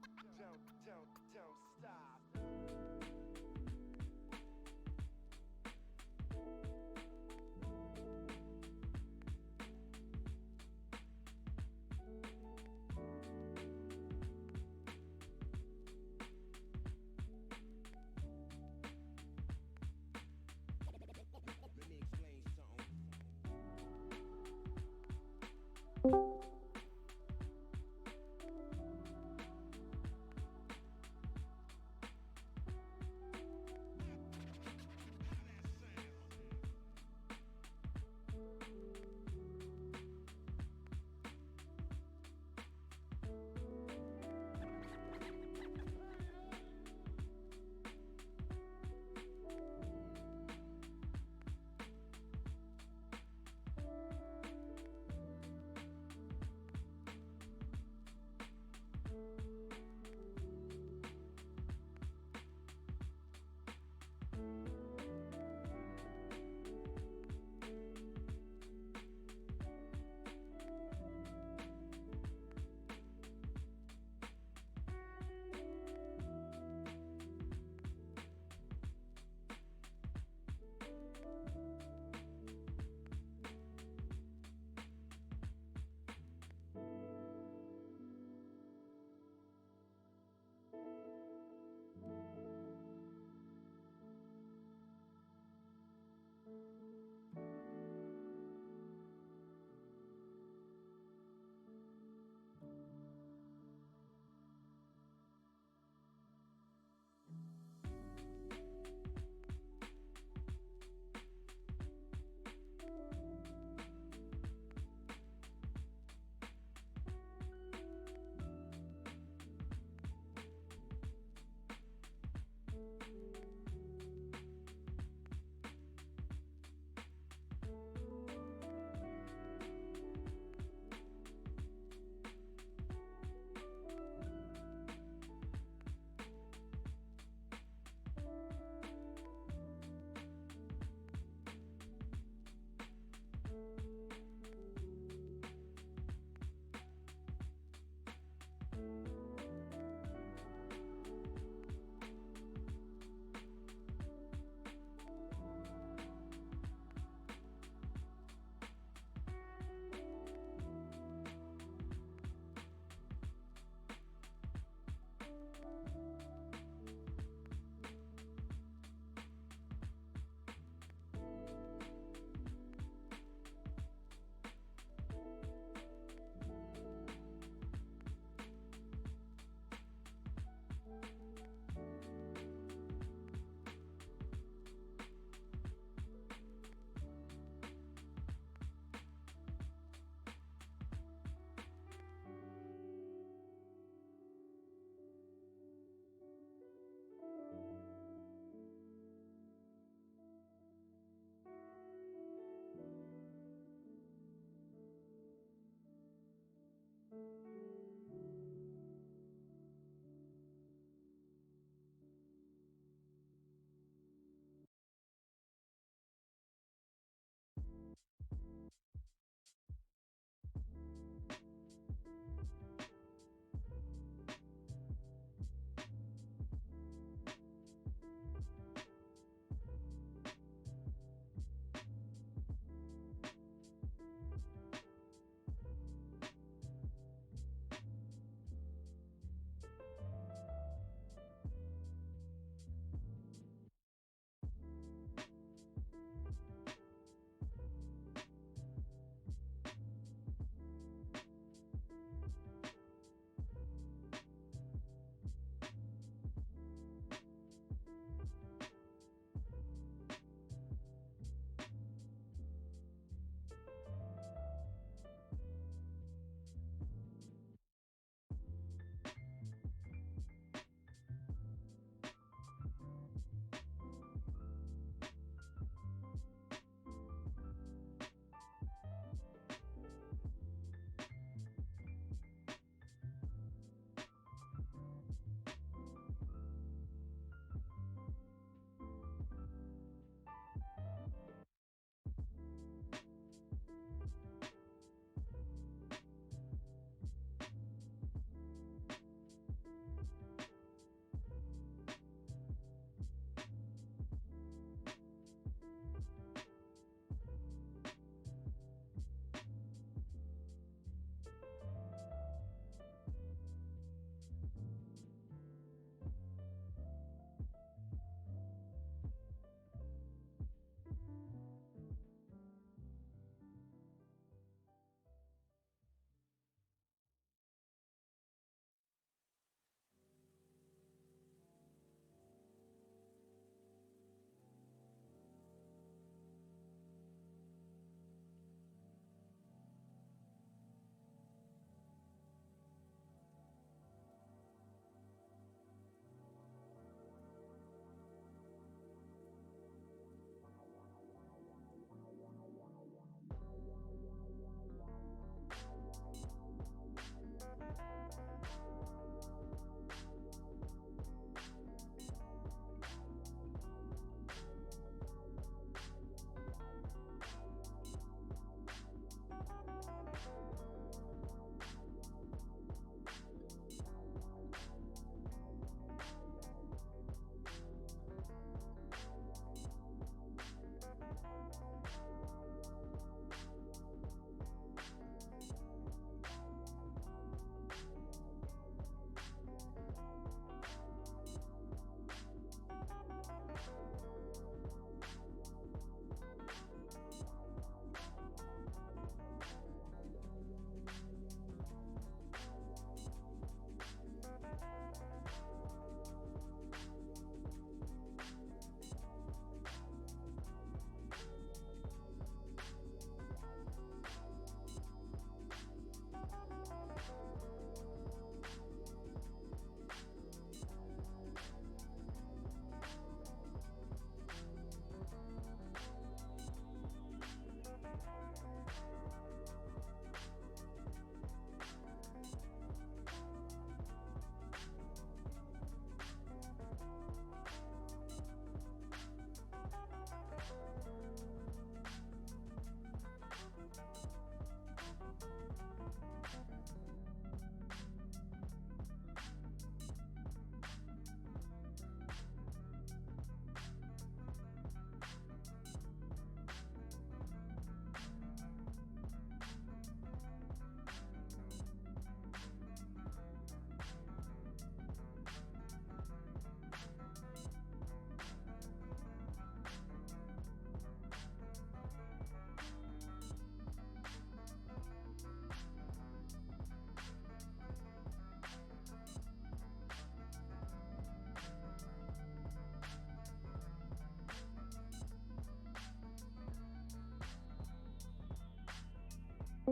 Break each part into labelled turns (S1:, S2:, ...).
S1: Don't stop.
S2: Let me explain something.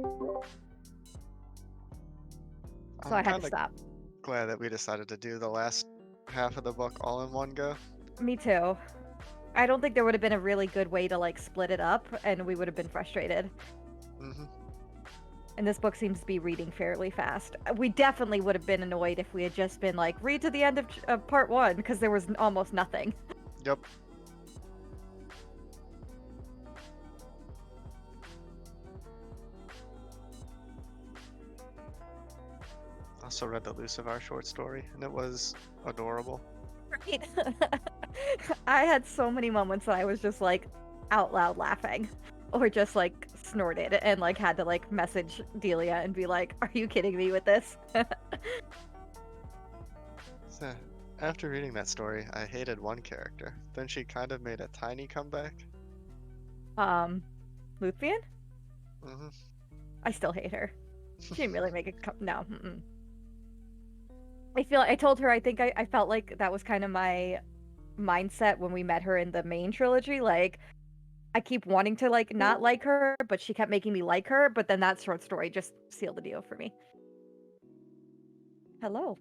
S1: So
S3: I'm
S1: I had
S3: kind
S1: to
S3: of
S1: stop.
S3: glad that we decided to do the last half of the book all in one go.
S1: Me too. I don't think there would have been a really good way to like split it up, and we would have been frustrated.
S3: Hmm.
S1: And this book seems to be reading fairly fast. We definitely would have been annoyed if we had just been like, read to the end of part one, because there was almost nothing.
S3: Yep. Also read the Lucifer short story, and it was adorable.
S1: Right? I had so many moments that I was just like out loud laughing. Or just like snorted and like had to like message Delia and be like, are you kidding me with this?
S3: So, after reading that story, I hated one character. Then she kind of made a tiny comeback.
S1: Luthien?
S3: Hmm.
S1: I still hate her. She didn't really make it no. Mm-mm. I told her I think I felt like that was kind of my mindset when we met her in the main trilogy. Like I keep wanting to like not like her, but she kept making me like her. But then that short story just sealed the deal for me. Hello.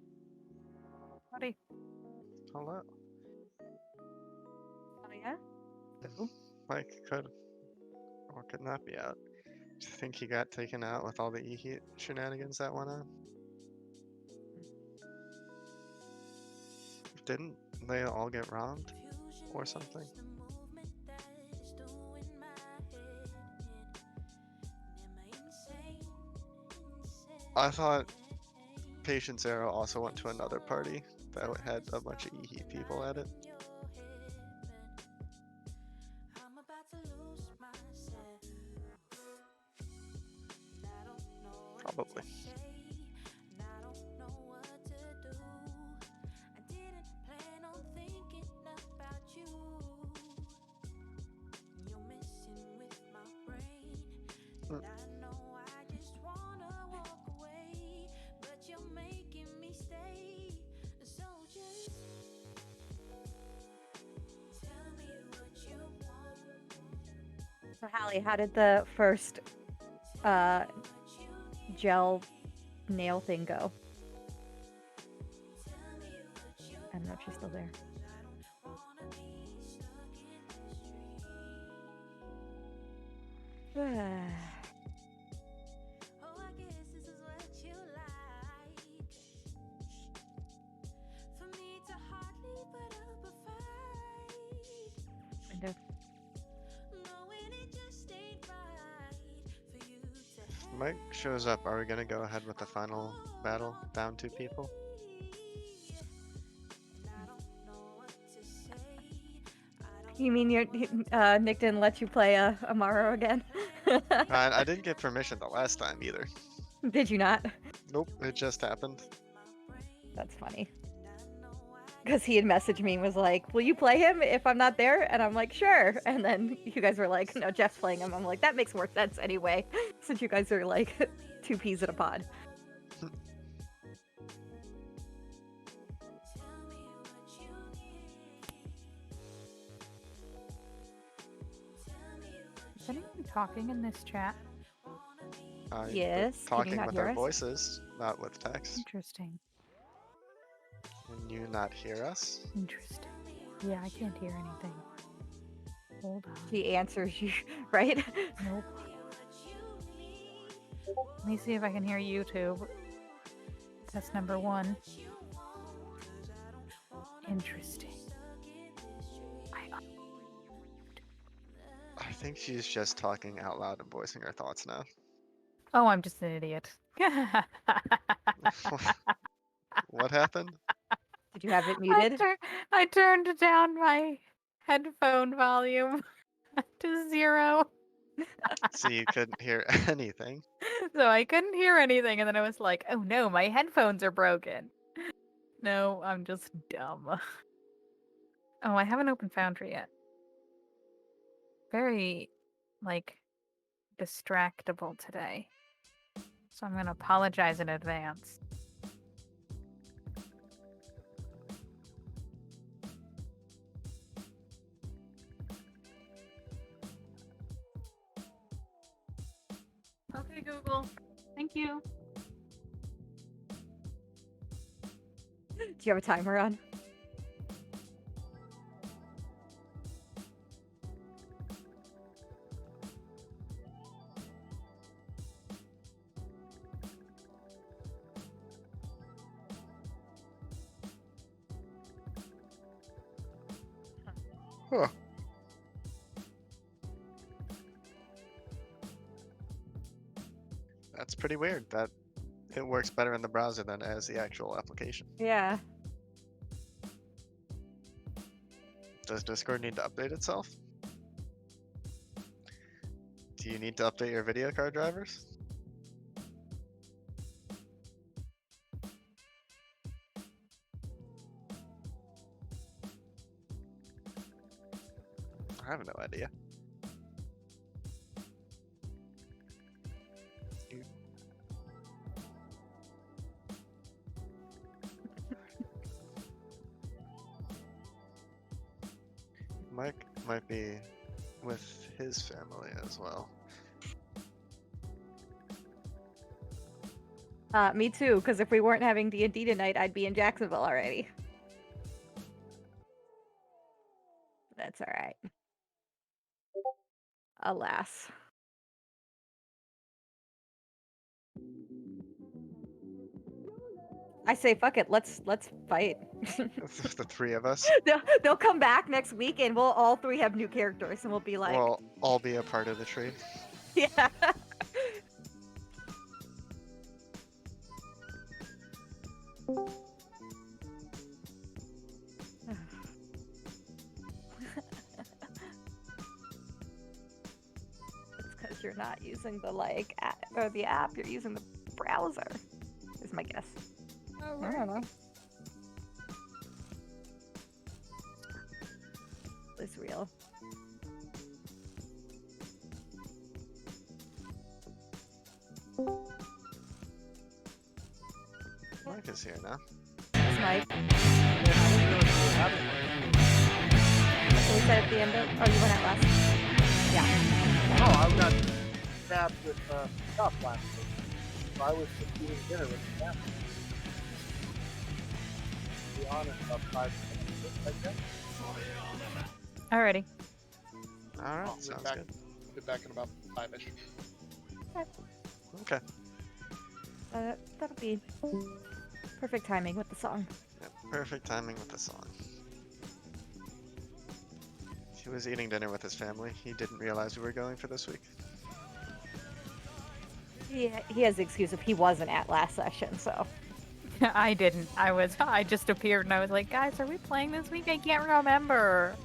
S4: Howdy.
S3: Hello.
S1: Oh yeah. Ooh.
S3: Mike could or could not be out. Do you think he got taken out with all the e-heat shenanigans that went on? Didn't they all get robbed or something? I thought Patience Arrow also went to another party that had a bunch of e-heat people at it. Probably. Mm.
S1: So Hallie, how did the first uh gel nail thing go? I don't know if she's still there. Window.
S3: If Mike shows up, are we gonna go ahead with the final battle? Down 2 people?
S1: You mean Nick didn't let you play Amaro again?
S3: I didn't get permission the last time either.
S1: Did you not?
S3: Nope, it just happened.
S1: That's funny. Because he had messaged me and was like, will you play him if I'm not there? And I'm like, sure. And then you guys were like, no, Jeff's playing him. I'm like, that makes more sense anyway, since you guys are like 2 peas in a pod.
S4: Is anyone talking in this chat?
S1: Yes, can you
S3: Talking
S1: not
S3: with
S1: hear
S3: our
S1: us?
S3: voices, not with text.
S4: Interesting.
S3: Can you not hear us?
S4: Interesting. Yeah, I can't hear anything. Hold on.
S1: She answers you, right?
S4: Nope. Let me see if I can hear YouTube. That's number 1. Interesting.
S3: I think she's just talking out loud and voicing her thoughts now.
S4: Oh, I'm just an idiot.
S3: What happened?
S1: Did you have it muted?
S4: I turned down my headphone volume to 0.
S3: So you couldn't hear anything.
S4: So I couldn't hear anything, and then I was like, oh no, my headphones are broken. No, I'm just dumb. Oh, I haven't opened Foundry yet. Very, like, distractible today. So I'm gonna apologize in advance. Okay, Google. Thank you.
S1: Do you have a timer on?
S3: Huh. That's pretty weird that it works better in the browser than as the actual application.
S1: Yeah.
S3: Does Discord need to update itself? Do you need to update your video card drivers? I have no idea. Mike might be with his family as well.
S1: Me too, because if we weren't having D&D tonight, I'd be in Jacksonville already. That's alright. Alas. I say fuck it, let's fight.
S3: The three of us.
S1: They'll come back next week and we'll all three have new characters and we'll be like,
S3: We'll all be a part of the tree.
S1: yeah. It's because you're not using the the app, you're using the browser, is my guess.
S4: Oh,
S1: I don't know. It's real.
S3: Mike is here now.
S1: It's Mike.
S5: Yeah, I didn't really know what happened.
S1: So we said at the end of. Oh, you went out last. Yeah.
S5: Oh, I got stabbed with stuff last week. So I was just eating dinner with the family. To be honest, about 5 minutes, I guess.
S4: Alrighty.
S3: Alright,
S6: I'll be
S3: sounds
S6: back.
S3: good.
S6: I'll be back in about 5-ish.
S3: Okay.
S1: That'll be perfect timing with the song.
S3: Yep, perfect timing with the song. He was eating dinner with his family. He didn't realize we were going for this week.
S1: He has the excuse if he wasn't at last session, so.
S4: I didn't. I just appeared and I was like, guys, are we playing this week? I can't remember.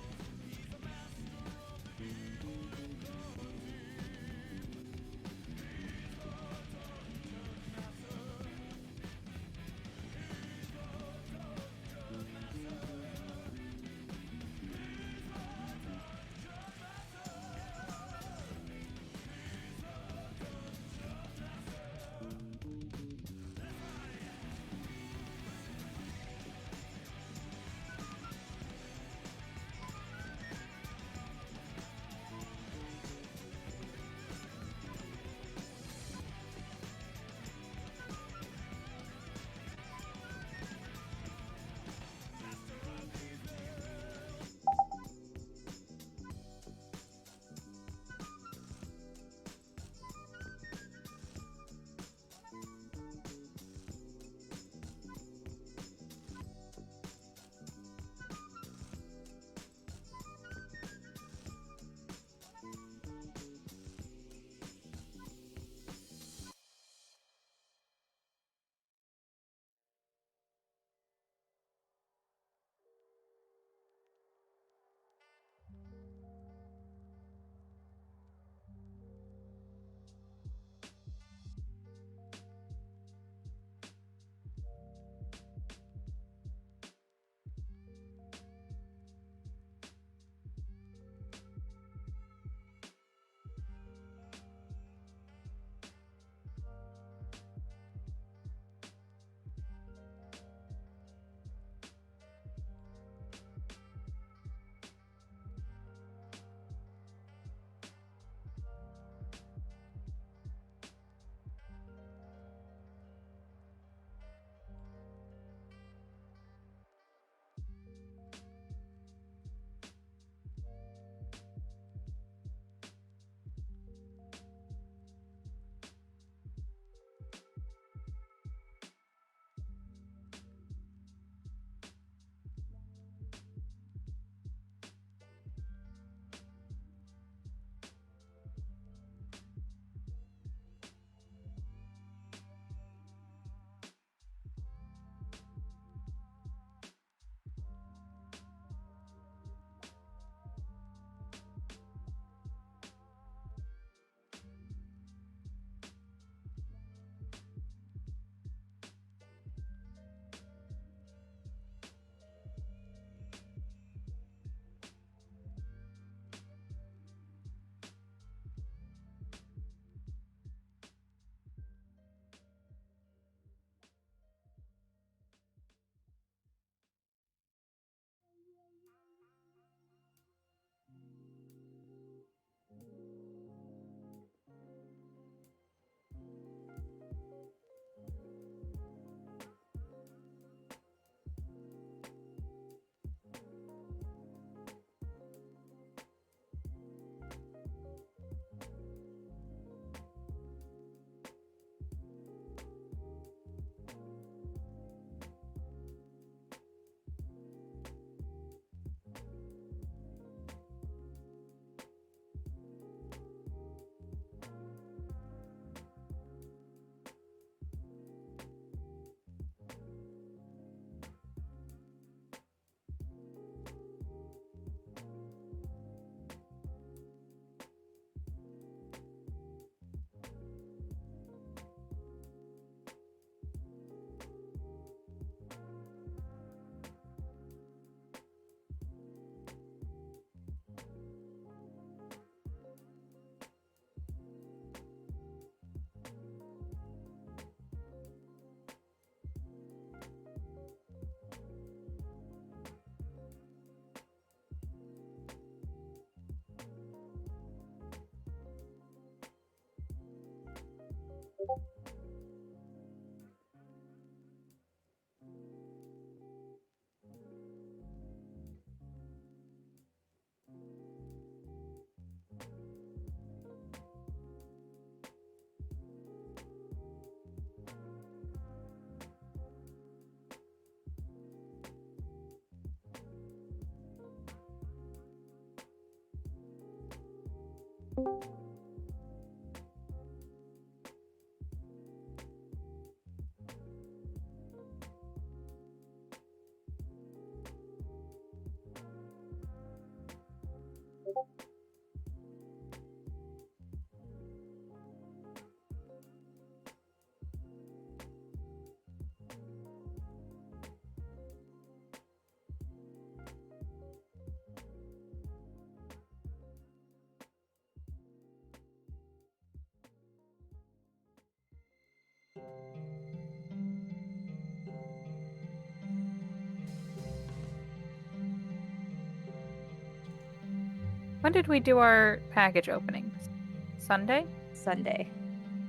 S4: When did we do our package openings? Sunday?
S1: Sunday.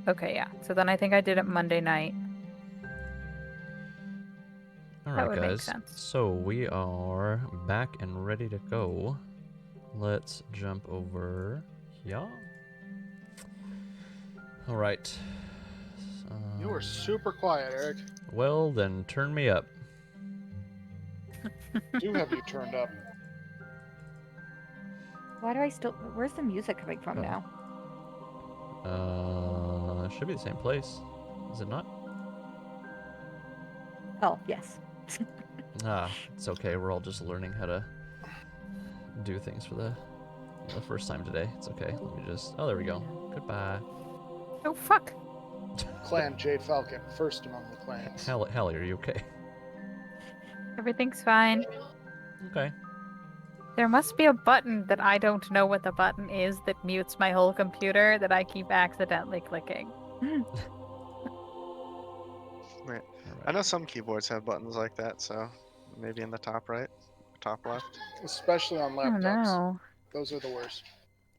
S4: Okay, yeah. So then I think I did it Monday night.
S7: All
S4: That
S7: right,
S4: would make
S7: guys.
S4: sense.
S7: So we are back and ready to go. Let's jump over here. All right.
S6: You were super quiet, Eric.
S7: Well, then turn me up.
S6: Do have you turned up?
S1: Why do I still? Where's the music coming from
S7: Oh.
S1: now?
S7: Should be the same place. Is it not?
S1: Oh, yes.
S7: Ah, it's okay. We're all just learning how to do things for the first time today. It's okay. Let me just. Oh, there we go. Goodbye.
S4: Oh, fuck.
S6: Clan Jade Falcon, first among the clans.
S7: Hallie, are you okay?
S4: Everything's fine.
S7: Okay.
S4: There must be a button that I don't know what the button is that mutes my whole computer that I keep accidentally clicking.
S3: Right.
S7: All right.
S3: I know some keyboards have buttons like that, so maybe in the top right, top left.
S6: Especially on
S4: Oh
S6: laptops.
S4: no.
S6: Those are the worst.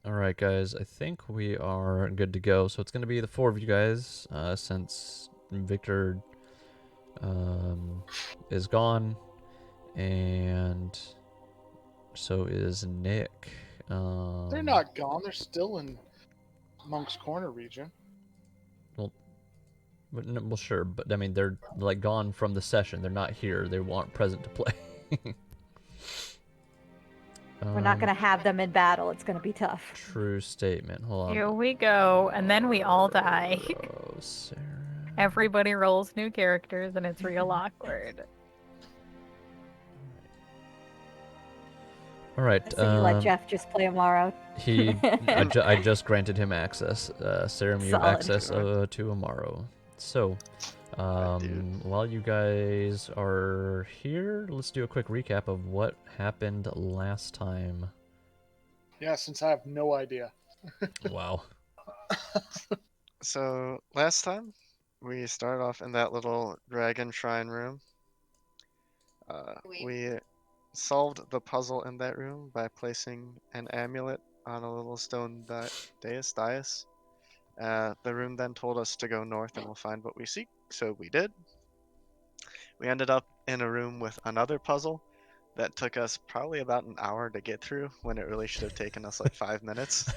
S7: All right, guys. I think we are good to go. So it's going to be the four of you guys, since Victor is gone, and so is Nick.
S6: They're not gone. They're still in Monk's Corner region.
S7: But well, sure, but I mean, they're like gone from the session. They're not here. They weren't present to play.
S1: We're not gonna have them in battle. It's gonna be tough.
S7: True statement. Hold on.
S4: Here we go, and then we all die.
S7: Oh, Sarah.
S4: Everybody rolls new characters, and it's real awkward.
S7: All right.
S1: So you let Jeff just play Amaro.
S7: I just granted him access. Sarah, you have
S1: Solid.
S7: access to Amaro. So, while you guys are here, let's do a quick recap of what happened last time.
S6: Yeah, since I have no idea.
S7: Wow.
S3: So last time we started off in that little dragon shrine room. We solved the puzzle in that room by placing an amulet on a little stone dais. The room then told us to go north and we'll find what we seek, so we did. We ended up in a room with another puzzle that took us probably about an hour to get through when it really should have taken us like 5 minutes.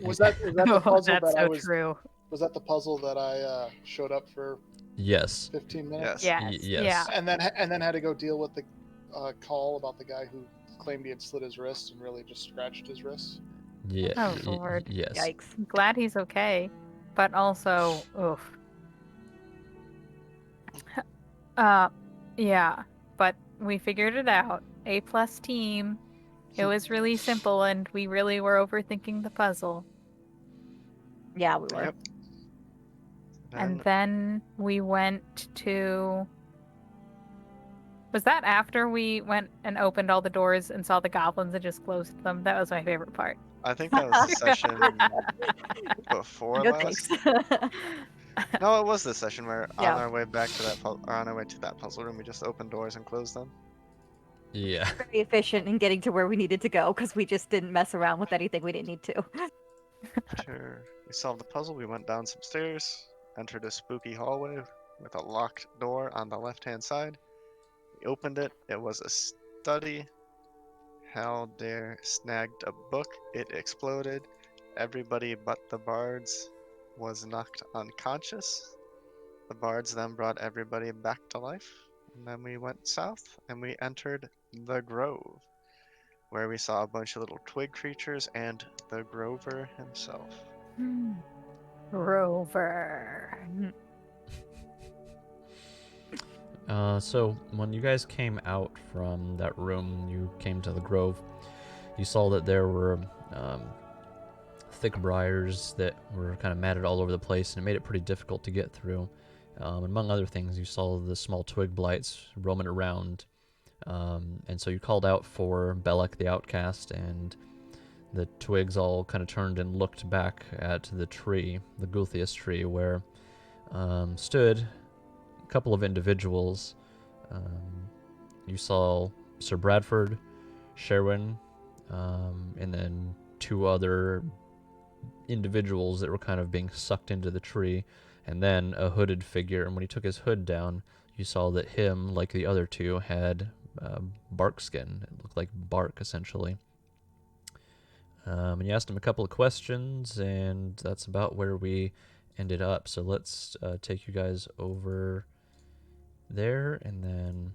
S6: Was that the
S4: Oh,
S6: puzzle
S4: that's
S6: that I
S4: so
S6: was?
S4: true.
S6: Was that the puzzle that I showed up for
S7: Yes.
S6: 15 minutes?
S3: Yes.
S4: Yes.
S7: Yes.
S4: Yeah.
S6: And then had to go deal with the call about the guy who claimed he had slit his wrist and really just scratched his wrist.
S7: Yeah.
S4: Oh, Lord.
S7: Yes.
S1: Yikes.
S4: I'm glad he's okay, but also, oof. Yeah, but we figured it out. A+ team. It was really simple, and we really were overthinking the puzzle.
S1: Yeah, we were.
S3: Yep.
S4: And
S3: Then
S4: then we went to. Was that after we went and opened all the doors and saw the goblins and just closed them? That was my favorite part.
S3: I think that was the session before
S1: No
S3: last.
S1: thanks.
S3: No, it was the session where
S1: Yeah.
S3: on our way back to that on our way to that puzzle room, we just opened doors and closed them.
S7: Yeah.
S1: Very efficient in getting to where we needed to go because we just didn't mess around with anything we didn't need to.
S3: Sure. We solved the puzzle. We went down some stairs, entered a spooky hallway with a locked door on the left-hand side. We opened it. It was a study. Hal Dare snagged a book. It exploded. Everybody but the bards was knocked unconscious. The bards then brought everybody back to life. And then we went south and we entered the Grove, where we saw a bunch of little twig creatures and the Grover himself.
S4: Rover.
S7: So when you guys came out from that room, you came to the grove. You saw that there were thick briars that were kind of matted all over the place, and it made it pretty difficult to get through. Among other things, you saw the small twig blights roaming around, and so you called out for Belek the Outcast, and the twigs all kind of turned and looked back at the tree, the Gulthias tree, where stood a couple of individuals. You saw Sir Bradford, Sherwin, and then two other individuals that were kind of being sucked into the tree, and then a hooded figure. And when he took his hood down, you saw that him, like the other two, had bark skin. It looked like bark, essentially. And you asked him a couple of questions, and that's about where we ended up. So let's take you guys over there, and then...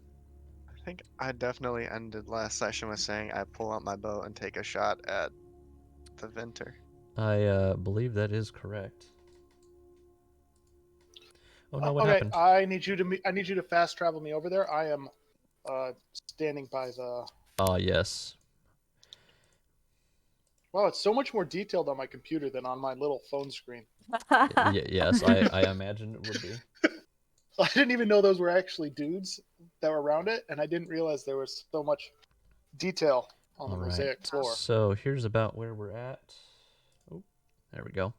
S3: I think I definitely ended last session with saying I pull out my bow and take a shot at the Vinter.
S7: I believe that is correct. Oh no, what
S6: Okay,
S7: happened?
S6: I need you to fast travel me over there. I am standing by the.
S7: Yes.
S6: Wow, it's so much more detailed on my computer than on my little phone screen.
S7: Yes, I imagine it would be.
S6: I didn't even know those were actually dudes that were around it, and I didn't realize there was so much detail on the
S7: All right.
S6: mosaic floor.
S7: So here's about where we're at. Oh, there we go.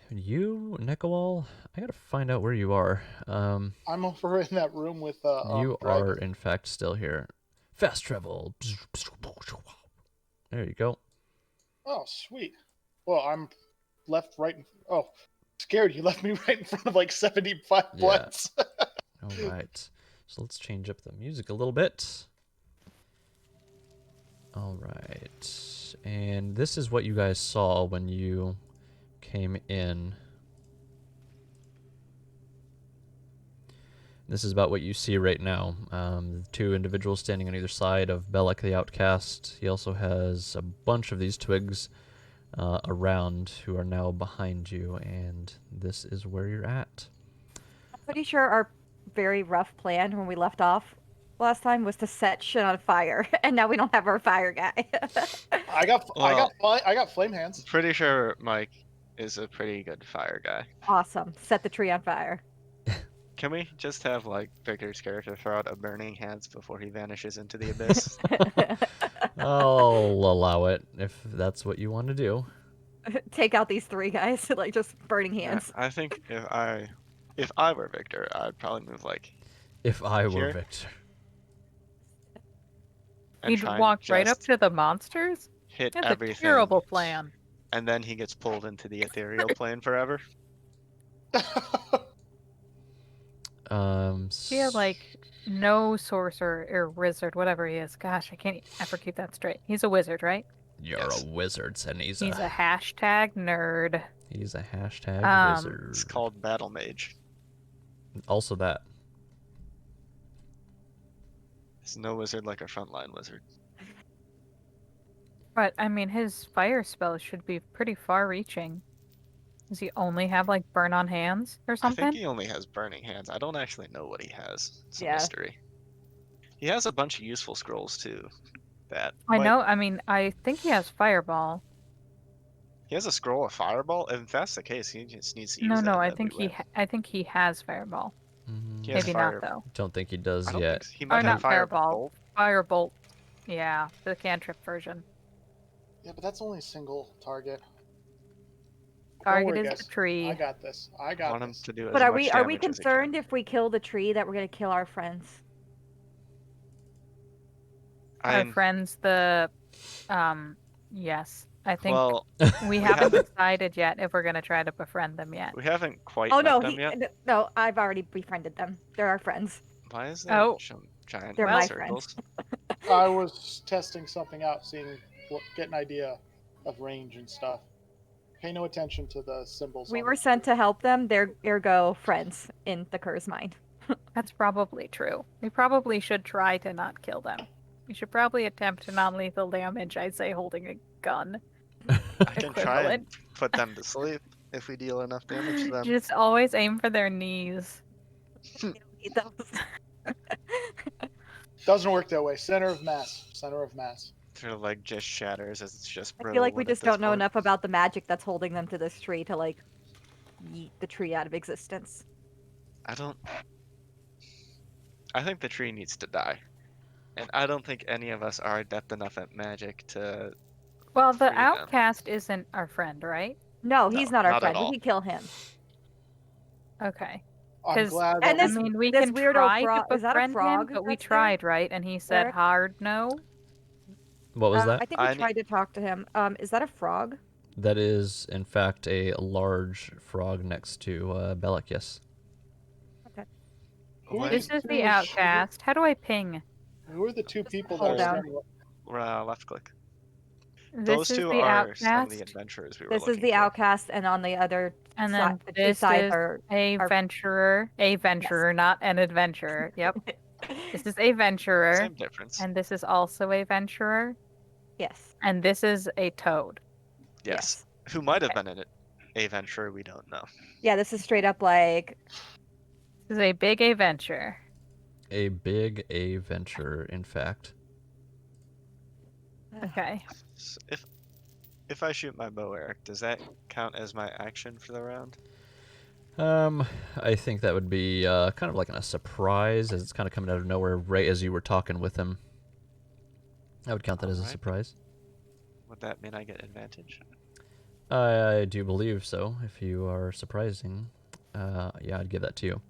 S7: You, Nekawal, I gotta find out where you are.
S6: I'm over in that room with
S7: You
S6: Dragon.
S7: are, in fact, still here. Fast travel. There you go.
S6: Oh, sweet. Well, I'm left right in... Oh, scared. You left me right in front of like 75
S7: Yeah.
S6: bloods.
S7: All right. So let's change up the music a little bit. All right. And this is what you guys saw when you came in. This is about what you see right now. The two individuals standing on either side of Belek the Outcast. He also has a bunch of these twigs around who are now behind you, and this is where you're at.
S1: I'm pretty sure our very rough plan when we left off last time was to set shit on fire, and now we don't have our fire guy.
S6: I got flame hands.
S3: Pretty sure Mike is a pretty good fire guy.
S1: Awesome. Set the tree on fire.
S3: Can we just have like Victor's character throw out a burning hands before he vanishes into the abyss?
S7: I'll allow it if that's what you want to do.
S1: Take out these three guys, like just burning
S3: Yeah,
S1: hands.
S3: I think if I were Victor, I'd probably move like
S7: If I were
S3: Here?
S7: Victor.
S3: and
S4: You'd
S3: try and
S4: walk right up
S3: just
S4: to the monsters?
S3: hit
S4: That's
S3: everything,
S4: a terrible plan.
S3: and then he gets pulled into the ethereal plane forever.
S4: He had like no sorcerer or wizard, whatever he is. Gosh, I can't ever keep that straight. He's a wizard, right?
S7: You're
S3: Yes.
S7: a wizard, and he's
S4: He's a hashtag nerd.
S7: He's a hashtag wizard.
S3: It's called Battle Mage.
S7: Also that.
S3: There's no wizard like a frontline wizard.
S4: But I mean, his fire spell should be pretty far-reaching. Does he only have like burn on hands or
S3: I
S4: something?
S3: think he only has burning hands. I don't actually know what he has. It's a
S1: Yeah.
S3: mystery. He has a bunch of useful scrolls too. That
S4: I
S3: might-
S4: know. I mean, I think he has fireball.
S3: He has a scroll of fireball. If that's the case, he just needs to use
S4: No,
S3: that.
S4: no.
S3: and
S4: I
S3: then
S4: think
S3: we
S4: he.
S3: win.
S4: I think he has fireball.
S3: He has
S4: Maybe
S3: fire-
S4: not though.
S7: Don't think he does
S3: I don't
S7: yet.
S3: think he
S4: Or
S3: might
S4: not
S3: have fire
S4: fireball.
S3: bolt.
S4: Firebolt. Yeah, the cantrip version.
S6: Yeah, but that's only a single target.
S4: Target
S6: worry,
S4: is
S6: guys.
S4: the tree.
S6: I got this. I
S3: I
S6: got
S3: want him
S6: this.
S3: to do as
S1: But are
S3: much
S1: we
S3: damage as he can.
S1: concerned if we kill the tree that we're gonna kill our friends?
S4: Our friends, the, yes. I think
S3: Well,
S4: we
S3: we
S4: haven't
S3: haven't-
S4: decided yet if we're gonna try to befriend them yet.
S3: we haven't quite
S1: Oh
S3: met
S1: no,
S3: them yet.
S1: no, I've already befriended them. They're our friends.
S3: Why is there
S4: Oh.
S3: giant
S1: They're
S3: light
S1: my
S3: circles?
S6: I was testing something out, get an idea of range and stuff. Pay no attention to the symbols.
S1: We
S6: on
S1: were
S6: the-
S1: sent to help them. They're ergo friends in the Kerr's mind.
S4: That's probably true. We probably should try to not kill them. You should probably attempt non-lethal damage. I'd say holding a gun.
S3: I can try and
S4: Equivalent.
S3: put them to sleep if we deal enough damage to them.
S4: Just always aim for their knees.
S1: Need those.
S6: Doesn't work that way. Center of mass. Center of mass.
S3: Their leg just shatters as it's just
S1: I feel like we
S3: rolling at
S1: just
S3: this
S1: don't know
S3: point.
S1: enough about the magic that's holding them to this tree to like yeet the tree out of existence.
S3: I think the tree needs to die. And I don't think any of us are adept enough at magic to.
S4: Well, the
S3: Free them.
S4: outcast isn't our friend, right?
S1: No, he's
S3: No,
S1: not our
S3: not at
S1: friend. We
S3: all.
S1: can kill him.
S4: Okay.
S6: I'm
S4: 'Cause-
S6: glad
S1: And
S6: that
S1: this-
S4: I mean, we
S1: this
S4: can
S1: weirdo
S4: try
S1: frog-
S4: to
S1: is that a
S4: befriend him,
S1: frog
S4: but we
S1: that's there?
S4: tried, right? And he said
S1: Eric?
S4: hard no.
S7: What was that?
S1: I think we
S3: I ne-
S1: tried to talk to him. Is that a frog?
S7: That is, in fact, a large frog next to Bellic, yes.
S6: Who are
S4: This
S6: these
S4: is
S6: two
S4: the
S6: sh-
S4: outcast. How do I ping?
S6: Who are the two people that
S1: hold
S6: are
S1: down.
S6: standing?
S3: Left click.
S4: This
S3: Those
S4: is
S3: two
S4: the
S3: are some of the
S4: outcast,
S3: adventurers we were
S1: This is
S3: looking
S1: the
S3: for.
S1: outcast, and on the other
S4: and
S1: side,
S4: then
S1: the two
S4: this
S1: sides
S4: is
S1: are.
S4: a
S1: are-
S4: venturer. A venturer, not an adventurer. Yep. This is a venturer,
S3: Same difference.
S4: and this is also a venturer,
S1: Yes.
S4: and this is a toad.
S3: Yes. Who might have been in it. Adventurer, we don't know.
S1: Yeah, this is straight up like.
S4: This is a big adventure.
S7: A big adventure, in fact.
S4: Okay.
S3: S- If I shoot my bow, Eric, does that count as my action for the round?
S7: I think that would be kind of like a surprise, as it's kind of coming out of nowhere right as you were talking with him. I would count that as a
S3: Alright.
S7: surprise.
S3: Would that mean I get advantage?
S7: I do believe so. If you are surprising, yeah, I'd give that to you.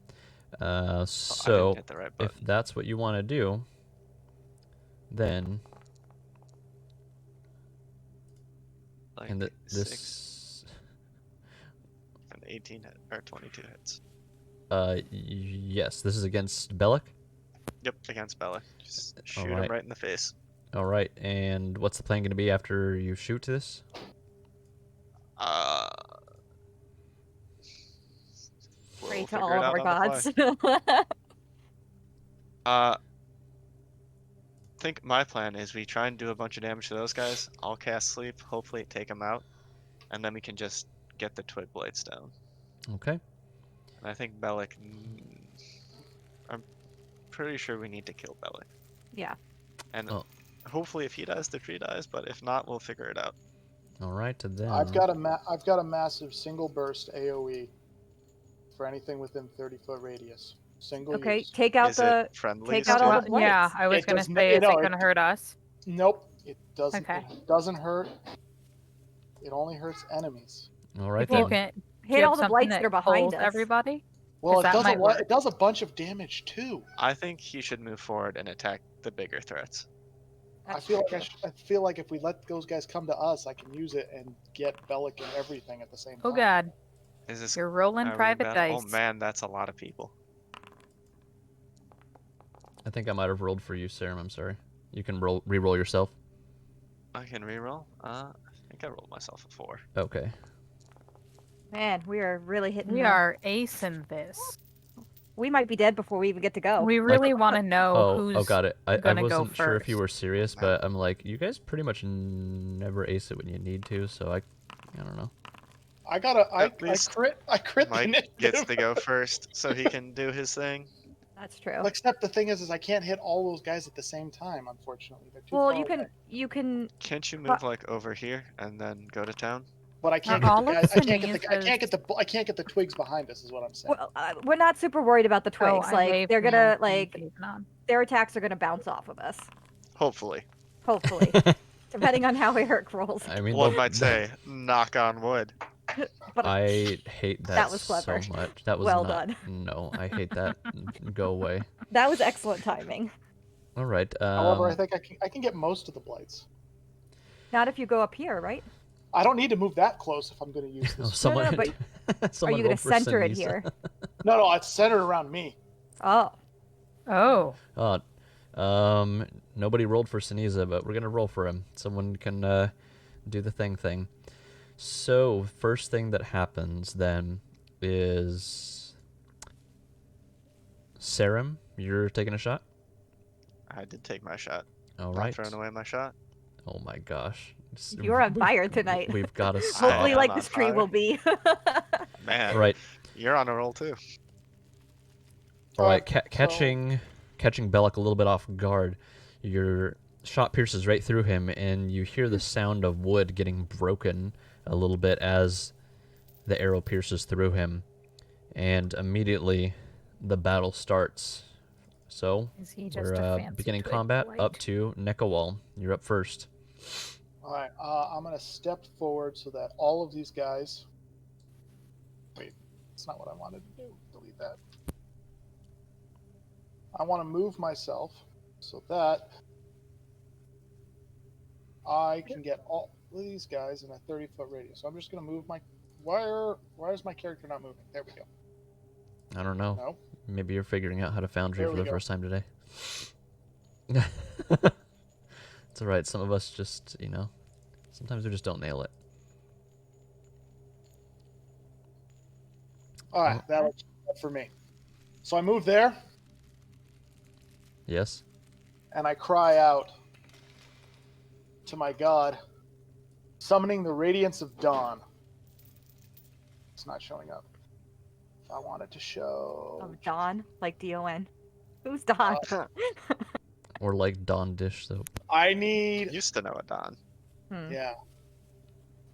S3: Oh, I didn't
S7: So,
S3: hit the right
S7: if
S3: button.
S7: that's what you want to do, then
S3: Like
S7: and
S3: six
S7: this,
S3: and 18 hit, or 22 hits.
S7: yes, this is against Bellic.
S3: Yep, against Bella. Just shoot
S7: Alright.
S3: him right in the face.
S7: All right, and what's the plan going to be after you shoot this?
S1: Pray
S3: We'll
S1: to
S3: figure
S1: all
S3: it
S1: of
S3: out
S1: our
S3: on the fly.
S1: gods.
S3: Think my plan is we try and do a bunch of damage to those guys. I'll cast sleep, hopefully take them out, and then we can just get the twig blades down.
S7: Okay.
S3: And I think Bellic. I'm pretty sure we need to kill Bellic.
S1: Yeah.
S3: And
S7: Oh.
S3: hopefully, if he dies, the tree dies. But if not, we'll figure it out.
S7: All right, then.
S6: I've got a massive single burst AOE for anything within 30-foot radius. Single
S1: Okay,
S6: use.
S1: take out
S3: Is
S1: the.
S3: it friendly?
S1: take out all
S3: still?
S1: the
S4: Well, yeah,
S1: blades.
S4: I was
S6: It
S4: gonna
S6: doesn't-
S4: say,
S6: you
S4: is
S6: know,
S4: it gonna hurt us?
S6: Nope, it doesn't.
S4: Okay.
S6: It doesn't hurt. It only hurts enemies.
S7: All right,
S4: If you
S7: then.
S4: can do you
S1: Hit
S4: have
S1: all the
S4: something
S1: blights that are behind
S4: pulls
S1: us.
S4: everybody.
S6: Well, it
S4: 'Cause that
S6: does a
S4: might
S6: lot.
S4: work.
S6: It does a bunch of damage too.
S3: I think he should move forward and attack the bigger threats.
S6: I
S1: That's
S6: feel
S1: true.
S6: like I feel like if we let those guys come to us, I can use it and get Bellic and everything at the same time.
S4: Oh god,
S3: Is this?
S4: you're rolling
S3: are we
S4: private
S3: about-
S4: dice.
S3: Oh man, that's a lot of people.
S7: I think I might have rolled for you, Serum. I'm sorry. You can re-roll yourself.
S3: I can reroll. I think I rolled myself a 4.
S7: Okay.
S1: Man, we are really hitting.
S4: We
S1: them.
S4: are acing this.
S1: We might be dead before we even get to go.
S4: We really want to know
S7: Oh, got it. I
S4: gonna go
S7: wasn't sure if you
S4: first.
S7: were serious, but I'm like, you guys pretty much never ace it when you need to, so I don't know.
S6: I
S3: At least
S6: crit the
S3: Mike
S6: initiative.
S3: gets to go first, so he can do his thing.
S1: That's true.
S6: Well, except the thing is I can't hit all those guys at the same time. Unfortunately, they're too
S1: Well,
S6: far
S1: you can.
S6: away.
S1: You can.
S3: Can't you
S1: But-
S3: move like over here and then go to town?
S6: But I can't
S4: Not
S6: get the
S4: all of
S6: guys. I can't get the. I
S4: Sinia's
S6: can't get the. I can't get the twigs behind us. Is what I'm saying.
S1: Well, we're not super worried about the
S4: Oh,
S1: twigs.
S4: I
S1: like
S4: waved
S1: they're
S4: me
S1: gonna
S4: on
S1: like
S4: waving on.
S1: their attacks are gonna bounce off of us.
S3: Hopefully.
S1: Hopefully, depending on how Eric rolls.
S7: I mean,
S3: One
S7: they'll-
S3: might say, knock on wood.
S1: But
S7: I hate that,
S1: That was clever.
S7: so much. That was
S1: Well
S7: not,
S1: done.
S7: No, I hate that. Go away.
S1: that was excellent timing.
S7: All right.
S6: However, I think I can get most of the blights.
S1: Not if you go up here, right?
S6: I don't need to move that close if I'm going to use
S7: Oh,
S6: this.
S7: someone,
S1: but Are
S7: someone
S1: you gonna
S7: rolled for
S1: center it
S7: Sinise.
S1: here?
S6: No, it's centered around me.
S1: Oh,
S4: Oh,
S7: Nobody rolled for Sinisa, but we're gonna roll for him. Someone can do the thing. So first thing that happens then is Serum, you're taking a shot.
S3: I did take my shot.
S7: All
S3: Not
S7: right.
S3: throwing away my shot.
S7: Oh my gosh.
S1: You're on fire tonight.
S7: We've got to
S1: Hopefully,
S3: am
S1: like
S3: on
S1: this tree
S3: fire.
S1: will be.
S3: Man,
S7: All right.
S3: you're on a roll too.
S7: All right.
S6: So-
S7: Catching Bellic a little bit off guard. Your shot pierces right through him, and you hear the sound of wood getting broken a little bit as the arrow pierces through him. And immediately, the battle starts. So,
S4: Is he just
S7: we're
S4: a fancy
S7: beginning
S4: twig
S7: combat
S4: blight?
S7: up to Nekawal. You're up first.
S6: All right, I'm gonna step forward so that all of these guys. Wait, that's not what I wanted to do. Delete that. I want to move myself so that I can get all of these guys in a 30-foot radius. So I'm just gonna move my. Why is my character not moving? There we go.
S7: I don't know.
S6: No.
S7: Maybe you're figuring out how to Foundry
S6: There
S7: for
S6: we
S7: the
S6: go.
S7: first time today. It's alright. Some of us just, sometimes we just don't nail it.
S6: All right, that's for me. So I move there
S7: Yes?
S6: and I cry out to my god, summoning the radiance of dawn. It's not showing up. I want it to show.
S1: Of Dawn, like Don. Who's Don?
S7: Or like Dawn dish soap.
S6: I need.
S3: Used to know it, Don.
S6: Yeah.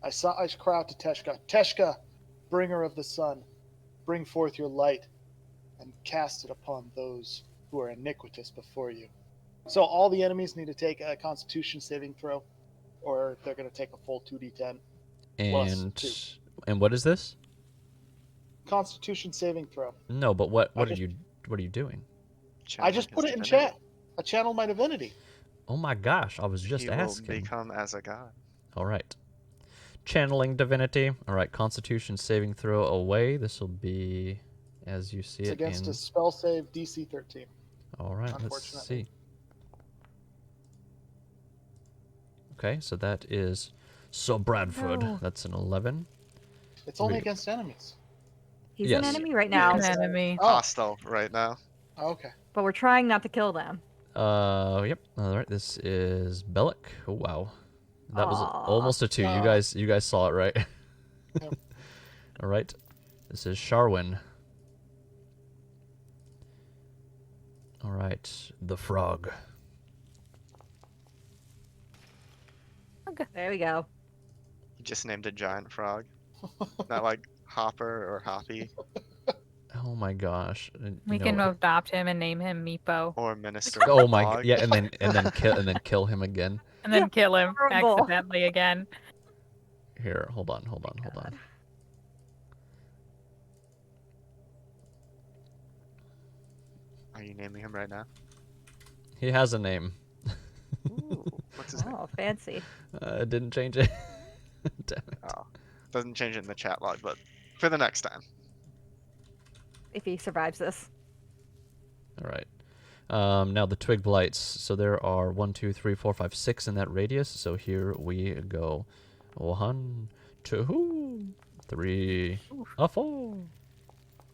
S6: I cry out to Teshka. Teshka, bringer of the sun, bring forth your light and cast it upon those who are iniquitous before you. So all the enemies need to take a Constitution saving throw, or they're going to take a full 2d10. Plus
S7: And
S6: two.
S7: and what is this?
S6: Constitution saving throw.
S7: No, but what
S6: I
S7: are
S6: just-
S7: you doing?
S6: I just put it in chat. I channeled my divinity.
S7: Oh my gosh, I was just
S3: He
S7: asking.
S3: will become as a god.
S7: All right. Channeling divinity. All right, Constitution saving throw away. This will be as you see
S6: It's
S7: it
S6: against
S7: in.
S6: a spell save DC 13.
S7: All right, let's
S6: unfortunately.
S7: see. Okay, so that is Bradford.
S4: No.
S7: That's an 11.
S6: It's only
S7: Wait.
S6: against enemies.
S1: He's
S7: Yes.
S1: an enemy right now,
S4: An enemy.
S6: Oh,
S3: Hostile right now.
S6: okay.
S1: but we're trying not to kill them.
S7: Yep. All right, this is Bellic. Oh wow, that was
S1: Aw.
S7: almost a 2.
S6: Aw.
S7: You guys saw it right.
S6: Yep.
S7: All right, this is Sharwin. All right, the frog.
S1: There we go.
S3: He just named a giant frog. Not like Hopper or Hoppy
S7: Oh my gosh.
S4: We can adopt him and name him Meepo,
S3: or Minister.
S7: Oh my
S3: Hog.
S7: yeah, and then kill him again.
S4: and then kill him
S1: Horrible.
S4: accidentally again.
S7: Here, hold on.
S3: Are you naming him right now?
S7: He has a name.
S1: Ooh.
S3: What's his name?
S1: Oh, fancy.
S7: Didn't change it. Damn it.
S3: Oh, doesn't change it in the chat log, but for the next time.
S1: If he survives this.
S7: All right. Now the twig blights. So there are 1, 2, 3, 4, 5, 6 in that radius. So here we go. 1, 2, 3, a 4,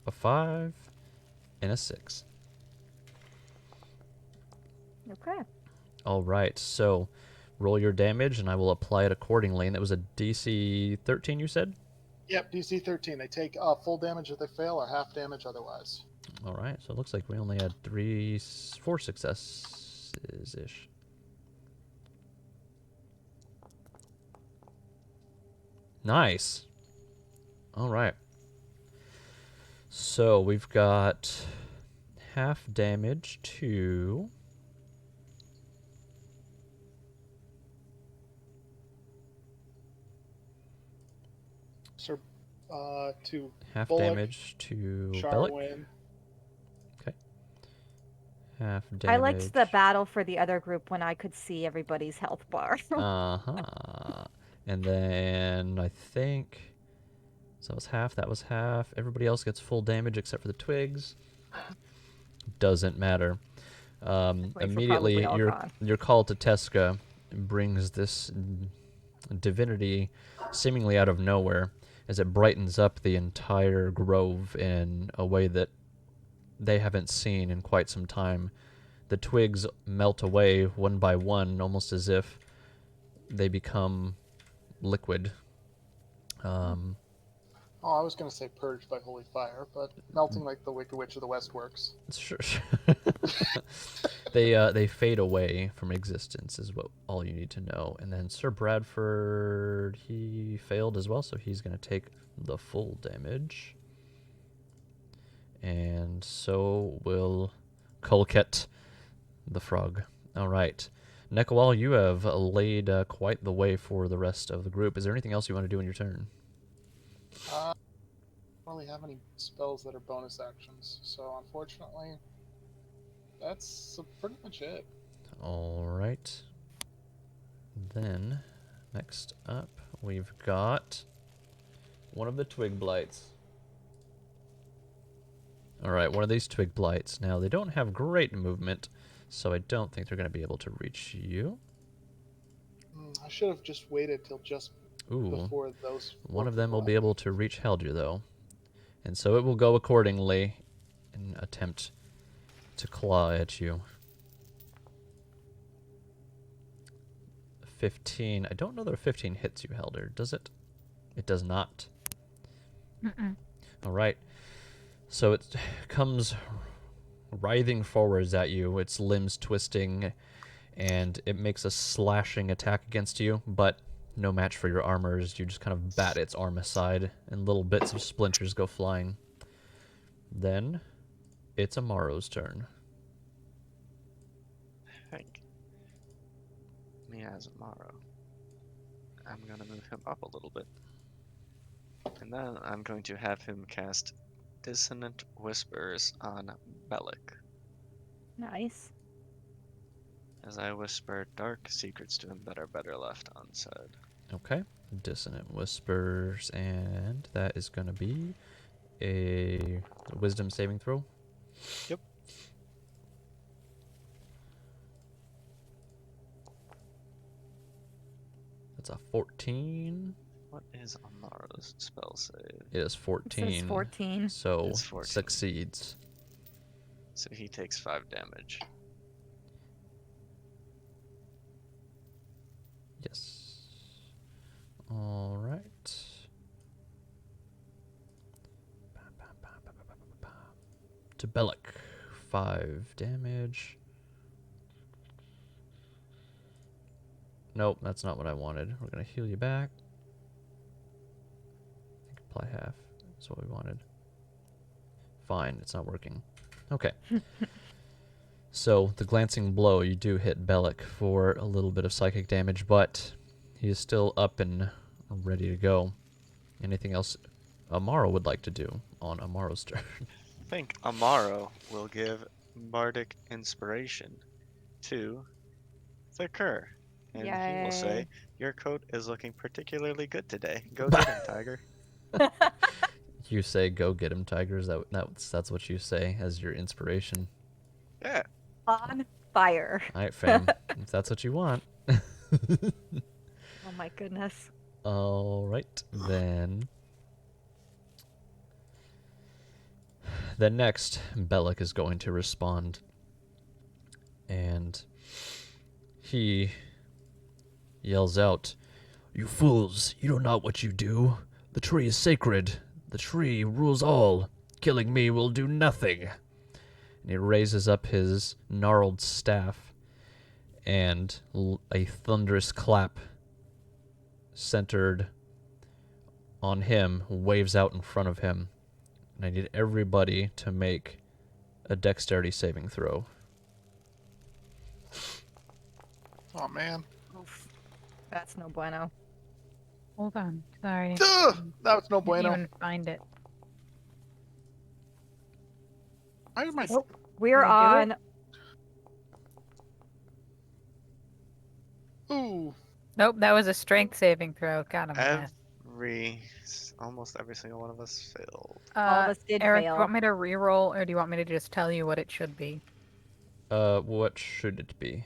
S7: a 5, and a 6.
S1: Okay.
S7: All right. So roll your damage, and I will apply it accordingly. And that was a DC 13, you said?
S6: Yep, DC 13. They take full damage if they fail or half damage otherwise.
S7: All right. So it looks like we only had 4 successes ish. Nice. All right. So we've got half damage to
S6: So, to
S7: half
S6: Bullock,
S7: damage to Bellic.
S6: Sharwin.
S7: Half damage.
S1: I liked the battle for the other group when I could see everybody's health bar.
S7: Uh-huh. And then I think so that was half, that was half. Everybody else gets full damage except for the twigs. Doesn't matter.
S1: Twigs were
S7: Immediately
S1: probably all gone.
S7: your call to Teska brings this divinity seemingly out of nowhere as it brightens up the entire grove in a way that they haven't seen in quite some time. the twigs melt away one by one, almost as if they become liquid. Um,
S6: Oh, I was going to say purged by holy fire, but melting like the Wicked Witch of the West works.
S7: sure. They fade away from existence is what all you need to know. And then Sir Bradford, he failed as well, so he's going to take the full damage. And so will Kolket the frog. All right. Nekawal, you have laid quite the way for the rest of the group. Is there anything else you want to do in your turn?
S6: I don't really have any spells that are bonus actions, so unfortunately, that's pretty much it.
S7: All right. Then, next up, we've got one of the twig blights. All right, one of these twig blights. Now, they don't have great movement, so I don't think they're going to be able to reach you.
S6: I should have just waited till just
S7: Ooh,
S6: before those.
S7: one
S6: four
S7: of them will
S6: people
S7: be able to reach Heldir, though. And so it will go accordingly and attempt to claw at you. 15. I don't know that a 15 hits you, Heldir, does it? It does not.
S4: Mm-mm.
S7: All right. So it comes writhing forwards at you, its limbs twisting, and it makes a slashing attack against you, but no match for your armor as you just kind of bat its arm aside, and little bits of splinters go flying. Then it's Amaro's turn.
S3: Hank. Me as Amaro. I'm going to move him up a little bit. And then I'm going to have him cast Dissonant Whispers on Bellic.
S1: Nice.
S3: As I whisper dark secrets to him that are better left unsaid.
S7: Okay. Dissonant Whispers, and that is going to be a wisdom saving throw.
S3: Yep.
S7: That's a 14.
S3: What is Amaro's spell save?
S7: It is 14.
S1: It says 14.
S7: So
S3: It's 14.
S7: succeeds.
S3: So he takes 5 damage.
S7: Yes. All right. To Bellic, 5 damage. Nope, that's not what I wanted. We're gonna heal you back. I think apply half. That's what we wanted. Fine, it's not working. Okay. So the glancing blow, you do hit Bellic for a little bit of psychic damage, but he is still up and ready to go. Anything else Amaro would like to do on Amaro's turn?
S3: I think Amaro will give Bardic Inspiration to the Cur. And he will say,
S1: Yay.
S3: your coat is looking particularly good today. Go get him, Tiger.
S7: You say, "Go get him, Tigers." That's what you say as your inspiration.
S3: Yeah.
S1: On fire.
S7: All right, fam. If that's what you want.
S1: Oh my goodness.
S7: All right, then. Then next, Bellic is going to respond, and he yells out, "You fools! You know not what you do. The tree is sacred. The tree rules all. Killing me will do nothing." And he raises up his gnarled staff, and a thunderous clap centered on him waves out in front of him. And I need everybody to make a dexterity saving throw.
S6: Oh man.
S1: Oof. That's no bueno.
S4: Hold on. Sorry.
S6: Ugh, that was no
S4: Didn't
S6: bueno.
S4: even find it.
S6: Why am I?
S1: Nope. We're
S4: Did I do
S1: on.
S6: Ooh.
S4: Nope, that was a strength saving throw. God, I'm a mess.
S3: Almost every single one of us failed.
S1: All of us did
S4: Eric, do
S1: fail.
S4: you want me to re-roll, or do you want me to just tell you what it should be?
S7: What should it be?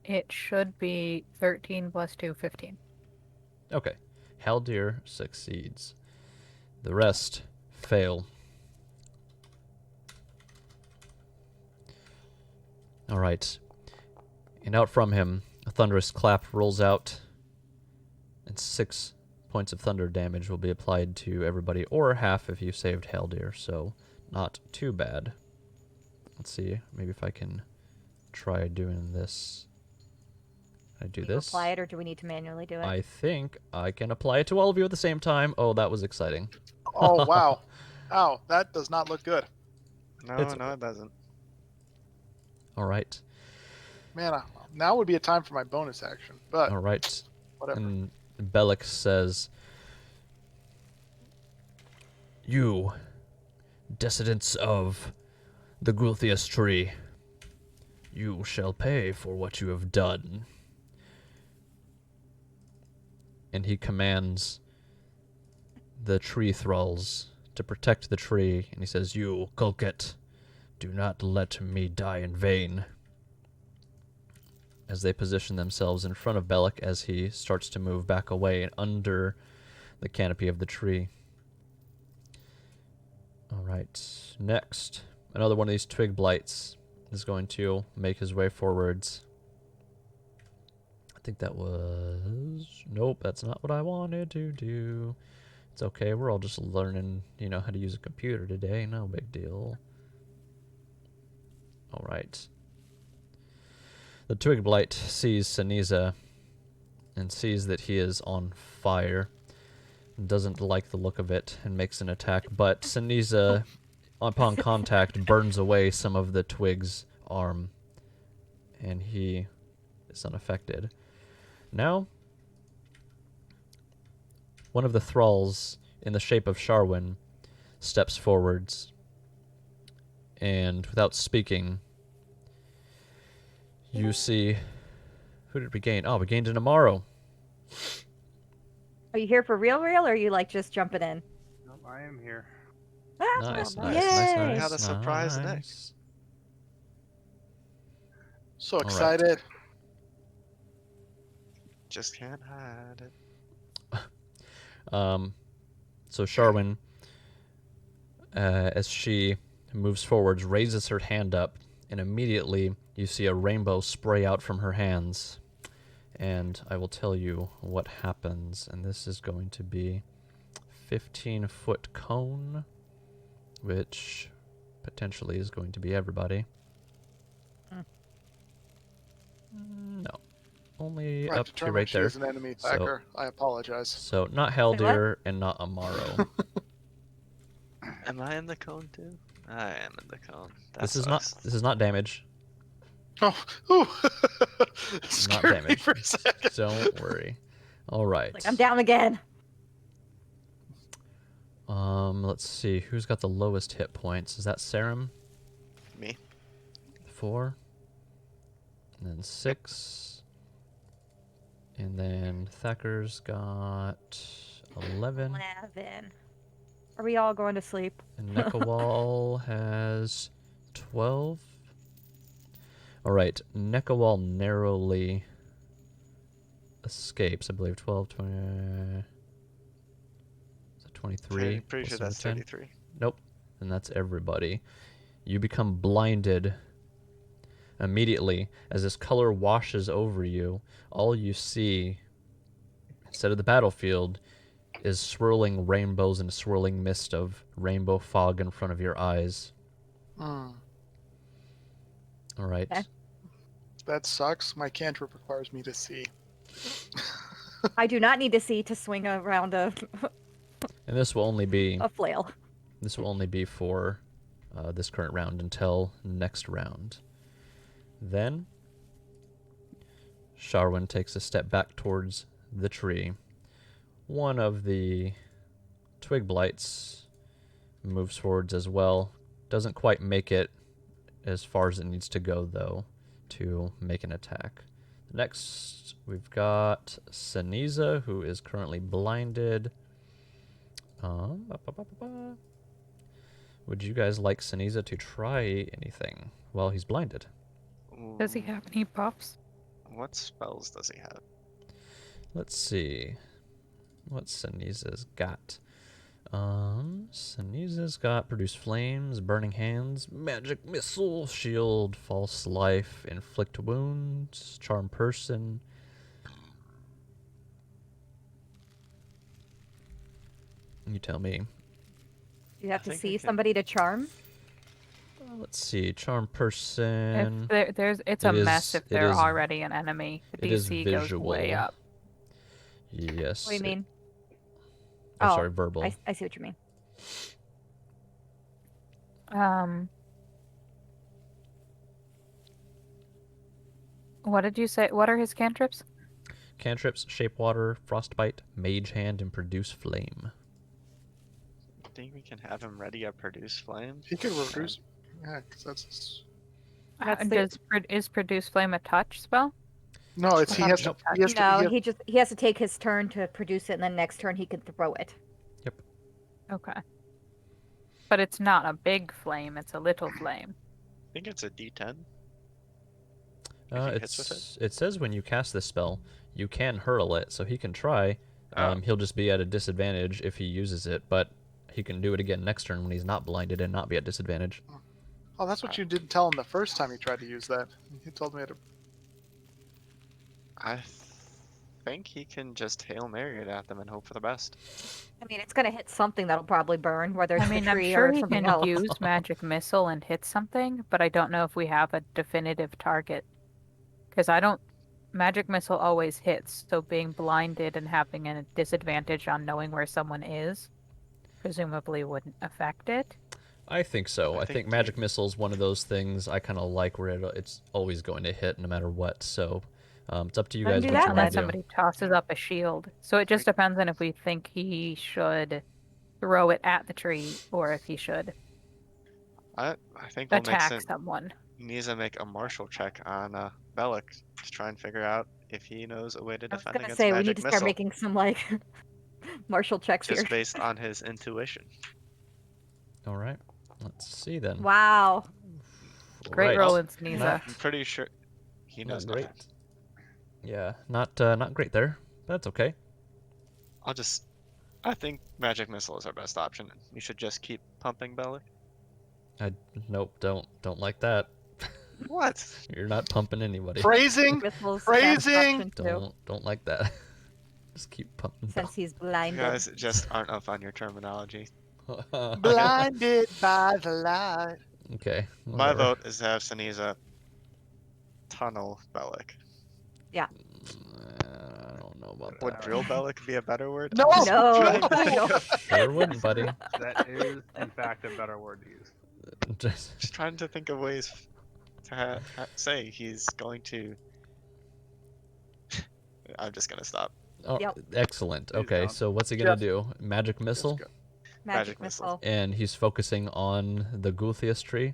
S4: It should be 13 plus 2, 15.
S7: Okay. Haldir succeeds. The rest fail. All right. And out from him, a thunderous clap rolls out, and 6 points of thunder damage will be applied to everybody, or half if you saved Haldir, so not too bad. Let's see, maybe if I can try doing this. Can I do
S1: Do you
S7: this?
S1: apply it, or do we need to manually do it?
S7: I think I can apply it to all of you at the same time. Oh, that was exciting.
S6: Oh, wow. Ow, that does not look good.
S3: No,
S7: It's-
S3: no, it doesn't.
S7: All right.
S6: Man, now would be a time for my bonus action, but
S7: All right.
S6: whatever.
S7: And Bellic says, "You, descendants of the Gulthias tree, you shall pay for what you have done." And he commands the tree thralls to protect the tree, and he says, "You, Kulket, do not let me die in vain." As they position themselves in front of Bellic as he starts to move back away and under the canopy of the tree. Alright, next, another one of these twig blights is going to make his way forwards. I think that was... Nope, that's not what I wanted to do. It's okay, we're all just learning, how to use a computer today, no big deal. Alright. The twig blight sees Saniza and sees that he is on fire. Doesn't like the look of it and makes an attack, but Saniza, upon contact, burns away some of the twig's arm, and he is unaffected. Now, one of the thralls, in the shape of Sharwin, steps forwards, and without speaking, you see... Who did we gain? Oh, we gained an Amaro.
S1: Are you here for real, or are you like just jumping in?
S5: Nope, I am here.
S1: Ah,
S7: Nice,
S6: Oh,
S7: nice,
S6: nice.
S7: nice,
S1: Yay.
S7: nice.
S3: We had a surprise Nick.
S7: nice.
S6: So
S7: right.
S6: excited.
S3: Just can't hide it.
S7: So Sharwin, as she moves forwards, raises her hand up, and immediately you see a rainbow spray out from her hands. And I will tell you what happens, and this is going to be 15-foot cone, which potentially is going to be everybody. No. Only
S6: I
S7: up to
S6: determined
S7: right
S6: she
S7: there.
S6: is an enemy
S7: So-
S6: attacker. I apologize.
S7: So not Haldir and not Amaro.
S3: Am I in the cone too? I am in the cone.
S7: This is not damage.
S6: Oh, ooh.
S7: Not
S6: Scared me
S7: damage.
S6: for a second.
S7: Don't worry. All right.
S1: Like, I'm down again.
S7: Let's see. Who's got the lowest hit points? Is that Sarum?
S3: Me.
S7: 4. And then 6. And then Thacker's got 11.
S1: 11. Are we all going to sleep?
S7: And Nekawal has 12. Alright, Nekawal narrowly escapes, I believe. 12, 20... Is that 23?
S3: Pretty sure that's
S7: 10?
S3: 33.
S7: Nope. And that's everybody. You become blinded immediately as this color washes over you. All you see, instead of the battlefield, is swirling rainbows and swirling mist of rainbow fog in front of your eyes.
S6: Mm,
S7: All right.
S1: Okay.
S6: that sucks. My cantrip requires me to see.
S1: I do not need to see to swing around a
S7: And this will only be
S1: flail.
S7: for this current round until next round. Then Sharwin takes a step back towards the tree. One of the twig blights moves forwards as well. Doesn't quite make it as far as it needs to go, though, to make an attack. Next, we've got Saniza, who is currently blinded. Would you guys like Saniza to try anything while he's blinded?
S4: Does he have any buffs?
S3: What spells does he have?
S7: Let's see what Saniza's got. Sneeze's got produce flames, burning hands, magic missile, shield, false life, inflict wounds, charm person. You tell me.
S1: You have
S3: I
S1: to
S3: think I
S1: see
S3: can-
S1: somebody to charm.
S7: Let's see, charm
S4: If
S7: person.
S4: it's
S7: It
S4: a mess
S7: is-
S4: if
S7: it
S4: they're
S7: is-
S4: already an enemy. The
S7: it is
S4: DC goes way
S7: visual.
S4: up.
S7: Yes.
S1: What do you mean?
S7: Oh,
S1: Oh,
S7: sorry, verbal.
S1: I see what you mean.
S4: What did you say? What are his cantrips?
S7: Cantrips, shape water, frostbite, mage hand, and produce flame.
S3: I think we can have him ready at produce flame.
S6: He can reduce. Yeah, 'cause that's.
S1: That's the-
S4: Is produce flame a touch spell?
S6: No, it's he has to. He has to.
S1: No,
S6: He has,
S1: he has to take his turn to produce it, and then next turn he can throw it.
S4: Okay. But it's not a big flame, it's a little flame.
S3: I think it's a D10. If he hits with
S7: It says when you cast this spell, you can hurl it, so he can try.
S3: Oh.
S7: He'll just be at a disadvantage if he uses it, but he can do it again next turn when he's not blinded and not be at disadvantage.
S6: oh, that's what you didn't tell him the first time you tried to use that. He told me to.
S3: I think he can just Hail Mary it at them and hope for the best.
S1: I mean, it's gonna hit something that'll probably burn, whether it's
S4: I mean,
S1: the
S4: I'm
S1: tree
S4: sure
S1: or
S4: he
S1: something
S4: can
S1: else.
S4: use magic missile and hit something, but I don't know if we have a definitive target. Because magic missile always hits, so being blinded and having a disadvantage on knowing where someone is presumably wouldn't affect it.
S7: I think so.
S3: I
S7: I
S3: think
S7: think magic missile is one of those things I kind of like where it's always going to hit no matter what. So it's up to you
S1: Then
S7: guys
S1: do
S7: what
S1: that
S7: you want
S4: Unless
S7: to do.
S4: somebody tosses up a shield. So it just depends on if we think he should throw it at the tree or if he should
S3: I think we'll make
S4: attack someone.
S3: needs to make a martial check on Bellic to try and figure out if he knows a way to
S1: I was
S3: defend
S1: gonna
S3: against
S1: say we
S3: magic
S1: need to start
S3: missile,
S1: making some like martial checks
S3: just
S1: here.
S3: based on his intuition.
S7: All right. Let's see then.
S1: Wow.
S4: Great
S7: Right.
S4: roll in
S3: I'm
S4: Sneeza.
S3: pretty sure he knows
S7: Not great.
S3: nothing.
S7: Yeah, not great there, but that's okay.
S3: I think magic missile is our best option. You should just keep pumping Bellic.
S7: Nope, don't like that.
S3: What?
S7: You're not pumping anybody.
S6: Phrasing.
S1: Missiles
S6: Phrasing!
S1: option too,
S7: Don't like that. Just keep pumping.
S1: since he's
S3: You
S1: blinded.
S3: guys just aren't up on your terminology.
S6: Blinded by the light.
S7: Okay.
S3: My
S7: whatever.
S3: vote is to have Sneeza tunnel Bellic.
S7: I don't know about
S3: Would
S7: that.
S3: drill Bellic be a better word?
S6: No!
S1: No.
S6: No!
S7: Sure wouldn't, buddy.
S5: That is, in fact, a better word to use.
S3: Just trying to think of ways to say he's going to. I'm just gonna stop.
S7: Oh,
S1: Yep.
S7: excellent.
S5: Please
S7: Okay,
S5: don't.
S7: so what's he gonna
S6: Jeff.
S7: do? Magic missile,
S6: go.
S1: Magic
S3: Magic missile.
S1: missile.
S7: and he's focusing on the Gulthias tree.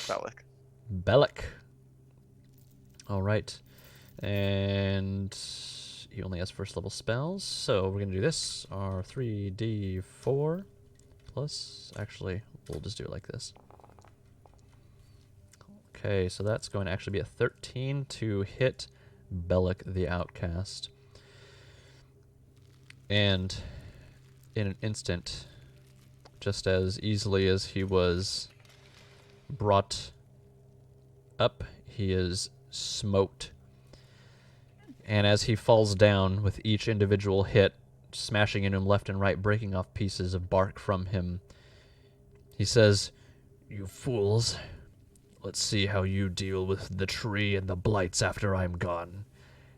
S3: Bellic.
S7: Bellic. All right, and he only has first level spells, so we're gonna do this. Our 3d4 plus. Actually, we'll just do it like this. Okay, so that's going to actually be a 13 to hit Bellic the Outcast. And in an instant, just as easily as he was brought up, he is smote. And as he falls down with each individual hit, smashing into him left and right, breaking off pieces of bark from him, he says, "You fools. Let's see how you deal with the tree and the blights after I'm gone."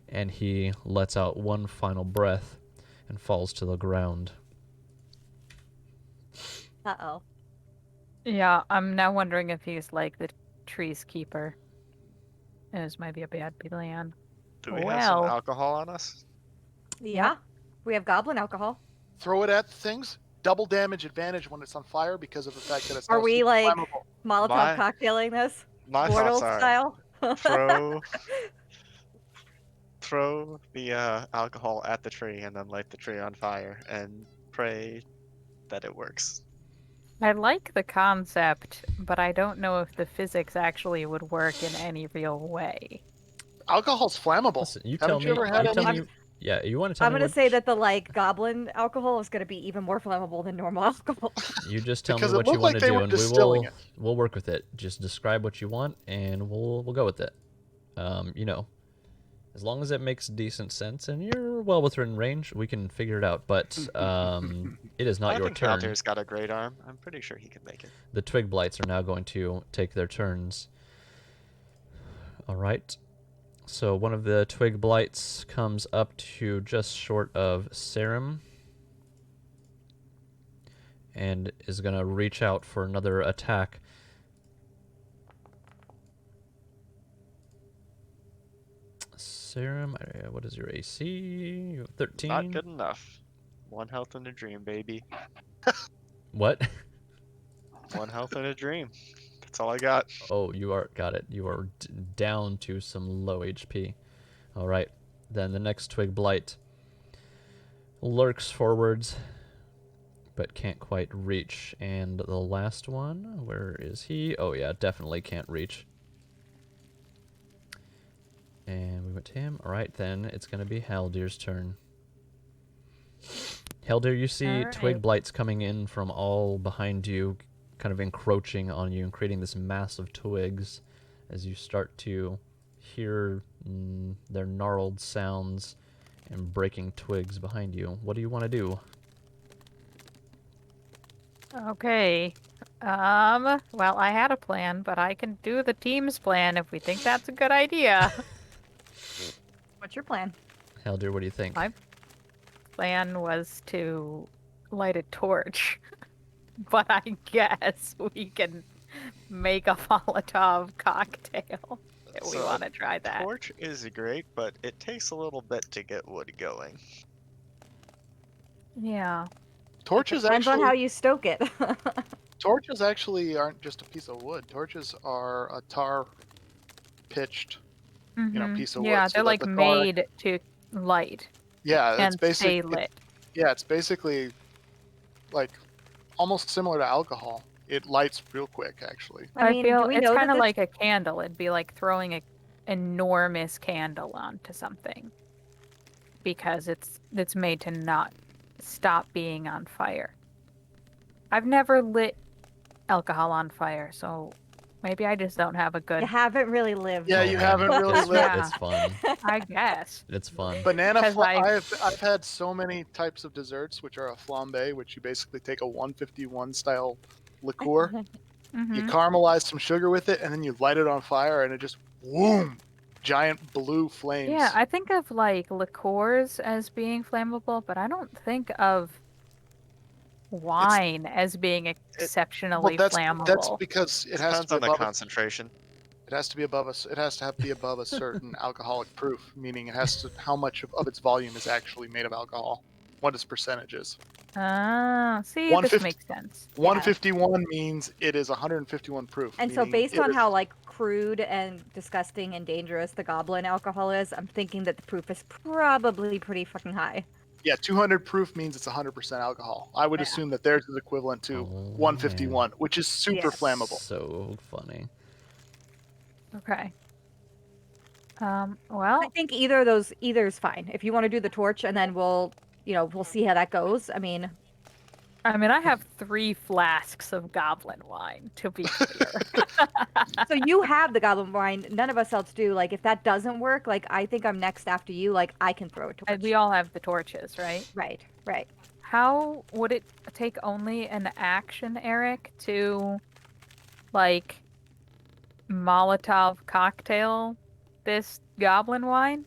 S7: And he lets out one final breath and falls to the ground.
S1: Uh-oh.
S4: Yeah, I'm now wondering if he's like the tree's keeper. This might be a bad plan.
S3: Do we have some
S4: Well.
S3: alcohol on us?
S1: Yeah. We have goblin alcohol.
S6: Throw it at things. Double damage advantage when it's on fire because of the fact that it's
S1: Are
S6: now
S1: we
S6: super
S1: like
S6: flammable.
S1: Molotov
S3: My-
S1: cocktailing this?
S3: My
S1: Mortal
S3: thoughts are
S1: style?
S3: throw the alcohol at the tree and then light the tree on fire and pray that it works.
S4: I like the concept, but I don't know if the physics actually would work in any real way.
S6: Alcohol's flammable.
S7: Listen, you
S6: Haven't
S7: tell
S6: you
S7: me.
S6: ever had
S7: You tell
S6: any-
S7: me. Yeah, you want to tell
S1: I'm
S7: me
S1: gonna
S7: what
S1: say that the goblin alcohol is gonna be even more flammable than normal alcohol.
S7: you just tell me
S6: Because it
S7: what you
S6: looked
S7: want
S6: like
S7: to
S6: they
S7: do,
S6: were
S7: and
S6: distilling it.
S7: we'll work with it. Just describe what you want, and we'll go with it. You know, as long as it makes decent sense and you're well within range, we can figure it out. But it is not
S3: I
S7: your
S3: think
S7: turn.
S3: Haldir's got a great arm. I'm pretty sure he can make it.
S7: The twig blights are now going to take their turns. All right. So one of the twig blights comes up to just short of Serum and is going to reach out for another attack. Serum, what is your AC? You have 13.
S3: Not good enough. 1 health in a dream, baby.
S7: What?
S3: 1 health in a dream. That's all I got.
S7: Oh, got it. You are down to some low HP. All right. Then the next twig blight lurks forwards, but can't quite reach. And the last one, where is he? Oh yeah, definitely can't reach. And we went to him. All right, then it's gonna be Haldir's turn. Haldir, you see twig
S4: Alright.
S7: blights coming in from all behind you, kind of encroaching on you and creating this mass of twigs as you start to hear their gnarled sounds and breaking twigs behind you. What do you want to do?
S4: Okay. Well, I had a plan, but I can do the team's plan if we think that's a good idea.
S1: What's your plan?
S7: Haldir, what do you think?
S4: My plan was to light a torch, but I guess we can make a Molotov cocktail if we
S3: So,
S4: want to try that.
S3: Torch is great, but it takes a little bit to get wood going.
S4: Yeah.
S6: Torches
S1: Depends
S6: actually
S1: on how you stoke it.
S6: torches actually aren't just a piece of wood. Torches are a tar pitched,
S4: Mhm.
S6: piece of
S4: Yeah,
S6: wood. So
S4: they're
S6: that
S4: like
S6: the tar,
S4: made to light
S6: yeah,
S4: and stay lit.
S6: it's basically like almost similar to alcohol. It lights real quick, actually.
S1: I mean, do
S4: feel
S1: we
S4: it's
S1: know
S4: kind
S1: that
S4: of
S1: this
S4: like a candle. It'd be like throwing a enormous candle onto something because it's made to not stop being on fire. I've never lit alcohol on fire, so maybe I just don't have a
S1: you
S4: good.
S1: haven't really lived?
S6: Yeah,
S7: Oh,
S6: you
S7: man,
S6: haven't really
S7: it's,
S6: lit.
S4: Yeah.
S7: It's fun.
S4: I guess.
S7: It's fun.
S6: Banana
S4: 'Cause
S6: I've had so many types of desserts, which are a flambe, which you basically take a 151 style liqueur, you
S4: Mhm.
S6: caramelize some sugar with it, and then you light it on fire, and it just whoom, giant blue flames.
S4: Yeah, I think of like liqueurs as being flammable, but I don't think of wine as being exceptionally
S6: that's
S4: flammable.
S6: because it has to
S3: Depends
S6: be
S3: on the
S6: above
S3: concentration.
S6: it has to be above it has to be above a certain alcoholic proof, meaning it has to how much of its volume is actually made of alcohol, what its percentage is.
S4: Ah, see, this
S6: 150
S4: makes sense.
S6: 151 means it is 151 proof.
S1: And so,
S6: meaning
S1: based
S6: it
S1: on
S6: is-
S1: how crude and disgusting and dangerous the goblin alcohol is, I'm thinking that the proof is probably pretty fucking high.
S6: yeah, 200 proof means it's 100% alcohol. I would
S1: Yeah.
S6: assume that theirs is equivalent to
S7: Oh,
S6: 151,
S7: man.
S6: which is super
S1: Yeah.
S6: flammable.
S7: So funny.
S4: Okay.
S1: I
S4: Well,
S1: think either is fine. If you want to do the torch, and then we'll see how that goes. I mean,
S4: I have 3 flasks of goblin wine, to be clear.
S1: so you have the goblin wine. None of us else do. If that doesn't work, I think I'm next after you. I can throw a torch.
S4: We all have the torches, right?
S1: Right.
S4: How would it take only an action, Eric, to Molotov cocktail this goblin wine?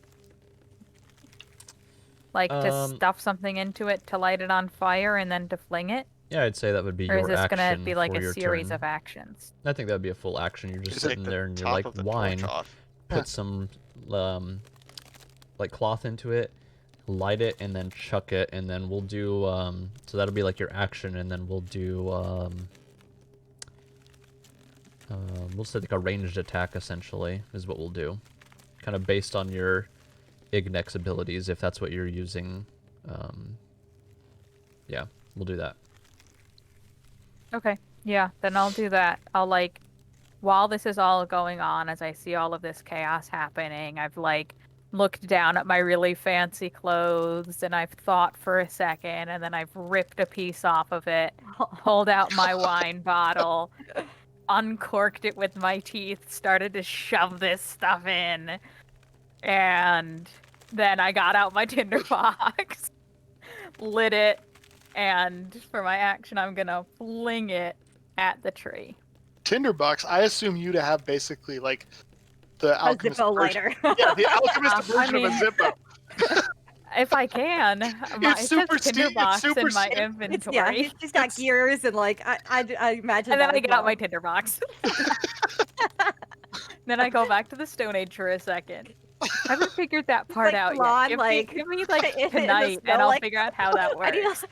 S4: To stuff something into it to light it on fire and then to fling it?
S7: Yeah, I'd say that would be
S4: Or is
S7: your
S4: this
S7: action
S4: gonna be like
S7: for
S4: a
S7: your
S4: series
S7: turn.
S4: of actions?
S7: I think that'd be a full action. You're just
S3: Just take
S7: sitting
S3: the
S7: there and you're
S3: top
S7: like,
S3: of the
S7: wine.
S3: torch off.
S7: Put some cloth into it, light it, and then chuck it, and then we'll do so that'll be like your action, and then we'll do we'll say like a ranged attack essentially is what we'll do, kind of based on your Ignex abilities if that's what you're using. Yeah, we'll do that.
S4: Okay. Yeah, then I'll do that. I'll while this is all going on, as I see all of this chaos happening, I've looked down at my really fancy clothes and I've thought for a second and then I've ripped a piece off of it, pulled out my wine bottle, uncorked it with my teeth, started to shove this stuff in, and then I got out my tinderbox, lit it, and for my action, I'm gonna fling it at the tree.
S6: Tinderbox, I assume you to have basically like the
S1: A
S6: alchemist
S1: Zippo
S6: version.
S1: lighter.
S6: Yeah, the alchemist
S4: I
S6: version
S4: mean-
S6: of a Zippo.
S4: If I can, it says
S6: super steam- it's
S4: tinderbox
S6: super
S4: in my
S6: steam-
S4: inventory.
S1: She's got gears and like I imagine.
S4: And then
S1: that
S4: I
S1: as
S4: get out
S1: well.
S4: my tinderbox. Then I go back to the Stone Age for a second. I haven't figured that part
S1: like,
S4: out
S1: Lon,
S4: yet.
S1: like,
S4: Give me like
S1: in the
S4: tonight,
S1: snow,
S4: and I'll
S1: like,
S4: figure out how that
S1: I need
S4: works.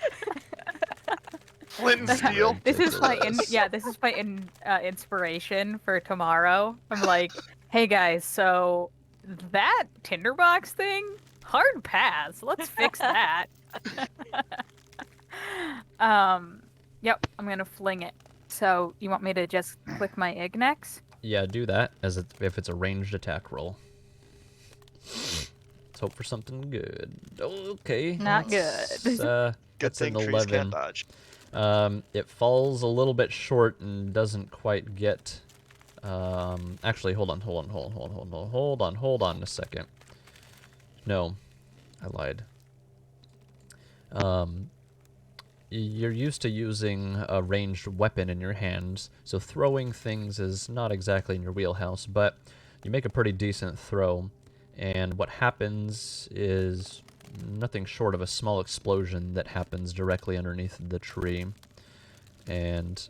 S6: Flint and steel.
S4: This is my
S7: Ridiculous.
S4: this is my inspiration for tomorrow. I'm like, hey guys, so that tinderbox thing, hard pass. Let's fix that. Yep, I'm gonna fling it. So you want me to just click my Ignex?
S7: Yeah, do that as if it's a ranged attack roll. Let's hope for something good. Okay.
S4: Not
S7: That's,
S4: good.
S3: Good
S7: that's an
S3: thing trees
S7: 11.
S3: can't dodge.
S7: It falls a little bit short and doesn't quite get. Actually, hold on a second. No, I lied. You're used to using a ranged weapon in your hands, so throwing things is not exactly in your wheelhouse, but you make a pretty decent throw, and what happens is nothing short of a small explosion that happens directly underneath the tree. And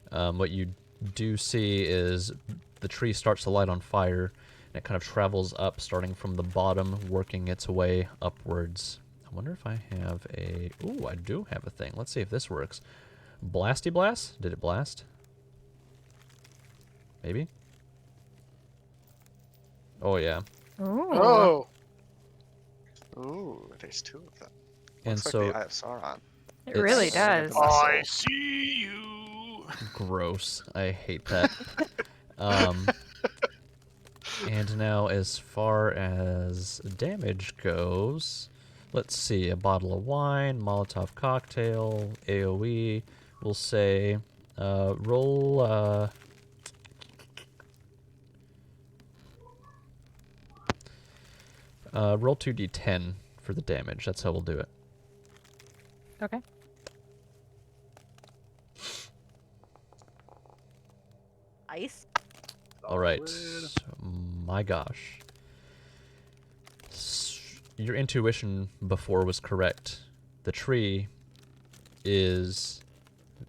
S7: what you do see is the tree starts to light on fire, and it kind of travels up, starting from the bottom, working its way upwards. I wonder if I have a... Ooh, I do have a thing. Let's see if this works. Blasty Blast? Did it blast? Maybe? Oh, yeah.
S4: Ooh.
S6: Oh,
S3: Ooh, there's two of them.
S7: And
S3: Looks
S7: so...
S3: like the Eye of Sauron.
S4: It really
S7: it's-
S4: does.
S6: I see you.
S7: Gross. I hate that. And now, as far as damage goes, let's see. A bottle of wine, Molotov cocktail, AoE. We'll say, roll, roll 2d10 for the damage. That's how we'll do it.
S4: Okay.
S1: Ice.
S7: All right.
S6: Solid.
S7: My gosh. Your intuition before was correct. The tree is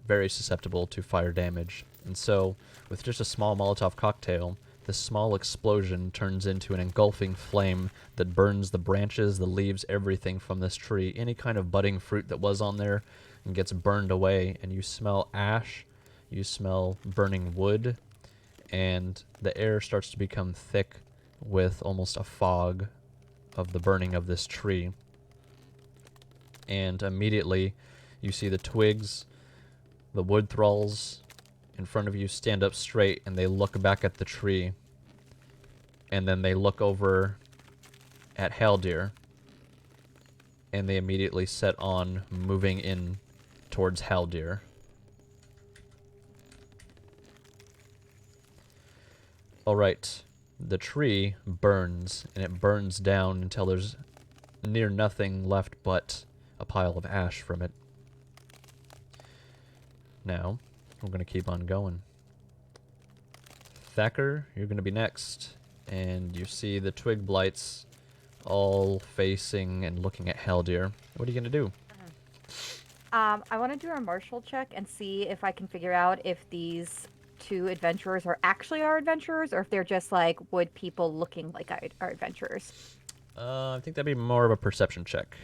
S7: very susceptible to fire damage. And so, with just a small Molotov cocktail, this small explosion turns into an engulfing flame that burns the branches, the leaves, everything from this tree. Any kind of budding fruit that was on there and gets burned away, and you smell ash, you smell burning wood, and the air starts to become thick with almost a fog of the burning of this tree. And immediately you see the twigs, the wood thralls in front of you stand up straight, and they look back at the tree, and then they look over at Haldir, and they immediately set on moving in towards Haldir. Alright, the tree burns, and it burns down until there's near nothing left but a pile of ash from it. Now, we're going to keep on going. Thacker, you're going to be next, and you see the twig blights all facing and looking at Haldir. What are you going to do?
S1: I want to do a martial check and see if I can figure out if these two adventurers are actually our adventurers, or if they're just like wood people looking like our adventurers.
S7: I think that'd be more of a perception check.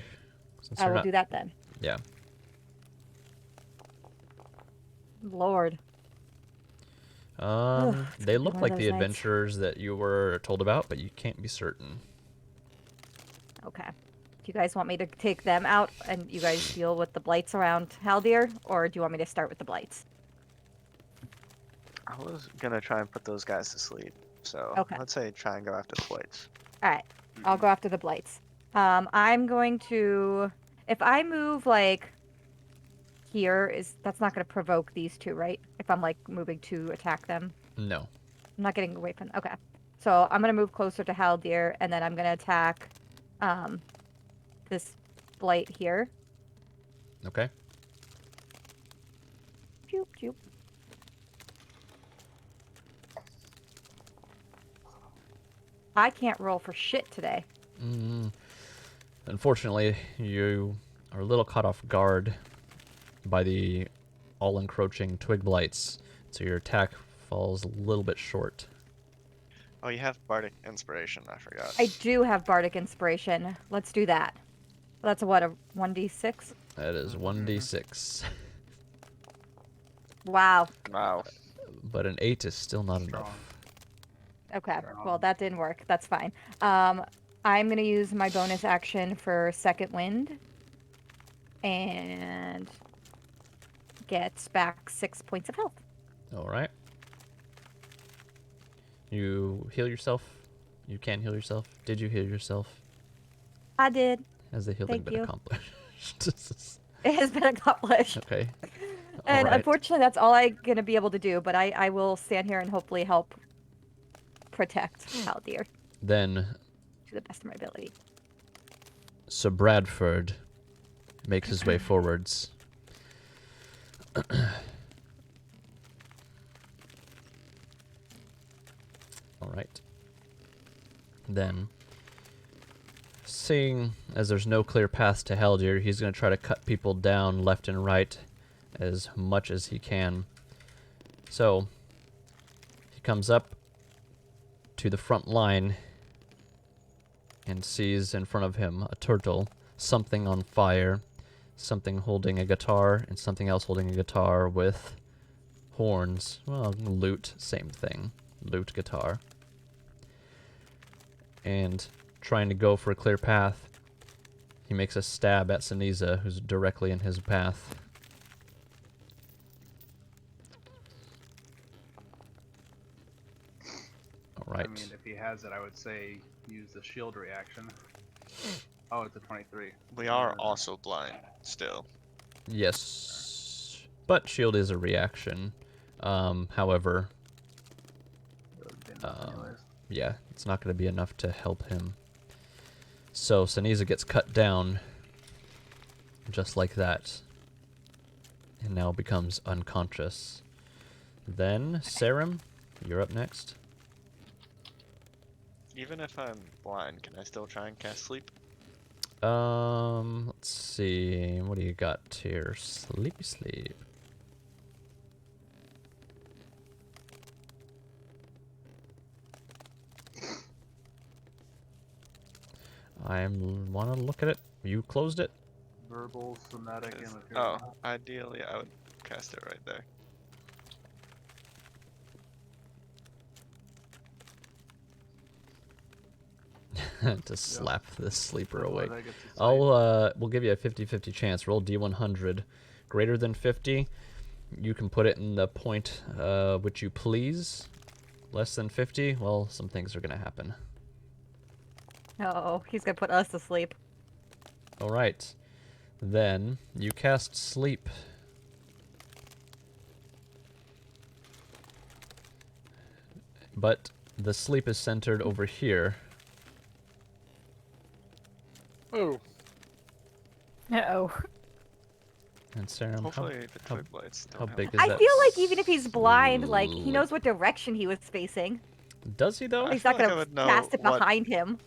S7: Since
S1: I
S7: you're
S1: will
S7: not...
S1: do that then.
S7: Yeah.
S1: Lord.
S7: They
S1: gonna
S7: look
S1: be one
S7: like
S1: of
S7: the
S1: those nights.
S7: adventures that you were told about, but you can't be certain.
S1: Okay. Do you guys want me to take them out and you guys deal with the blights around Haldir, or do you want me to start with the blights?
S3: I was gonna try and put those guys to sleep, so
S1: Okay.
S3: let's say try and go after the blights.
S1: All right, I'll go after the blights. I'm going to. If I move like here, that's not going to provoke these two, right? If I'm like moving to attack them,
S7: No.
S1: I'm not getting away from. Okay, so I'm going to move closer to Haldir, and then I'm going to attack this blight here.
S7: Okay.
S1: Choop, choop. I can't roll for shit today.
S7: Unfortunately, you are a little caught off guard by the all-encroaching twig blights, so your attack falls a little bit short.
S3: Oh, you have Bardic Inspiration. I forgot.
S1: I do have Bardic Inspiration. Let's do that. That's a 1d6?
S7: That is 1d6.
S1: Wow.
S3: Wow.
S7: But an 8 is still not
S5: Strong.
S7: enough.
S1: Okay, well, that didn't work. That's fine. I'm going to use my bonus action for Second Wind. And gets back 6 points of health.
S7: Alright. You heal yourself? You can heal yourself? Did you heal yourself?
S1: I did.
S7: Has the healing
S1: Thank
S7: been
S1: you.
S7: accomplished?
S1: It has been accomplished.
S7: Okay.
S1: And
S7: Alright.
S1: unfortunately, that's all I'm going to be able to do. But I will stand here and hopefully help protect Haldir
S7: Then
S1: to the best of my ability.
S7: Sir Bradford makes his way forwards. Alright. Then, seeing as there's no clear path to Haldir, he's going to try to cut people down left and right as much as he can. So, he comes up to the front line and sees in front of him a turtle, something on fire, something holding a guitar, and something else holding a guitar with horns. Well, lute, same thing. Lute, guitar. And trying to go for a clear path, he makes a stab at Siniza, who's directly in his path. Alright.
S8: I mean, if he has it, I would say use the shield reaction. Oh, it's a 23.
S3: We are also blind still.
S7: Yes. But shield is a reaction. However,
S8: It would be enough anyways.
S7: yeah, it's not going to be enough to help him. So Saniza gets cut down just like that, and now becomes unconscious. Then, Sarim, you're up next.
S3: Even if I'm blind, can I still try and cast sleep?
S7: Let's see. What do you got here? Sleepy sleep. I want to look at it. You closed it?
S8: Verbal, somatic, and
S3: Oh,
S8: material.
S3: ideally I would cast it right there.
S7: To slap the sleeper
S8: Otherwise
S7: awake.
S8: I get to sleep.
S7: We'll give you a 50-50 chance. Roll D100. Greater than 50, you can put it in the point which you please. Less than 50, well, some things are going to happen.
S1: Oh, he's gonna put us to sleep.
S7: Alright. Then, you cast sleep. But the sleep is centered over here.
S6: Oh,
S4: Uh-oh.
S7: And Sarum,
S3: Hopefully the
S7: how-
S3: twig blights don't
S7: how
S3: help.
S7: big is
S1: I
S7: that?
S1: feel like even if he's blind, like, he
S7: sleep?
S1: knows what direction he was facing.
S7: Does he though?
S3: I
S1: He's
S3: feel
S1: not
S3: like I
S1: gonna
S3: would know
S1: cast it
S3: what-
S1: behind him.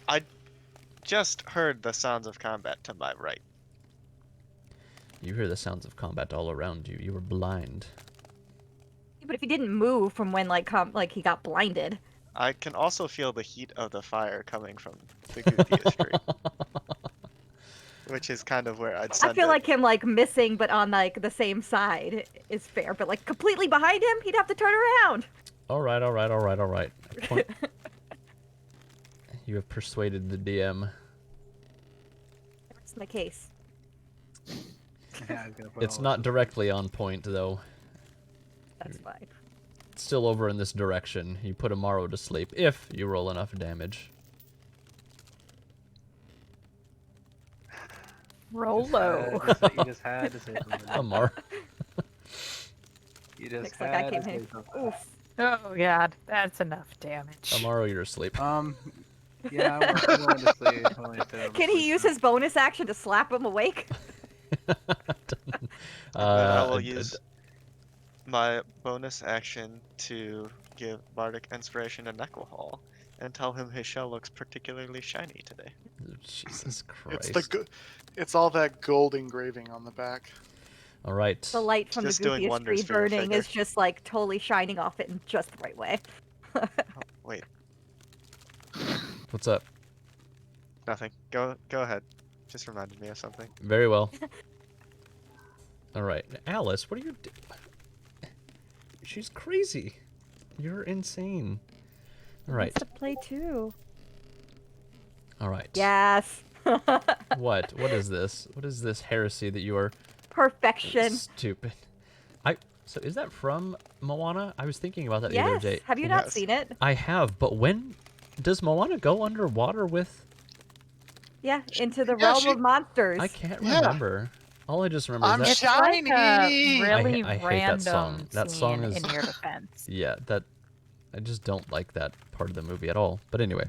S3: Just heard the sounds of combat to my right.
S7: You hear the sounds of combat all around you. You were blind.
S1: But if he didn't move from when, like, he got blinded.
S3: I can also feel the heat of the fire coming from the goopiest tree, which is kind of where I'd send
S1: I feel
S3: it.
S1: like him, like, missing but on, like, the same side is fair. But, like, completely behind him, he'd have to turn around.
S7: Alright, alright, alright, alright. You have persuaded the DM.
S1: That's my case.
S8: Yeah, I was gonna put
S7: It's
S8: all
S7: not
S8: this-
S7: directly on point, though.
S1: That's fine.
S7: It's still over in this direction. You put Amaro to sleep, if you roll enough damage.
S4: Roll low.
S8: You just had to say something.
S7: Amar.
S8: You just
S1: Looks like I
S8: had
S1: came
S8: to say
S1: in.
S8: something.
S1: Oof.
S4: Oh god, that's enough damage.
S7: Amaro, you're asleep.
S8: Yeah, I'm willing to stay. Willing to stay on the
S1: Can he
S8: sleep
S1: use
S8: now.
S1: his bonus action to slap him awake?
S3: I will
S7: d-
S3: use my bonus action to give Bardic Inspiration to Necklehall and tell him his shell looks particularly shiny today.
S7: Jesus Christ.
S6: It's all that gold engraving on the back.
S7: All right.
S1: The light from
S3: Just
S1: the
S3: doing
S1: goofiest
S3: wonders
S1: tree
S3: for your
S1: burning
S3: figure.
S1: is just like totally shining off it in just the right way.
S3: Wait,
S7: What's up?
S3: nothing. Go ahead. Just reminded me of something.
S7: Very well. All right, Alice, what are you doing? She's crazy. You're insane. All right.
S1: Wants to play too.
S7: All right.
S1: Yes.
S7: What? What is this? What is this heresy that you are
S1: Perfection.
S7: stupid? So is that from Moana? I was thinking about that the other
S1: Yes.
S7: day.
S1: Have you not
S3: Yes.
S1: seen it?
S7: I have, but when does Moana go underwater with?
S1: Yeah, into the
S6: Yeah,
S1: realm
S6: she-
S1: of monsters.
S7: I can't
S6: Yeah.
S7: remember. All I just remember
S6: I'm
S7: is that.
S4: It's like
S6: shiny!
S4: a really
S7: I hate that
S4: random
S7: song. That song
S4: scene
S7: is-
S4: in your defense.
S7: Yeah, that I just don't like that part of the movie at all. But anyway.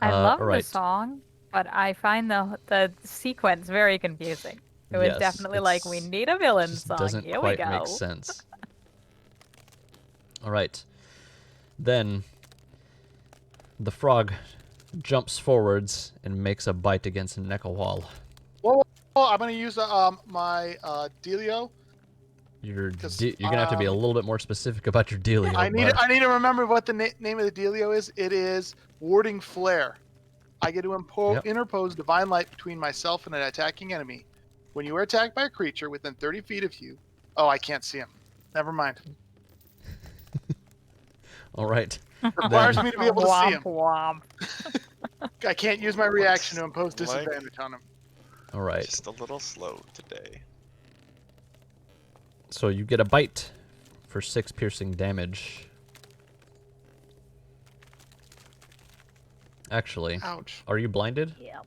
S4: I love
S7: right.
S4: the song, but I find the sequence very confusing. It was
S7: Yes,
S4: definitely like, we
S7: it's-
S4: need a villain
S7: just
S4: song.
S7: doesn't
S4: Here
S7: quite
S4: we go.
S7: make sense. All right. Then the frog jumps forwards and makes a bite against Necklewall.
S6: Well, I'm gonna use my Delio.
S7: You're
S6: 'Cause,
S7: you're gonna have to be a little bit more specific about your dealio.
S6: I need
S7: bud.
S6: I need to remember what the name of the Delio is. It is Warding Flare. I get to
S7: Yep.
S6: interpose divine light between myself and an attacking enemy. When you are attacked by a creature within 30 feet of you, oh, I can't see him. Never mind.
S7: All right.
S6: Requires me to be able to see him.
S4: Womp womp.
S6: I can't use my reaction to impose
S3: Looks like-
S6: disadvantage on him.
S7: All right.
S3: Just a little slow today.
S7: So you get a bite for 6 piercing damage. Actually,
S6: Ouch.
S7: are you blinded?
S1: Yeah.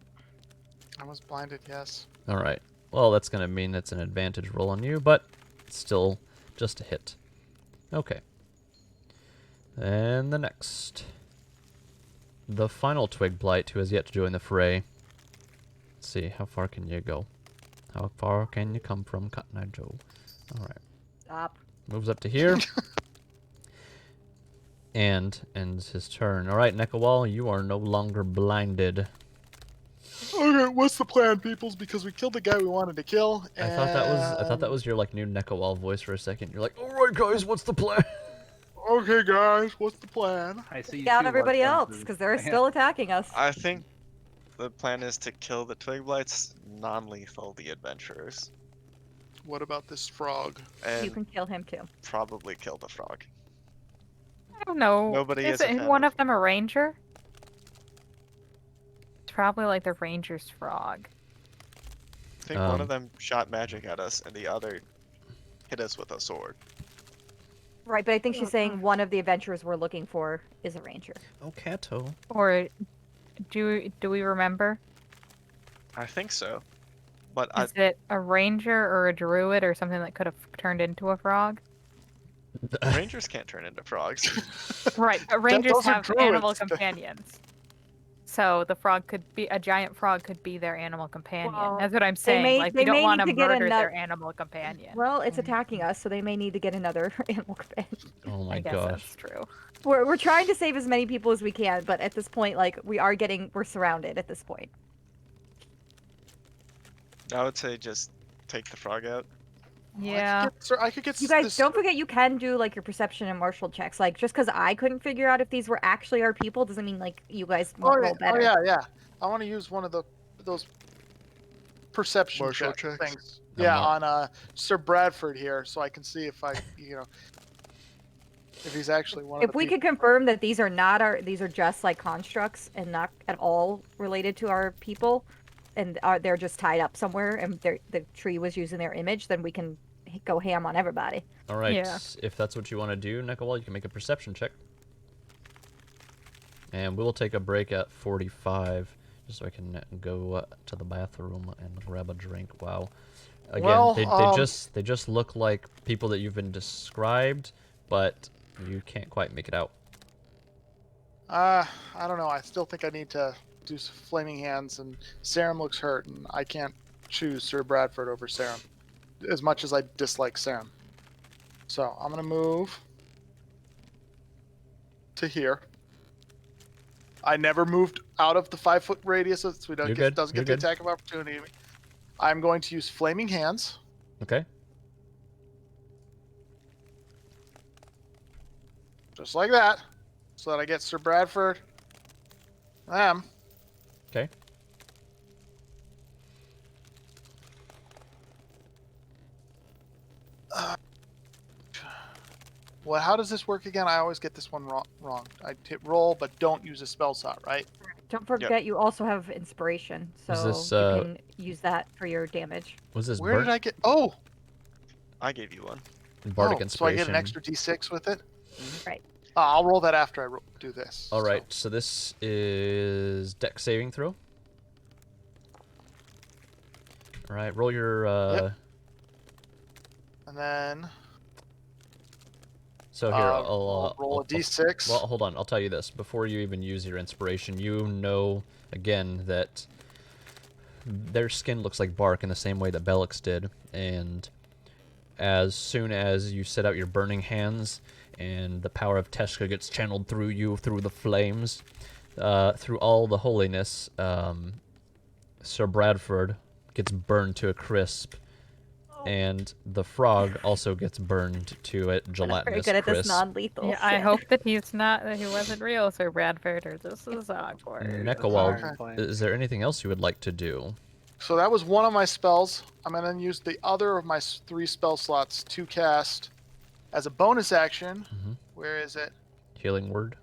S6: I was blinded, yes.
S7: All right. Well, that's going to mean it's an advantage roll on you, but still just a hit. Okay. And the next. The final Twig Blight who has yet to join the fray. Let's see, how far can you go? How far can you come from Cotton Eye Joe? All right.
S1: Stop.
S7: Moves up to here. And ends his turn. All right, Nekawal, you are no longer blinded.
S6: Okay, what's the plan, peoples? Because we killed the guy we wanted to kill.
S7: I thought that was your like new Nekawal voice for a second. You're like, all right, guys, what's the plan?
S6: Okay, guys, what's the plan?
S8: I see.
S1: Take out
S8: two
S1: everybody
S8: white
S1: else,
S8: fences.
S1: because they're
S8: Yeah.
S1: still attacking us.
S3: I think the plan is to kill the Twig Blights, non-lethal the adventurers,
S6: What about this frog?
S1: You
S3: and
S1: can kill him too.
S3: probably kill the frog.
S4: I don't know.
S3: Nobody is
S4: is
S3: a fan
S4: one
S3: of-
S4: of them a ranger? It's probably like the ranger's frog.
S3: I think one
S7: Um,
S3: of them shot magic at us, and the other hit us with a sword.
S1: Right, but I think she's saying one of the adventurers we're looking for is a ranger.
S7: Oh, Kato.
S4: Or do we remember?
S3: I think so, but
S4: Is it a ranger or a druid or something that could have turned into a frog?
S3: Rangers can't turn into frogs.
S4: Right, but rangers
S6: those are
S4: have animal
S6: druids.
S4: companions. So the frog could be a giant frog could be their animal companion.
S1: Well,
S4: That's what I'm saying.
S1: may-
S4: Like
S1: they
S4: we don't
S1: may
S4: want
S1: need
S4: to
S1: to get
S4: murder their
S1: another-
S4: animal companion.
S1: Well, it's attacking us, so they may need to get another animal companion.
S7: Oh my
S4: I guess
S7: gosh.
S4: that's true.
S1: We're trying to save as many people as we can, but at this point, like, we're surrounded at this point.
S3: I would say just take the frog out.
S4: Yeah.
S6: I could get
S1: You guys,
S6: this.
S1: don't forget you can do, like, your perception and martial checks. Like, just because I couldn't figure out if these were actually our people doesn't mean, like, you guys won't roll better.
S6: Yeah. I want to use one of those perception
S3: Martial
S6: checks
S3: checks?
S6: things. Yeah,
S7: mar-
S6: on Sir Bradford here, so I can see if if he's actually one of
S1: If
S6: the
S1: we
S6: people.
S1: could confirm that these are just, like, constructs and not at all related to our people, and they're just tied up somewhere, and the tree was using their image, then we can go ham on everybody.
S7: All right.
S4: Yeah.
S7: If that's what you want to do, Nekawal, you can make a perception check. And we will take a break at 45. just so I can go to the bathroom and grab a drink. Wow. Again,
S6: Well,
S7: they just look like people that you've been described, but you can't quite make it out.
S6: I don't know. I still think I need to do some flaming hands, and Sarum looks hurt, and I can't choose Sir Bradford over Sarum, as much as I dislike Sarum. So I'm gonna move to here. I never moved out of the 5-foot radius, so we don't
S7: You're
S6: get,
S7: good.
S6: doesn't
S7: You're
S6: get the
S7: good.
S6: attack of opportunity. I'm going to use flaming hands.
S7: Okay.
S6: Just like that, so that I get Sir Bradford. Them.
S7: Okay.
S6: Well, how does this work again? I always get this one wrong. I hit roll, but don't use a spell slot, right?
S1: Don't forget you also have inspiration,
S7: Was
S1: so
S7: this,
S1: you can use that for your damage.
S7: Was this
S6: Where did I get? Oh,
S3: I gave you one.
S7: bardic
S6: so I
S7: inspiration?
S6: get an extra d6 with it.
S1: Right.
S6: I'll roll that after I do this.
S7: All right. So this is dex saving throw. All right. Roll your.
S6: Yep. And then.
S7: So here,
S6: I'll roll a d6.
S7: Well, hold on. I'll tell you this before you even use your inspiration. You know again that their skin looks like bark in the same way that Bellix did, and as soon as you set out your burning hands and the power of Teshka gets channeled through you, through the flames, through all the holiness, Sir Bradford gets burned to a crisp, and the frog also gets burned to a
S1: Very
S7: gelatinous
S1: good at this
S7: crisp.
S1: non-lethal.
S4: Yeah, I
S1: shit.
S4: hope that he wasn't real, Sir Bradford, or this is awkward.
S7: Nekawald,
S8: Fine, fine.
S7: is there anything else you would like to do?
S6: So that was one of my spells. I'm going to use the other of my 3 spell slots to cast as a bonus action.
S7: Mhm.
S6: Where is it?
S7: Healing word?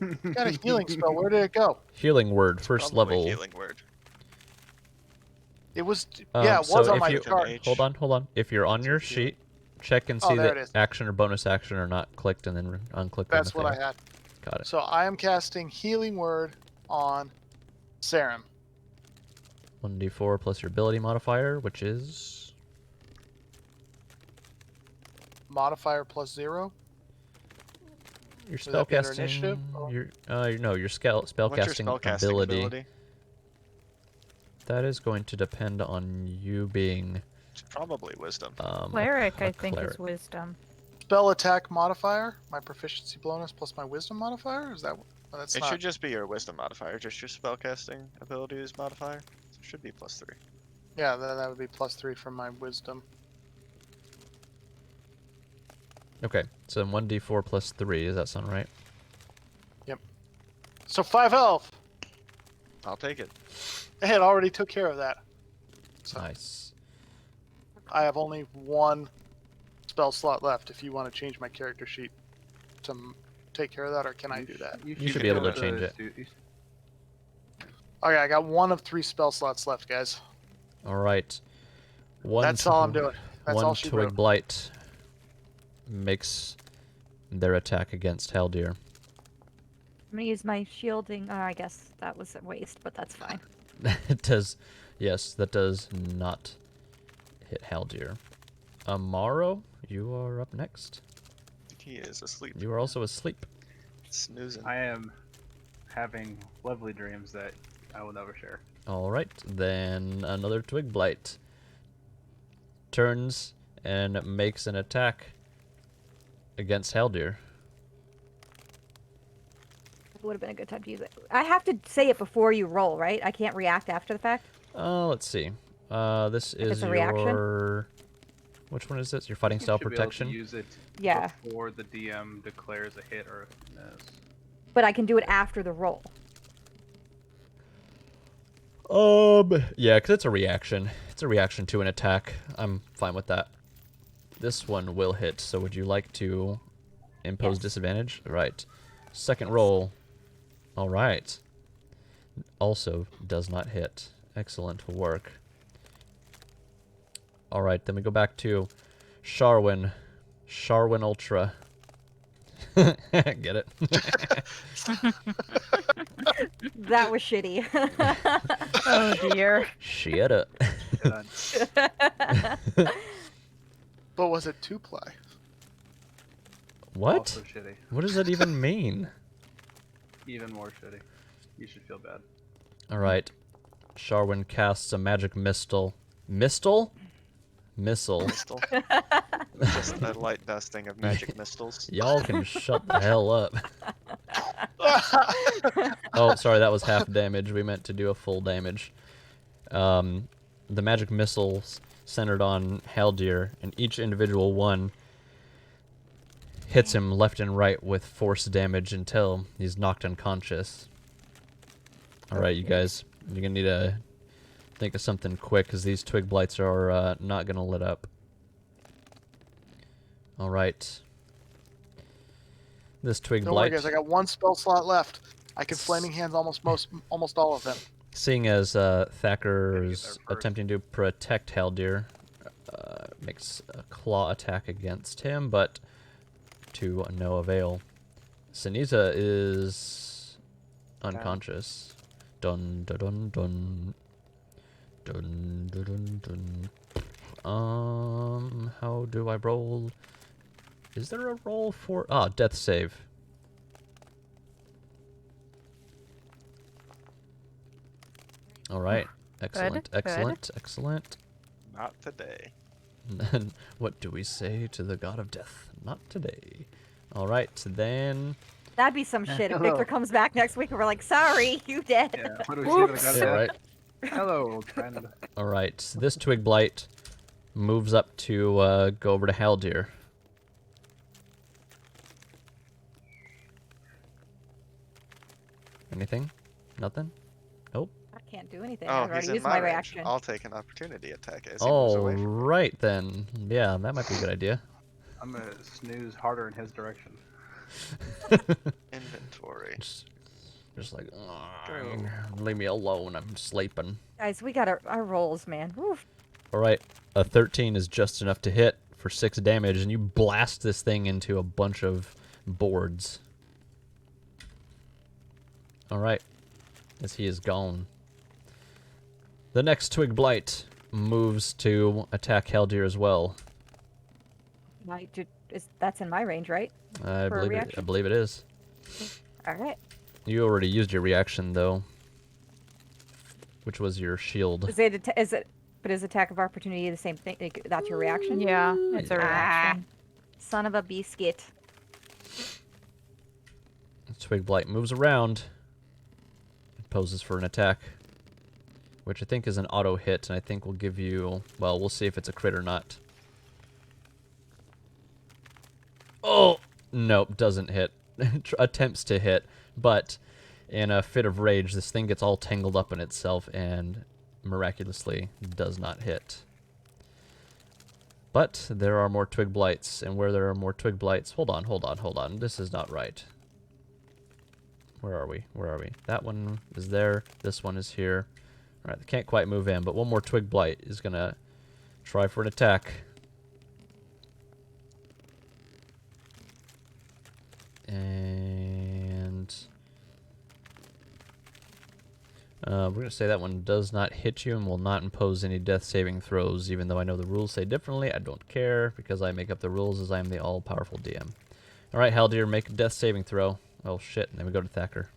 S6: Got a healing spell. Where did it go?
S7: Healing word, first
S3: Probably
S7: level.
S3: healing word.
S6: It was yeah, it
S7: So
S6: was on
S7: if
S6: my
S7: you-
S6: card.
S7: Hold on. If you're on your
S3: Healing.
S7: sheet, check and
S6: Oh,
S7: see
S6: there
S7: that
S6: it is.
S7: action or bonus action are not clicked, and then unclick them.
S6: That's
S7: if
S6: what
S7: they
S6: I had.
S7: Got it.
S6: So I am casting healing word on Sarum.
S7: 1d4 plus your ability modifier, which is
S6: Modifier plus 0.
S7: your
S6: Would that be under
S7: spellcasting.
S6: initiative, or-
S7: Your no, your
S3: What's your
S7: spellcasting
S3: spellcasting
S7: ability. That is going to depend on you being
S3: It's probably wisdom.
S4: Cleric,
S7: a
S4: I think,
S7: cleric.
S4: is wisdom.
S6: Spell attack modifier, my proficiency bonus plus my wisdom modifier? Is that oh, that's
S3: It
S6: not
S3: should just be your wisdom modifier, just your spellcasting abilities modifier. So it should be +3.
S6: Yeah, then that would be plus 3 from my wisdom.
S7: Okay, so 1d4 plus 3. Does that sound right?
S6: So 5 health.
S3: I'll take it.
S6: It already took care of that. So
S7: Nice.
S6: I have only 1 spell slot left. If you want to change my character sheet to take care of that, or can I do that?
S7: You should be able to change it.
S6: Okay, I got 1 of 3 spell slots left, guys.
S7: All right. One
S6: That's all I'm
S7: tw-
S6: doing. That's
S7: One
S6: all she
S7: twig
S6: wrote.
S7: blight makes their attack against Haldir.
S1: I'm gonna use my shielding. Oh, I guess that was a waste, but that's fine.
S7: It does, yes, that does not hit Haldir. Amaro, you are up next.
S3: He is asleep.
S7: You are also asleep.
S3: Snoozing.
S8: I am having lovely dreams that I will never share.
S7: All right, then another twig blight turns and makes an attack against Haldir.
S1: It would have been a good time to use it. I have to say it before you roll, right? I can't react after the fact.
S7: Let's see. This is
S1: it's a reaction?
S7: your. Which one is this? Your fighting
S8: You
S7: style
S8: should be able to
S7: protection.
S8: use it
S1: Yeah,
S8: before the DM declares a hit or a miss.
S1: but I can do it after the roll.
S7: Yeah, because it's a reaction. It's a reaction to an attack. I'm fine with that. This one will hit. So would you like to impose
S1: Yes.
S7: disadvantage? Right. Second roll. All right. Also does not hit. Excellent work. All right, then we go back to Sharwin. Sharwin Ultra. Get it?
S1: That was shitty.
S4: Oh dear.
S7: Shut up.
S6: But was it 2-ply?
S7: What?
S8: Also shitty.
S7: What does that even mean?
S8: Even more shitty. You should feel bad.
S7: Alright. Sharwin casts a magic missile. Missile? Missile.
S3: Mistle. Just a light dusting of magic mistles.
S7: Y'all can shut the hell up. Oh, sorry, that was half damage. We meant to do a full damage. The magic missiles centered on Haldir, and each individual one hits him left and right with force damage until he's knocked unconscious. Alright, you guys. You're gonna need to think of something quick, because these twig blights are not gonna let up. Alright. This twig
S6: Don't worry,
S7: blight,
S6: guys. I got 1 spell slot left. I can flaming hands almost all of them.
S7: seeing as Thacker
S8: Gotta
S7: is
S8: get there first.
S7: attempting to protect Haldir, makes a claw attack against him, but to no avail. Sinisa is unconscious. Dun dun dun dun. Dun dun dun dun. How do I roll? Is there a roll for death save? Alright. Excellent,
S4: good.
S7: excellent, excellent.
S3: Not today.
S7: Then what do we say to the god of death? Not today. Alright, then
S1: That'd be some shit if Victor comes back next week and we're like, sorry, you dead.
S8: Yeah. What do we see with the
S7: yeah,
S8: gun?
S7: right.
S8: Hello, friend.
S7: Alright, this twig blight moves up to go over to Haldir. Anything? Nothing? Nope.
S1: I can't do anything.
S3: Oh,
S1: I've already
S3: he's in
S1: used
S3: my
S1: my
S3: range.
S1: reaction.
S3: I'll take an opportunity attack as he moves away from me.
S7: Alright then. Yeah, that might be a good idea.
S8: I'm gonna snooze harder in his direction.
S3: Inventory.
S7: Just like,
S3: Go.
S7: leave me alone, I'm sleeping.
S1: Guys, we got our rolls, man. Woof.
S7: Alright, a 13 is just enough to hit for 6 damage, and you blast this thing into a bunch of boards. Alright, as he is gone. The next twig blight moves to attack Haldir as well.
S1: That's in my range, right?
S7: I
S1: For a
S7: believe it. I
S1: reaction?
S7: believe it is.
S1: All right.
S7: You already used your reaction though, which was your shield.
S1: But is attack of opportunity the same thing? Like, that's your reaction?
S4: Yeah, it's a reaction.
S1: Son of a biscuit.
S7: Twig blight moves around, poses for an attack, which I think is an auto hit, and I think will give you. Well, we'll see if it's a crit or not. Oh! Nope, doesn't hit. Attempts to hit, but in a fit of rage, this thing gets all tangled up in itself and miraculously does not hit. But there are more twig blights, and where there are more twig blights... Hold on. This is not right. Where are we? That one is there. This one is here. Alright, they can't quite move in, but one more twig blight is gonna try for an attack. And we're going to say that one does not hit you and will not impose any death saving throws, even though I know the rules say differently. I don't care, because I make up the rules as I am the all-powerful DM. Alright, Haldir, make a death saving throw. Oh shit, and then we go to Thacker.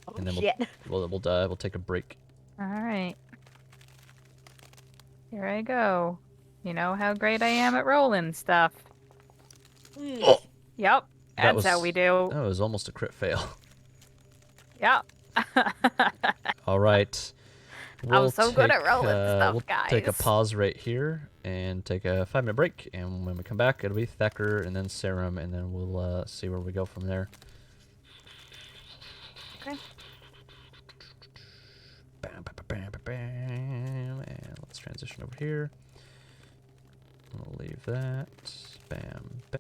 S1: Oh,
S7: And then
S1: shit.
S7: we'll take a break.
S4: Alright. Here I go. You know how great I am at rolling stuff.
S7: Oh.
S4: Yep,
S7: That
S4: that's how
S7: was-
S4: we do.
S7: That was almost a crit fail.
S4: Yep.
S7: Alright.
S4: I'm so good at rolling stuff,
S7: we'll take a
S4: guys.
S7: pause right here and take a 5-minute break. And when we come back, it'll be Thacker and then Serum, and then we'll see where we go from there.
S1: Okay.
S7: Bam, bam, bam, bam, bam. And let's transition over here. We'll leave that. Bam, bam.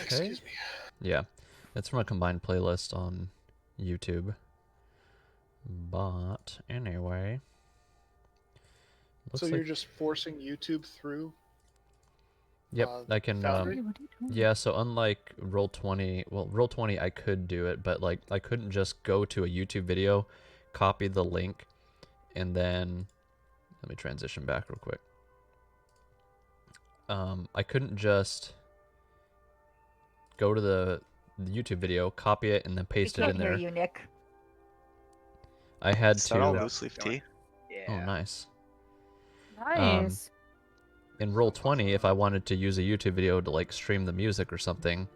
S6: Excuse me.
S7: Yeah, it's from a combined playlist on YouTube. But anyway,
S6: So
S7: looks
S6: you're
S7: like
S6: just forcing YouTube through?
S7: yep, I can.
S6: Foundry?
S4: What are you doing?
S7: Yeah, so unlike Roll20, well, Roll20 I could do it, but like I couldn't just go to a YouTube video, copy the link, and then let me transition back real quick. I couldn't just go to the YouTube video, copy it, and then
S1: We
S7: paste it
S1: can't
S7: in
S1: hear
S7: there.
S1: you, Nick.
S7: I had
S3: Is that all
S7: to.
S3: loose leaf tea?
S8: Yeah.
S7: Oh, nice.
S4: Nice.
S7: In Roll20, if I wanted to use a YouTube video to like stream the music or something,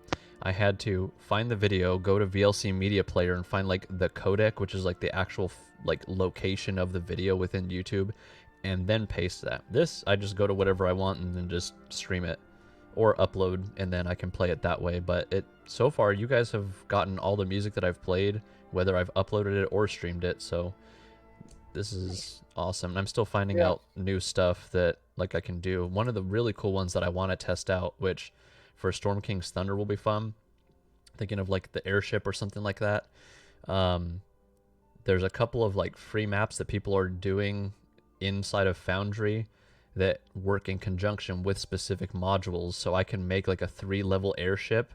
S7: I had to find the video, go to VLC Media Player, and find like the codec, which is like the actual like location of the video within YouTube, and then paste that. This, I just go to whatever I want and then just stream it or upload, and then I can play it that way. But it so far, you guys have gotten all the music that I've played, whether I've uploaded it or streamed it. So this is awesome. And I'm still finding out new stuff that like I can do. One of the really cool ones that I want to test out, which for Storm King's Thunder will be fun. Thinking of like the airship or something like that. There's a couple of like free maps that people are doing inside of Foundry that work in conjunction with specific modules. So I can make like a 3-level airship,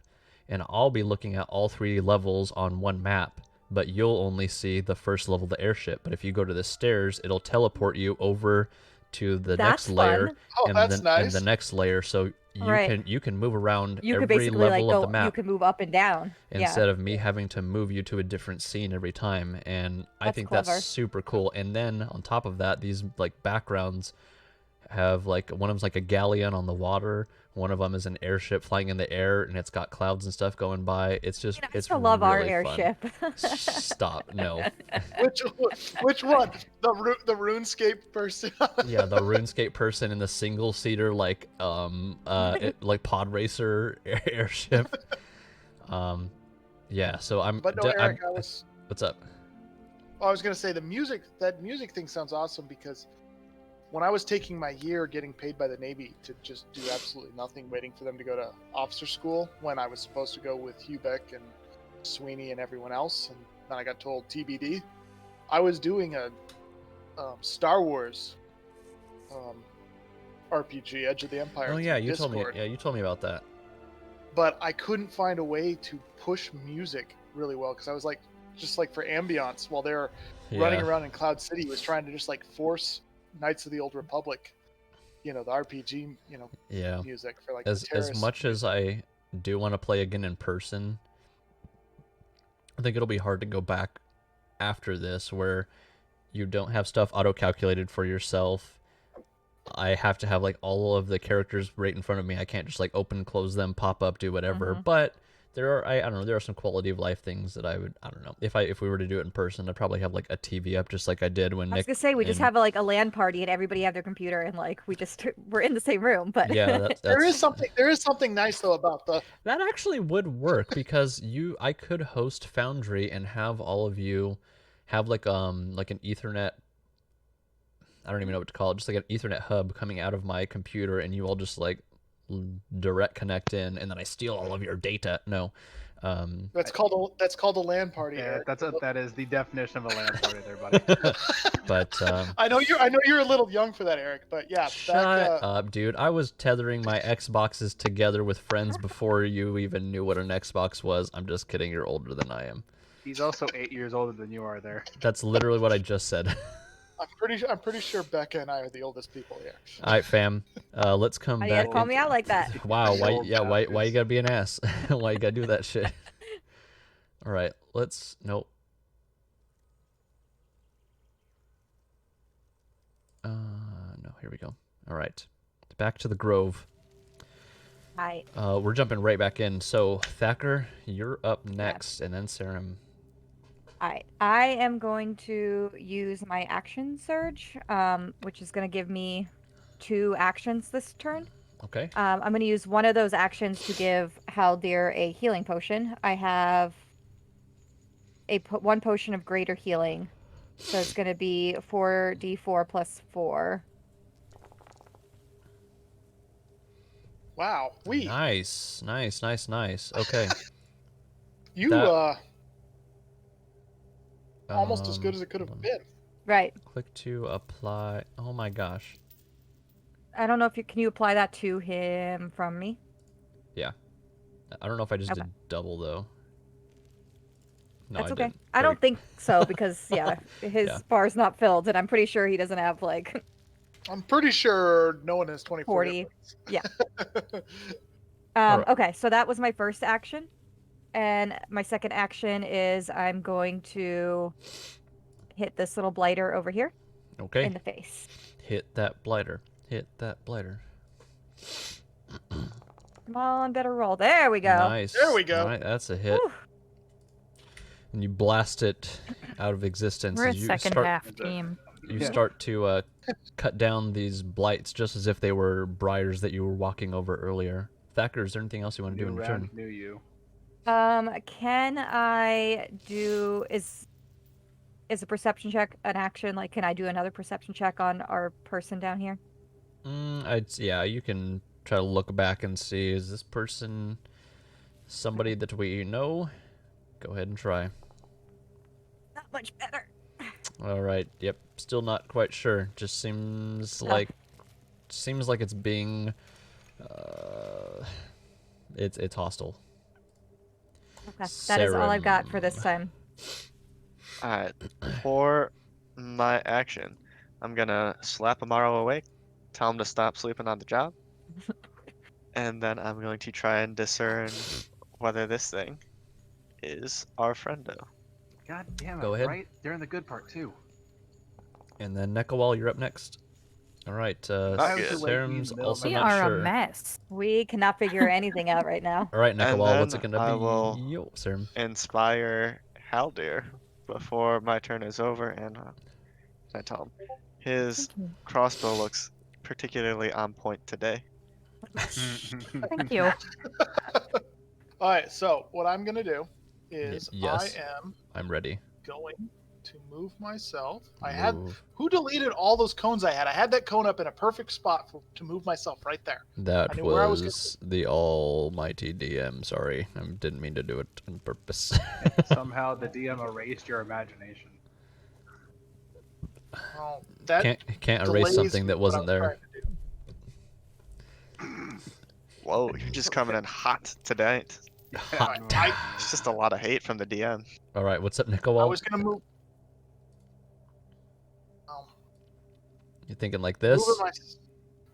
S7: and I'll be looking at all 3 levels on one map, but you'll only see the first level of the airship. But if you go to the stairs, it'll teleport you over to the
S1: That's
S7: next layer
S1: fun.
S6: Oh,
S7: and
S6: that's
S7: the
S6: nice.
S7: next layer, so
S1: Right.
S7: you can move around
S1: You could
S7: every
S1: basically like
S7: level of
S1: go.
S7: the map
S1: You could move up and down.
S7: instead of me having to move you to a different scene every time. And I
S1: That's
S7: think
S1: clever.
S7: that's super cool. And then on top of that, these like backgrounds have like one of them's like a galleon on the water, one of them is an airship flying in the air, and it's got clouds and stuff going by. It's just
S1: I
S7: it's
S1: still love our
S7: really
S1: airship.
S7: Stop. No.
S6: Which one? The RuneScape person?
S7: Yeah, the RuneScape person in the single seater like like pod racer airship. Yeah, so
S6: But no, Eric,
S7: what's up?
S6: I was gonna say that music thing sounds awesome, because when I was taking my year getting paid by the Navy to just do absolutely nothing, waiting for them to go to officer school, when I was supposed to go with Hubeck and Sweeney and everyone else, and then I got told TBD, I was doing a Star Wars RPG, Edge of the Empire.
S7: Oh yeah,
S6: through
S7: you told me.
S6: Discord.
S7: Yeah, you told me about that.
S6: But I couldn't find a way to push music really well, because I was like, just like for ambiance while they're running around in Cloud City, was trying to just like force Knights of the Old Republic, the RPG, music for like
S7: as much as I do want to play again in person, I think it'll be hard to go back after this where you don't have stuff auto calculated for yourself. I have to have like all of the characters right in front of me. I can't just like open, close them, pop up, do whatever. But there are I don't know, there are some quality of life things that I don't know. If we were to do it in person, I'd probably have like a TV up just like I did when
S1: I was
S7: Nick
S1: gonna say we just have like a LAN party and everybody have their computer and like we're in the same room. But
S7: yeah, that's
S6: there is something nice though about
S7: that actually would work, because I could host Foundry and have all of you have like an Ethernet, I don't even know what to call it, just like an Ethernet hub coming out of my computer, and you all just like direct connect in, and then I steal all of your data. No,
S6: that's called a LAN party.
S8: Yeah,
S6: Eric.
S8: that is the definition of a LAN party, there, buddy.
S7: but
S6: I know you're a little young for that, Eric. But yeah,
S7: shut up, dude. I was tethering my Xboxes together with friends before you even knew what an Xbox was. I'm just kidding. You're older than I am.
S8: He's also 8 years older than you are there.
S7: That's literally what I just said.
S6: I'm pretty sure Becca and I are the oldest people here.
S7: All right, fam. Let's come
S1: you
S7: back.
S1: gotta call me out like that.
S7: Wow. Why?
S8: Old
S7: Yeah. Why you
S8: bastards.
S7: gotta be an ass? Why you gotta do that shit? All right. Let's. Nope. No. Here we go. All right. Back to the Grove.
S1: Hi.
S7: We're jumping right back in. So Thacker, you're up next, and then Sarum.
S1: I am going to use my action surge, which is going to give me 2 actions this turn.
S7: Okay.
S1: I'm going to use one of those actions to give Haldir a healing potion. I have one potion of greater healing, so it's going to be 4d4 plus 4.
S6: Wow.
S7: Nice. Okay.
S6: You
S7: That-
S6: almost as good as it could
S7: hold
S6: have
S7: on.
S6: been.
S1: Right.
S7: Click to apply. Oh my gosh.
S1: I don't know if can you apply that to him from me?
S7: I don't know if I just
S1: Okay.
S7: did double though. No,
S1: That's
S7: I
S1: okay.
S7: didn't.
S1: I
S7: There
S1: don't think so because yeah, his
S7: Yeah.
S1: bar's not filled, and I'm pretty sure he doesn't have like
S6: I'm pretty sure no one has 24
S1: 40.
S6: hit points.
S1: Yeah.
S7: Alright.
S1: Okay, so that was my first action, and my second action is I'm going to hit this little blighter over here
S7: Okay.
S1: in the face.
S7: Hit that blighter. Hit that blighter.
S1: Come on, better roll. There we go.
S7: Nice.
S6: There we go.
S7: All right, that's a hit.
S1: Whew.
S7: And you blast it out of existence.
S4: We're a
S7: as you
S4: second
S7: start,
S4: half team.
S7: You
S8: Yeah.
S7: start to cut down these blights just as if they were briars that you were walking over earlier. Thacker, is there anything else you want to do
S8: New
S7: in your
S8: round,
S7: turn?
S8: new you.
S1: Can I do is a perception check an action? Like, can I do another perception check on our person down here?
S7: Yeah, you can try to look back and see, is this person somebody that we know? Go ahead and try.
S1: Not much better.
S7: All right. Yep. Still not quite sure. Just seems
S1: Oh.
S7: like it's being it's hostile.
S1: Okay, that is all I've got for this
S7: Serum.
S1: time.
S3: Alright, for my action, I'm gonna slap Amaro awake, tell him to stop sleeping on the job, and then I'm going to try and discern whether this thing is our friendo.
S8: God damn it!
S7: Go ahead.
S8: Right? They're in the good part too.
S7: And then Nekawal, you're up next. All right.
S3: Not good.
S7: Serum's also
S4: We
S7: not
S4: are
S7: sure.
S4: a mess.
S1: We cannot figure anything out right now.
S7: All right,
S3: And
S7: Nekawal, what's it
S3: then
S7: gonna
S3: I
S7: be?
S3: will-
S7: Yo, Serum.
S3: Inspire Haldir before my turn is over, and I tell him his crossbow looks particularly on point today.
S4: Thank you.
S6: All right, so what I'm going to do is
S7: yes.
S6: I am
S7: I'm ready.
S6: going to move myself.
S7: Move.
S6: Who deleted all those cones I had? I had that cone up in a perfect spot to move myself right there. I
S7: That
S6: knew where I was
S7: was the almighty DM. Sorry, I didn't mean to do it on purpose.
S8: Somehow the DM erased your imagination.
S6: Oh, that
S7: can't erase
S6: delays
S7: something
S6: me
S7: that
S6: what
S7: wasn't
S6: I'm
S7: there.
S6: trying to do.
S3: Whoa, you're just coming in hot tonight.
S7: Hot.
S3: It's just a lot of hate from the DM.
S7: All right, what's up,
S6: I
S7: Nekawal?
S6: was going to move.
S7: You thinking like this?
S6: Moving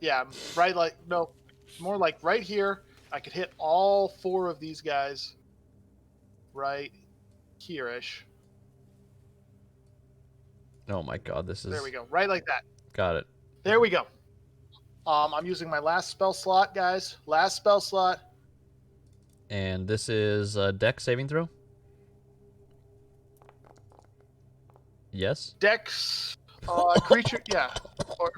S6: yeah, right, like, no, more like right here. I could hit all four of these guys right here-ish.
S7: Oh my God, this is.
S6: There we go. Right like that.
S7: Got it.
S6: There we go. I'm using my last spell slot, guys. Last spell slot.
S7: And this is a deck saving throw. Yes.
S6: Dex, creature, yeah. Or,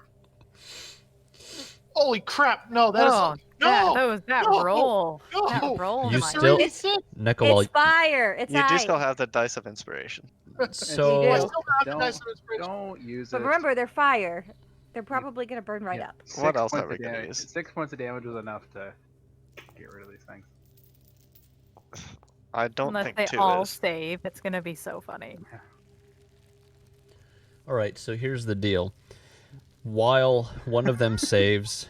S6: holy crap! No, that is
S4: Oh,
S6: no.
S4: that
S6: no,
S4: roll.
S6: no.
S4: That roll.
S7: You
S4: my
S7: still-
S4: God.
S6: It's it.
S7: Nekawal,
S1: It's fire. It's
S3: You do
S1: ice.
S3: still have the dice of inspiration.
S7: so
S1: You
S6: I
S1: do.
S6: still have the
S8: Don't-
S6: dice of inspiration.
S8: Don't use
S1: But
S8: it.
S1: remember, they're fire. They're probably gonna burn right
S8: Yeah.
S1: up.
S3: What else
S8: points
S3: are we
S8: of
S3: gonna
S8: damage-
S3: use?
S8: 6 points of damage was enough to get rid of these things.
S3: I don't
S4: Unless
S3: think
S4: they
S3: 2
S4: all
S3: is.
S4: save, it's gonna be so funny.
S7: all right. So here's the deal. While one of them saves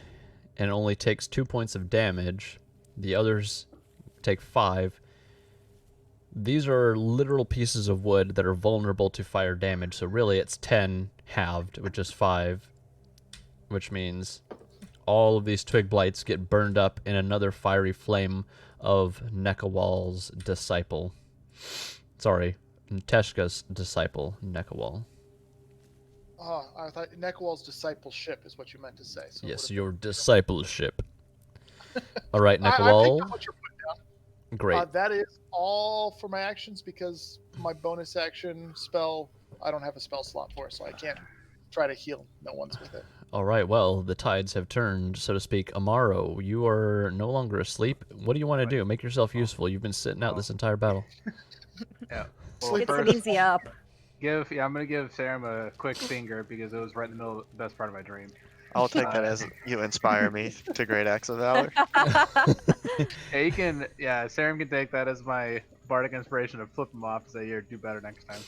S7: and only takes 2 points of damage, the others take 5. These are literal pieces of wood that are vulnerable to fire damage. So really, it's 10 halved, which is 5, which means all of these twig blights get burned up in another fiery flame of Nekawal's disciple. Sorry, Teshka's disciple, Nekawal.
S6: Oh, I thought Nekawal's discipleship is what you meant to say. So it
S7: Yes,
S6: would've
S7: your discipleship. All right,
S6: been- I picked
S7: Nekawal.
S6: up what you're putting down.
S7: Great.
S6: That is all for my actions because my bonus action spell I don't have a spell slot for, so I can't try to heal no one's with it.
S7: All right, well, the tides have turned, so to speak. Amaro, you are no longer asleep. What do you want to do? Make yourself useful. You've been sitting out this entire battle.
S8: Yeah.
S6: Sleep
S1: Get some
S8: first,
S1: easy up.
S8: I'm gonna give Serum a quick finger because it was right in the middle of the best part of my dream.
S3: I'll take that as you inspire me to great acts of valor.
S8: Yeah, you can. Yeah, Sarum can take that as my bardic inspiration to flip him off and say, "Here, do better next time."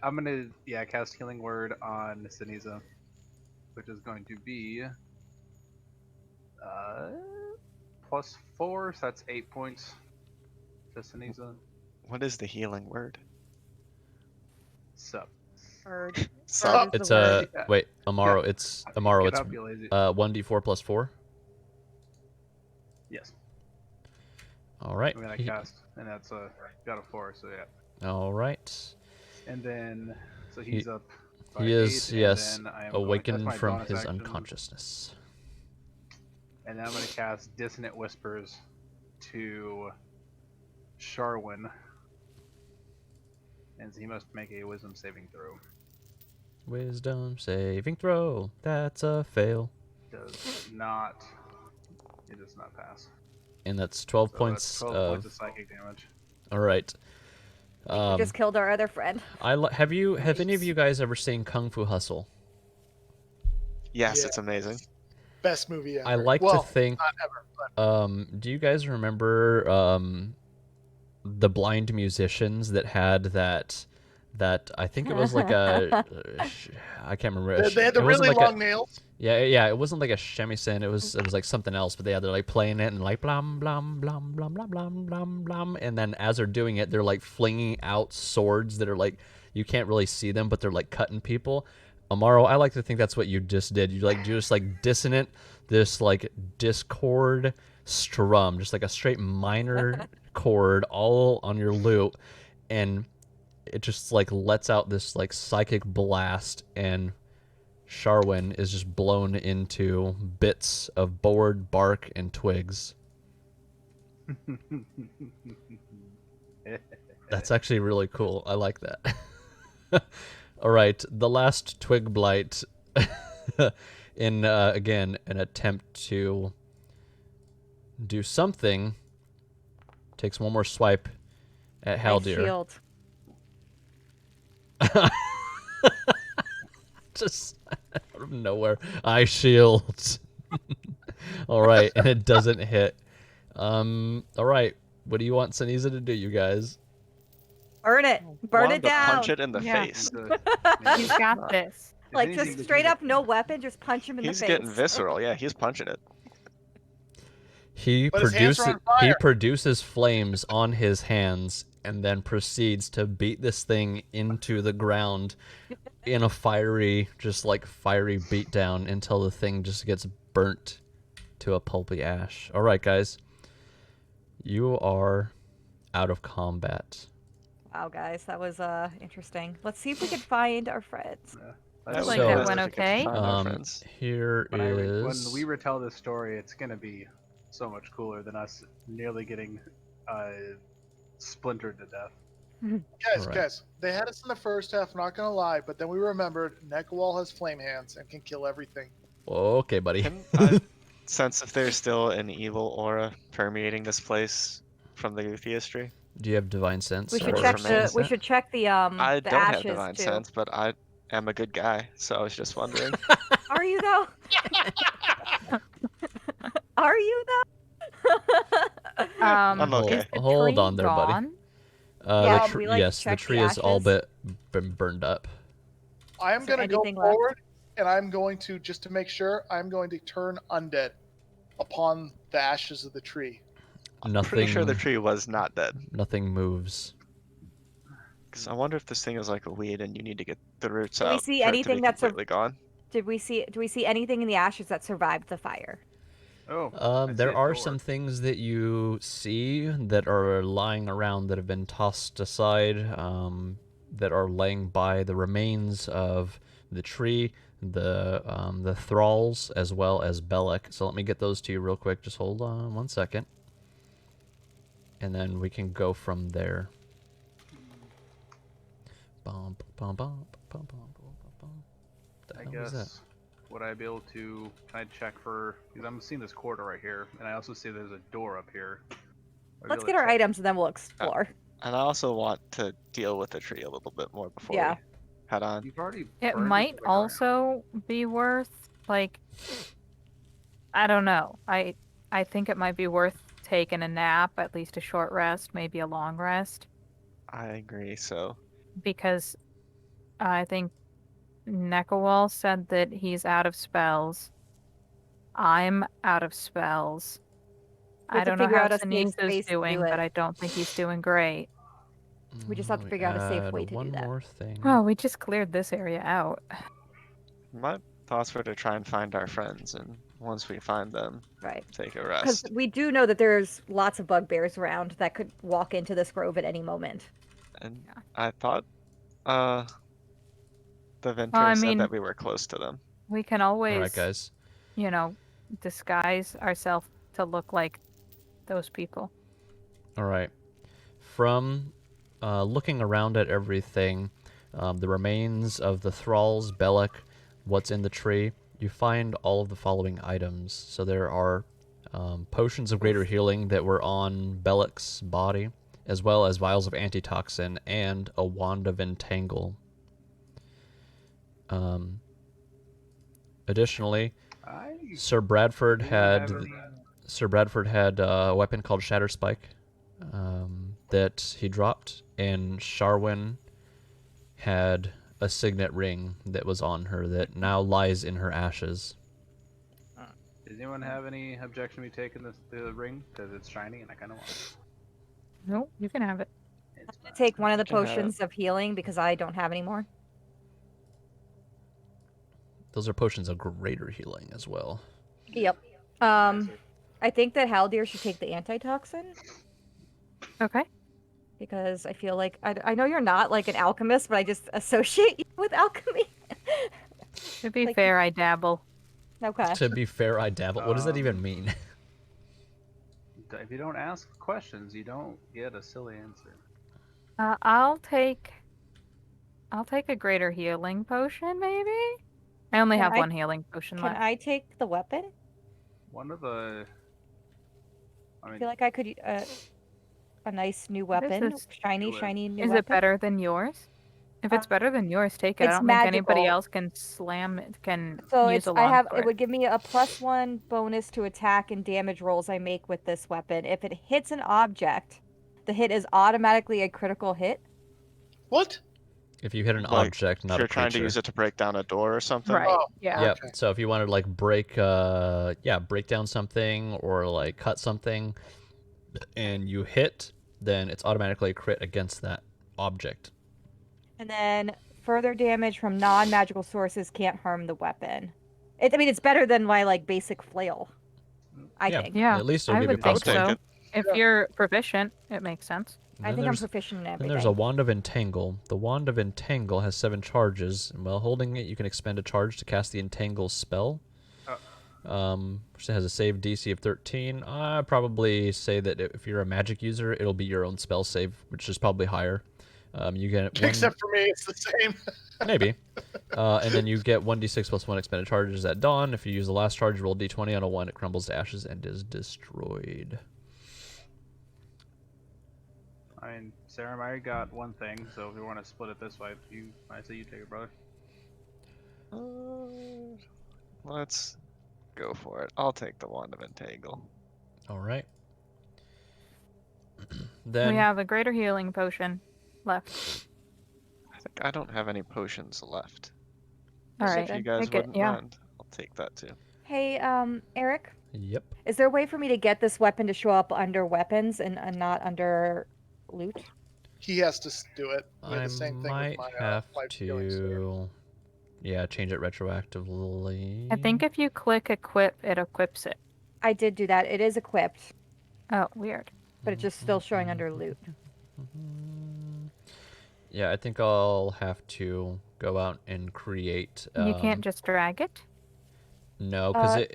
S8: I'm gonna cast Healing Word on Siniza, which is going to be +4, so that's 8 points to Siniza.
S3: What is the healing word?
S8: Sup?
S1: Bird.
S3: Sup?
S1: Bird is
S7: It's
S1: the word.
S8: Yeah.
S7: wait, Amaro. It's Amaro.
S8: Get
S7: It's
S8: up, you lazy.
S7: 1d4 + 4.
S8: Yes.
S7: All right.
S8: I'm gonna cast, and that's got a 4, so yeah.
S7: All right.
S8: And then so he's up. By
S7: He is
S8: 8,
S7: yes
S8: and then I am
S7: awakened
S8: going, that's my
S7: from
S8: bonus
S7: his
S8: action,
S7: unconsciousness.
S8: and then I'm going to cast Dissonant Whispers to Sharwin, and he must make a Wisdom saving throw.
S7: Wisdom saving throw. That's a fail.
S8: Does not. It does not pass.
S7: And that's 12
S8: So
S7: points
S8: that's 12
S7: of.
S8: points of psychic damage.
S7: All right.
S1: We just killed our other friend.
S7: Have any of you guys ever seen Kung Fu Hustle?
S3: Yes,
S6: Yeah.
S3: it's amazing.
S6: Best movie ever.
S7: I like
S6: well,
S7: to think.
S6: not ever. But
S7: Do you guys remember the blind musicians that had that I think it was like a I can't remember.
S6: they had the
S7: It wasn't
S6: really
S7: like
S6: long nails.
S7: yeah, it wasn't like a shamisen. It was like something else, but they're like playing it and like blam blam blam blam blam blam blam blam, and then as they're doing it, they're like flinging out swords that are like you can't really see them, but they're like cutting people. Amaro, I like to think that's what you just did. You just like dissonant, this like discord strum, just like a straight minor chord all on your lute, and it just like lets out this like psychic blast, and Sharwin is just blown into bits of board, bark, and twigs. That's actually really cool. I like that. All right, the last twig blight in again an attempt to do something takes one more swipe at
S1: Nice
S7: Haldir.
S1: shield.
S7: Just out of nowhere, I shield. All right, and it doesn't hit. All right, what do you want Siniza to do, you guys?
S1: Burn it. Burn
S3: Want
S1: it
S3: to
S1: down.
S3: punch it in the
S4: Yeah.
S3: face.
S4: He's got this.
S1: Like just straight up, no weapon, just punch him in
S3: He's
S1: the face.
S3: getting visceral. Yeah, he's punching it.
S7: He
S6: But his hands are on fire.
S7: produces flames on his hands and then proceeds to beat this thing into the ground in a fiery beatdown until the thing just gets burnt to a pulpy ash. All right, guys. You are out of combat.
S1: Wow, guys, that was interesting. Let's see if we can find our friends.
S8: That's
S4: like
S7: So-
S4: that went okay.
S7: Here
S8: When
S7: is
S8: we retell this story, it's gonna be so much cooler than us nearly getting splintered to death.
S7: Right.
S6: Guys, they had us in the first half, not gonna lie, but then we remembered Nekawal has flame hands and can kill everything.
S7: okay, buddy.
S3: Can I sense if there's still an evil aura permeating this place from the goofy history?
S7: Do you have divine sense?
S1: We should
S3: Or
S1: check
S3: remains
S1: the. We
S3: that?
S1: should check the
S3: I
S1: the
S3: don't have
S1: ashes
S3: divine
S1: too.
S3: sense, but I am a good guy, so I was just wondering.
S1: Are you though? Are you though?
S3: I'm okay.
S4: Is the
S7: Hold
S4: tree
S7: on there, buddy.
S4: gone?
S1: Yeah,
S7: The
S1: we, like,
S7: yes, the
S1: check the
S7: tree is all
S1: ashes.
S7: but been burned up.
S6: I am
S1: Is there
S6: gonna go
S1: anything left?
S6: forward, and I'm going to, just to make sure, I'm going to turn undead upon the ashes of the tree.
S7: Nothing.
S3: Pretty sure the tree was not dead.
S7: Nothing moves.
S3: Because I wonder if this thing is like a weed and you need to get the roots
S1: Do we
S3: out
S1: see
S3: for
S1: anything
S3: it to be
S1: that's a-
S3: completely gone.
S1: Do we see anything in the ashes that survived the fire?
S8: Oh, I see
S7: There
S8: a
S7: are
S8: door.
S7: some things that you see that are lying around that have been tossed aside, that are laying by the remains of the tree, the thralls, as well as Bellic. So let me get those to you real quick. Just hold on 1 second, and then we can go from there. Bum, bum, bum, bum, bum, bum, bum. The
S8: I
S7: hell was that?
S8: guess would I be able to? Can I check for? Because I'm seeing this corridor right here, and I also see there's a door up here. Would I be
S1: Let's
S8: able
S1: get
S8: to
S1: our
S8: check-
S1: items and then we'll explore.
S3: And I also want to deal with the tree a little bit more before
S1: Yeah.
S3: we head on.
S8: You've already.
S4: It
S8: burned
S4: might
S8: to the ground.
S4: also be worth like, I don't know. I think it might be worth taking a nap, at least a short rest, maybe a long rest,
S3: I agree. So
S4: because I think Nekawal said that he's out of spells. I'm out of spells.
S1: We
S4: I
S1: have to
S4: don't know
S1: figure
S4: how
S1: out a safe
S4: Siniza's
S1: space to do
S4: doing, but
S1: it.
S4: I don't think he's doing great.
S1: We just have to
S7: We
S1: figure out a safe
S7: add
S1: way to do
S7: one
S1: that.
S7: more thing.
S4: Well, we just cleared this area out.
S3: my thoughts were to try and find our friends, and once we find them,
S1: Right.
S3: take a
S1: Because
S3: rest.
S1: we do know that there's lots of bugbears around that could walk into this grove at any moment.
S3: And
S4: Yeah.
S3: I thought the
S4: Well,
S3: Ventress
S4: I
S3: said
S4: mean,
S3: that we were close to them.
S4: we can
S7: All right,
S4: always,
S7: guys.
S4: you know, disguise ourselves to look like those people.
S7: All right. From looking around at everything, the remains of the thralls, Belek, what's in the tree, you find all of the following items. So there are potions of greater healing that were on Belek's body, as well as vials of antitoxin and a wand of entangle. Additionally,
S8: I
S7: Sir Bradford
S8: do not have
S7: had
S8: any.
S7: a weapon called Shatterspike that he dropped, and Sharwin had a signet ring that was on her that now lies in her ashes.
S8: Does anyone have any objection to me taking the ring because it's shiny and I kind of want it?
S4: No, you can have it.
S8: It's mine.
S1: Take one of the
S3: can have it.
S1: potions of healing because I don't have any more.
S7: Those are potions of greater healing as well.
S1: Yep.
S8: Nicer.
S1: I think that Haldir should take the antitoxin
S4: Okay.
S1: because I feel like I know you're not like an alchemist, but I just associate you with alchemy.
S4: To be
S1: Like-
S4: fair, I dabble.
S1: Okay.
S7: To be fair, I dabble. What does that even mean?
S8: If you don't ask questions, you don't get a silly answer.
S4: I'll take a greater healing potion, maybe. I only
S1: Can
S4: have
S1: I-
S4: one healing potion
S1: Can
S4: left.
S1: I take the weapon?
S8: One of the. I
S1: I
S8: mean,
S1: feel like I could a nice new
S4: What is
S1: weapon,
S4: this?
S1: shiny,
S8: Do it.
S1: shiny new
S4: Is
S1: weapon.
S4: it better than yours? If it's better than yours, take it. I
S1: it's
S4: don't think anybody
S1: magical.
S4: else can slam it, can
S1: So
S4: use
S1: it's
S4: a
S1: I
S4: wand
S1: have
S4: for
S1: it
S4: it.
S1: would give me a +1 bonus to attack and damage rolls I make with this weapon. If it hits an object, the hit is automatically a critical hit.
S6: What?
S7: If you hit an
S3: Like,
S7: object,
S3: if
S7: not
S3: you're
S7: a
S3: trying to
S7: creature.
S3: use it to break down a door or something.
S4: Right.
S6: Oh,
S4: Yeah.
S7: Yep.
S6: Okay.
S7: So if you wanted to like break down something or like cut something and you hit, then it's automatically a crit against that object.
S1: And then further damage from non-magical sources can't harm the weapon. I mean, it's better than my like basic flail. I
S7: Yeah.
S1: think.
S4: Yeah.
S7: At least it'll
S4: I
S7: give you
S4: would think
S3: I would
S7: +1.
S3: take
S4: so. If
S6: Yeah.
S4: you're proficient, it makes sense.
S7: And
S1: I
S7: then
S1: think I'm
S7: there's-
S1: proficient in
S7: Then
S1: everything.
S7: there's a Wand of Entangle. The Wand of Entangle has 7 charges, and while holding it, you can expend a charge to cast the Entangle spell. Which has a save DC of 13. I probably say that if you're a magic user, it'll be your own spell save, which is probably higher. You get one,
S6: Except for me, it's the same.
S7: maybe, and then you get 1d6 plus 1 expended charges at dawn. If you use the last charge, roll d20 on a 1, it crumbles to ashes and is destroyed.
S8: I mean, Sarah, I already got one thing, so if you want to split it this way, I say you take it, brother.
S3: Let's go for it. I'll take the Wand of Entangle.
S7: All right.
S4: We
S7: Then
S4: have a greater healing potion left.
S3: I think I don't have any potions left.
S4: All
S3: So
S4: right.
S3: if you guys
S4: take it.
S3: wouldn't
S4: Yeah.
S3: mind, I'll take that too.
S1: Hey, Eric,
S7: yep.
S1: is there a way for me to get this weapon to show up under weapons and not under loot?
S6: He has to do it. We
S7: I
S6: had the same thing
S7: might
S6: with my,
S7: have
S6: my healing sword.
S7: to, yeah, change it retroactively.
S4: I think if you click equip, it equips it.
S1: I did do that. It is equipped,
S4: Oh, weird.
S1: but it's just still showing under loot.
S7: Yeah, I think I'll have to go out and create.
S4: You can't just drag it?
S7: No, because
S1: Uh,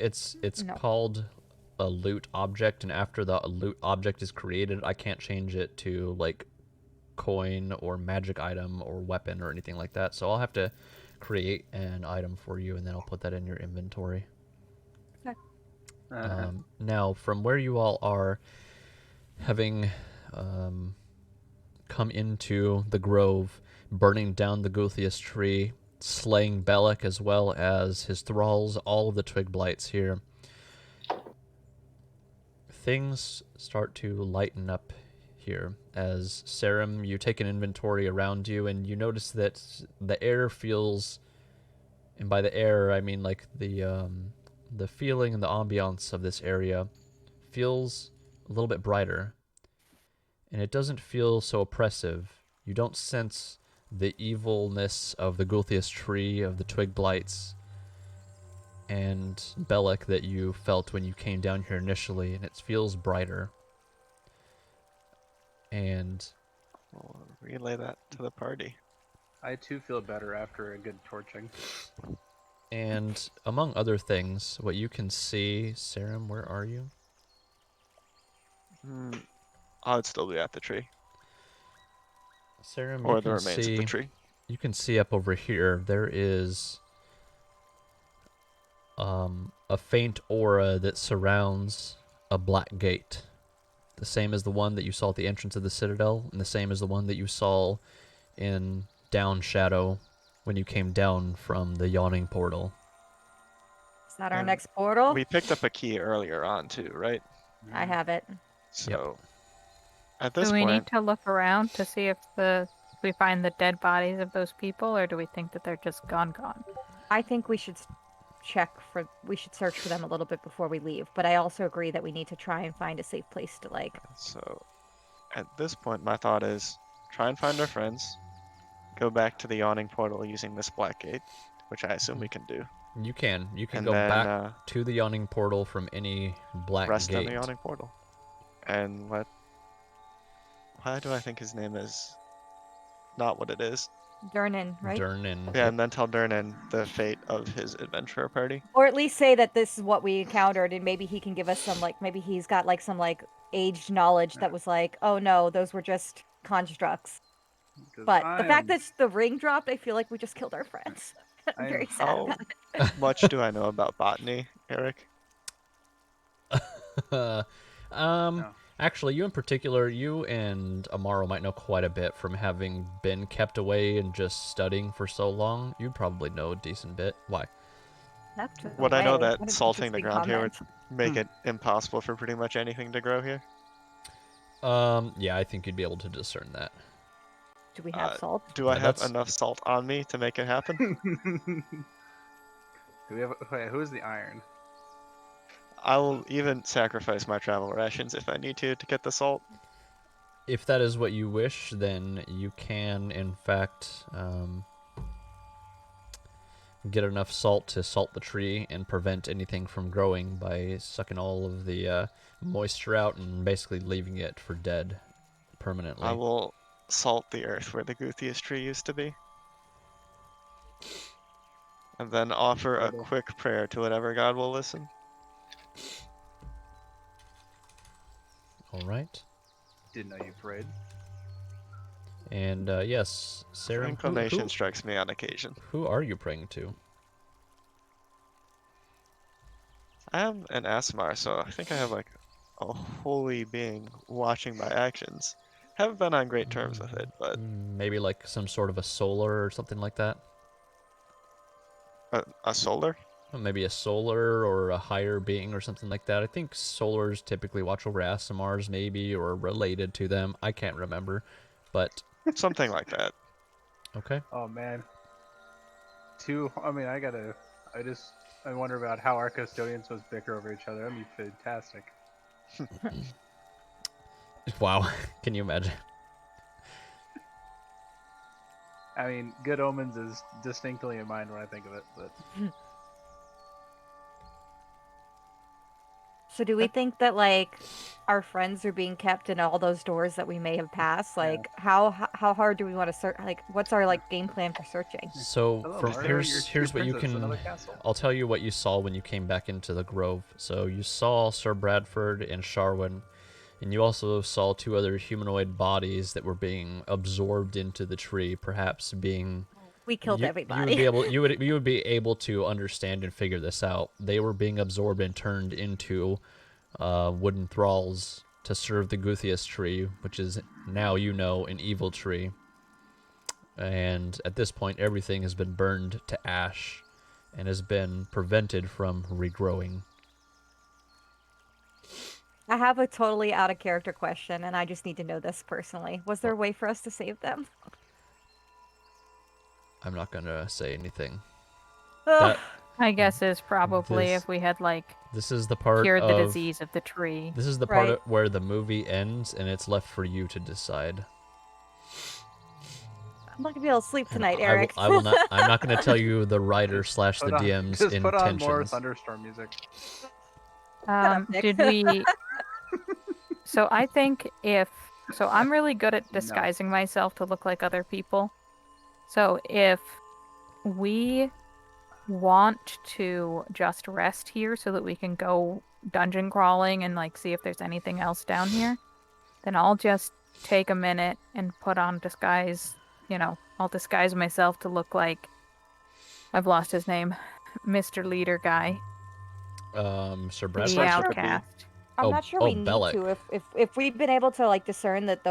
S7: it's
S1: no.
S7: called a loot object, and after the loot object is created, I can't change it to like coin or magic item or weapon or anything like that. So I'll have to create an item for you, and then I'll put that in your inventory. Now, from where you all are, having come into the grove, burning down the Guthias tree, slaying Bellic as well as his thralls, all of the twig blights here, things start to lighten up here as Sarum, you take an inventory around you and you notice that the air feels, and by the air I mean like the feeling and the ambiance of this area feels a little bit brighter, and it doesn't feel so oppressive. You don't sense the evilness of the Gulthias tree, of the twig blights, and Bellic that you felt when you came down here initially, and it feels brighter. And
S3: We'll relay that to the party.
S8: I too feel better after a good torching.
S7: and among other things, what you can see, Sarum, where are you?
S3: I'd still be at the tree.
S7: Sarum,
S3: Or
S7: you
S3: the
S7: can
S3: remains of the
S7: see
S3: tree.
S7: you can see up over here there is a faint aura that surrounds a black gate. The same as the one that you saw at the entrance of the Citadel, and the same as the one that you saw in Down Shadow when you came down from the Yawning Portal.
S1: Is that our
S3: And
S1: next portal?
S3: We picked up a key earlier on too, right?
S1: I have it.
S3: So at this
S4: Do we need
S3: point,
S4: to look around to see if we find the dead bodies of those people, or do we think that they're just gone?
S1: I think we should we should search for them a little bit before we leave, but I also agree that we need to try and find a safe place to
S3: so at this point, my thought is try and find our friends, go back to the Yawning Portal using this black gate, which I assume we can do,
S7: You can
S3: and
S7: go
S3: then
S7: back to the Yawning Portal from any black
S3: rest
S7: gate.
S3: in the Yawning Portal. And why do I think his name is not what it is?
S1: Durnan, right?
S7: Durnan.
S3: Yeah, and then tell Durnan the fate of his adventurer party.
S1: Or at least say that this is what we encountered, and maybe he can give us some maybe he's got some aged knowledge that was oh no, those were just constructs.
S8: 'Cause
S1: But the fact
S8: I'm-
S1: that the ring dropped, I feel like we just killed our friends. I'm
S8: I'm
S1: very sad
S3: How
S1: about it.
S3: much do I know about botany, Eric?
S8: No.
S7: Actually, you in particular, you and Amaro might know quite a bit from having been kept away and just studying for so long. You probably know a decent bit. Why?
S1: That's
S3: Would I know
S1: okay.
S3: that
S1: What an
S3: salting the
S1: interesting
S3: ground here would
S1: comment.
S3: make it impossible for pretty much anything to grow here?
S7: Yeah, I think you'd be able to discern that.
S1: Do we have salt?
S3: Do I
S7: Yeah,
S3: have
S7: that's-
S3: enough salt on me to make it happen?
S8: Do we have? Wait, who's the iron?
S3: I will even sacrifice my travel rations if I need to get the salt.
S7: If that is what you wish, then you can, in fact, get enough salt to salt the tree and prevent anything from growing by sucking all of the moisture out and basically leaving it for dead permanently.
S3: I will salt the earth where the Guthias tree used to be. And then offer a quick prayer to whatever God will listen.
S7: All right.
S8: Didn't know you prayed.
S7: And yes, Sarah,
S3: Inclination strikes me on occasion.
S7: who are you praying to?
S3: I am an Asmar, so I think I have a holy being watching my actions. Haven't been on great terms with it, but
S7: Maybe like some sort of a solar or something like that?
S3: a solar?
S7: Or maybe a solar or a higher being or something like that. I think solars typically watch over Asimars maybe, or related to them. I can't remember, but
S3: Something like that.
S7: okay.
S8: Oh man. I mean, I wonder about how our custodians must bicker over each other. That'd be fantastic.
S7: Wow, can you imagine?
S8: I mean, good omens is distinctly in mind when I think of it, but
S1: So do we think that our friends are being kept in all those doors that we may have passed? How hard do we want to search? What's our game plan for searching?
S7: So
S8: hello,
S7: from
S8: Mario,
S7: here's what you
S8: princess,
S7: can.
S8: another castle.
S7: I'll tell you what you saw when you came back into the grove. So you saw Sir Bradford and Sharwin, and you also saw two other humanoid bodies that were being absorbed into the tree, perhaps being.
S1: We killed everybody.
S7: You would be able to understand and figure this out. They were being absorbed and turned into wooden thralls to serve the Guthias tree, which is now an evil tree. and at this point, everything has been burned to ash and has been prevented from regrowing.
S1: I have a totally out of character question, and I just need to know this personally. Was there a way for us to save them?
S7: I'm not gonna say anything.
S1: Ugh.
S7: That
S4: My guess is probably
S7: This-
S4: if we had like
S7: this is the part
S4: cured the
S7: of
S4: disease of the tree.
S7: this is the part
S1: Right.
S7: where the movie ends, and it's left for you to decide.
S1: I'm not gonna be able to sleep
S7: And
S1: tonight,
S7: I will,
S1: Eric.
S7: I will not. I'm not going to tell you the writer slash the
S8: Put on,
S7: DM's
S8: just put on more
S7: intentions.
S8: thunderstorm music.
S1: up, Nick.
S4: Did we? So I think so I'm really good at
S8: No.
S4: disguising myself to look like other people. So if we want to just rest here so that we can go dungeon crawling and like see if there's anything else down here, then I'll just take a minute and put on disguise. I'll disguise myself to look like I've lost his name, Mr. Leader guy,
S7: Sir
S4: the
S7: Bradford.
S4: outcast.
S1: I'm
S7: Oh-
S1: not sure
S7: oh,
S1: we need
S7: Bellic.
S1: to. If we've been able to like discern that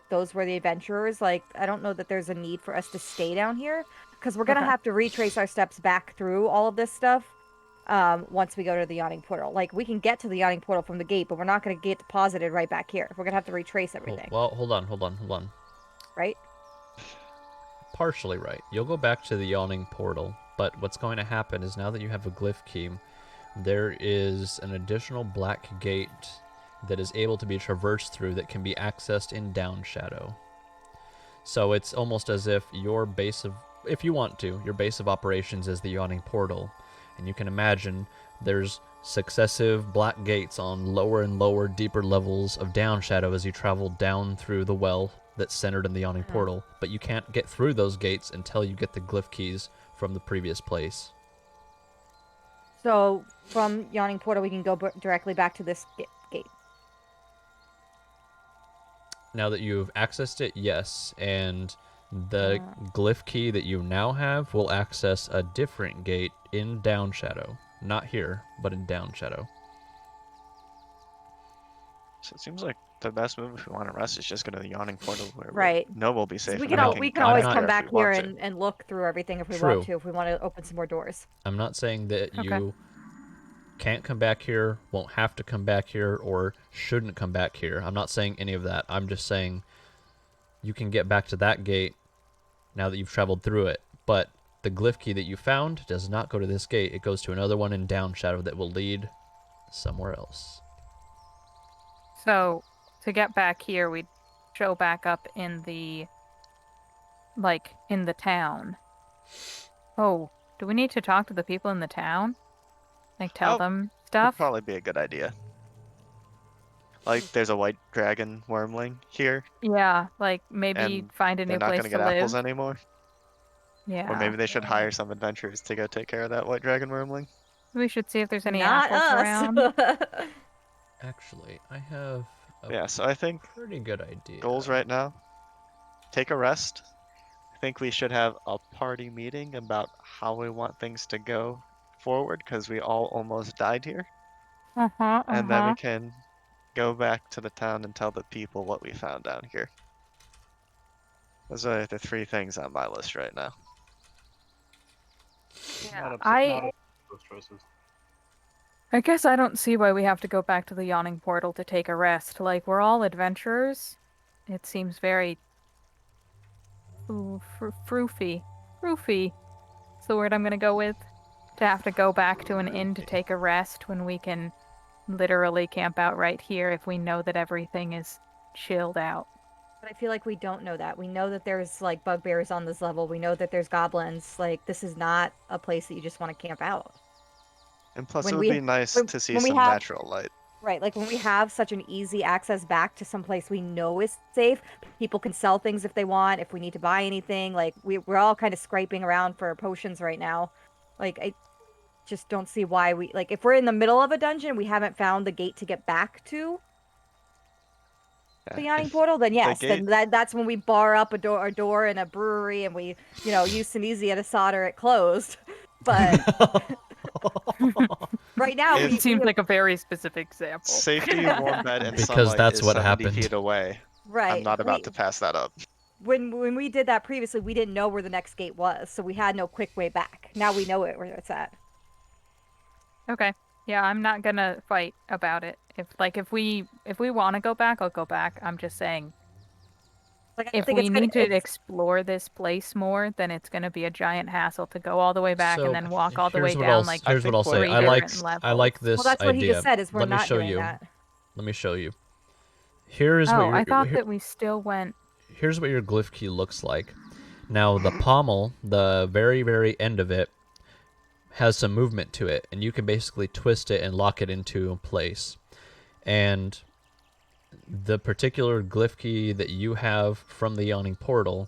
S1: those were the adventurers, like I don't know that there's a need for us to stay down here because we're gonna
S4: Okay.
S1: have to retrace our steps back through all of this stuff. Once we go to the Yawning Portal, like we can get to the Yawning Portal from the gate, but we're not gonna get deposited right back here. We're gonna have to retrace everything,
S7: Well, hold on.
S1: right?
S7: Partially right. You'll go back to the Yawning Portal, but what's going to happen is now that you have a glyph key, there is an additional black gate that is able to be traversed through that can be accessed in Down Shadow. So it's almost as if your base of, if you want to, your base of operations is the Yawning Portal, and you can imagine there's successive black gates on lower and lower, deeper levels of Down Shadow as you travel down through the well that's centered in the Yawning Portal, but you can't get through those gates until you get the glyph keys from the previous place.
S1: So from Yawning Portal, we can go directly back to this gate.
S7: Now that you've accessed it, yes, and the glyph key that you now have will access a different gate in Down Shadow. Not here, but in Down Shadow.
S3: So it seems like the best move if we want to rest is just go to the Yawning Portal where
S1: Right.
S3: we know we'll be
S1: So
S3: safe.
S1: we
S3: and
S1: can
S3: then
S1: we can
S3: come
S1: always
S7: I'm
S1: come
S3: if
S1: back
S3: we
S1: here
S3: want to.
S1: and look through everything if we
S7: True.
S1: want to. If we want to open some more doors.
S7: I'm not saying that
S4: Okay.
S7: you can't come back here, won't have to come back here, or shouldn't come back here. I'm not saying any of that. I'm just saying you can get back to that gate now that you've traveled through it. But the glyph key that you found does not go to this gate. It goes to another one in Down Shadow that will lead somewhere else.
S4: So to get back here, we'd show back up in the town. Oh, do we need to talk to the people in the town? Like tell
S3: Oh,
S4: them
S3: Would
S4: stuff?
S3: probably be a good idea. Like there's a white dragon wormling here,
S4: Yeah, like maybe
S3: and
S4: find a
S3: they're
S4: new
S3: not
S4: place
S3: gonna
S4: to
S3: get apples
S4: live.
S3: anymore.
S4: Yeah.
S3: Or maybe they should hire some adventurers to go take care of that white dragon wormling.
S4: We should see if there's any
S1: Not
S4: apples
S1: us.
S4: around.
S7: Actually, I have a
S3: Yeah, so I think
S7: pretty good idea.
S3: goals right now. Take a rest. I think we should have a party meeting about how we want things to go forward because we all almost died here.
S4: Uh-huh,
S3: And then we
S4: uh-huh.
S3: can go back to the town and tell the people what we found down here. Those are the three things on my list right now.
S4: Yeah,
S8: Not
S4: I
S8: those choices.
S4: guess I don't see why we have to go back to the Yawning Portal to take a rest. Like, we're all adventurers. It seems very froofy. Roofy. That's the word I'm gonna go with. To have to go back to an inn to take a rest when we can literally camp out right here if we know that everything is chilled out.
S1: But I feel like we don't know that. We know that there's like bugbears on this level. We know that there's goblins. Like this is not a place that you just want to camp out.
S3: And plus,
S1: When
S3: it would
S1: we-
S3: be nice
S1: when-
S3: to see
S1: when we
S3: some
S1: have-
S3: natural light.
S1: Right, like when we have such an easy access back to some place we know is safe, people can sell things if they want, if we need to buy anything. Like we're all kind of scraping around for potions right now. Like I just don't see why we like if we're in the middle of a dungeon, we haven't found the gate to get back to the
S3: Yeah,
S1: Yawning
S3: if
S1: Portal, then
S3: the
S1: yes,
S3: gate-
S1: then that's when we bar up a door in a brewery and we, use Sinisi at a solder it closed. But right now
S3: If-
S1: we
S4: It seems
S1: we-
S4: like a very specific example.
S3: Safety, warm bed, and
S7: Because
S3: sunlight
S7: that's
S3: is
S7: what
S3: 70
S7: happened.
S3: feet away.
S1: right.
S3: I'm not about
S1: we-
S3: to pass that up.
S1: when we did that previously, we didn't know where the next gate was, so we had no quick way back. Now we know where it's at.
S4: Okay. Yeah, I'm not gonna fight about it. If we want to go back, I'll go back. I'm just saying,
S1: Like I
S4: if
S1: think
S4: we
S1: it's gonna.
S4: need to
S1: It's,
S4: explore this place more, then it's gonna be a giant hassle to go all the way back
S7: So
S4: and then walk all the way
S7: here's what
S4: down
S7: I'll
S4: like
S7: here's what I'll say.
S4: three
S7: I like
S4: different
S7: I like
S4: levels.
S7: this
S1: well, that's what he
S7: idea.
S1: just said. Is we're
S7: Let me
S1: not
S7: show
S1: doing
S7: you.
S1: that.
S7: Let me show you. Here is what
S4: Oh,
S7: your
S4: I thought that we still went.
S7: here's what your glyph key looks like. Now the pommel, the very very end of it, has some movement to it, and you can basically twist it and lock it into place. And the particular glyph key that you have from the Yawning Portal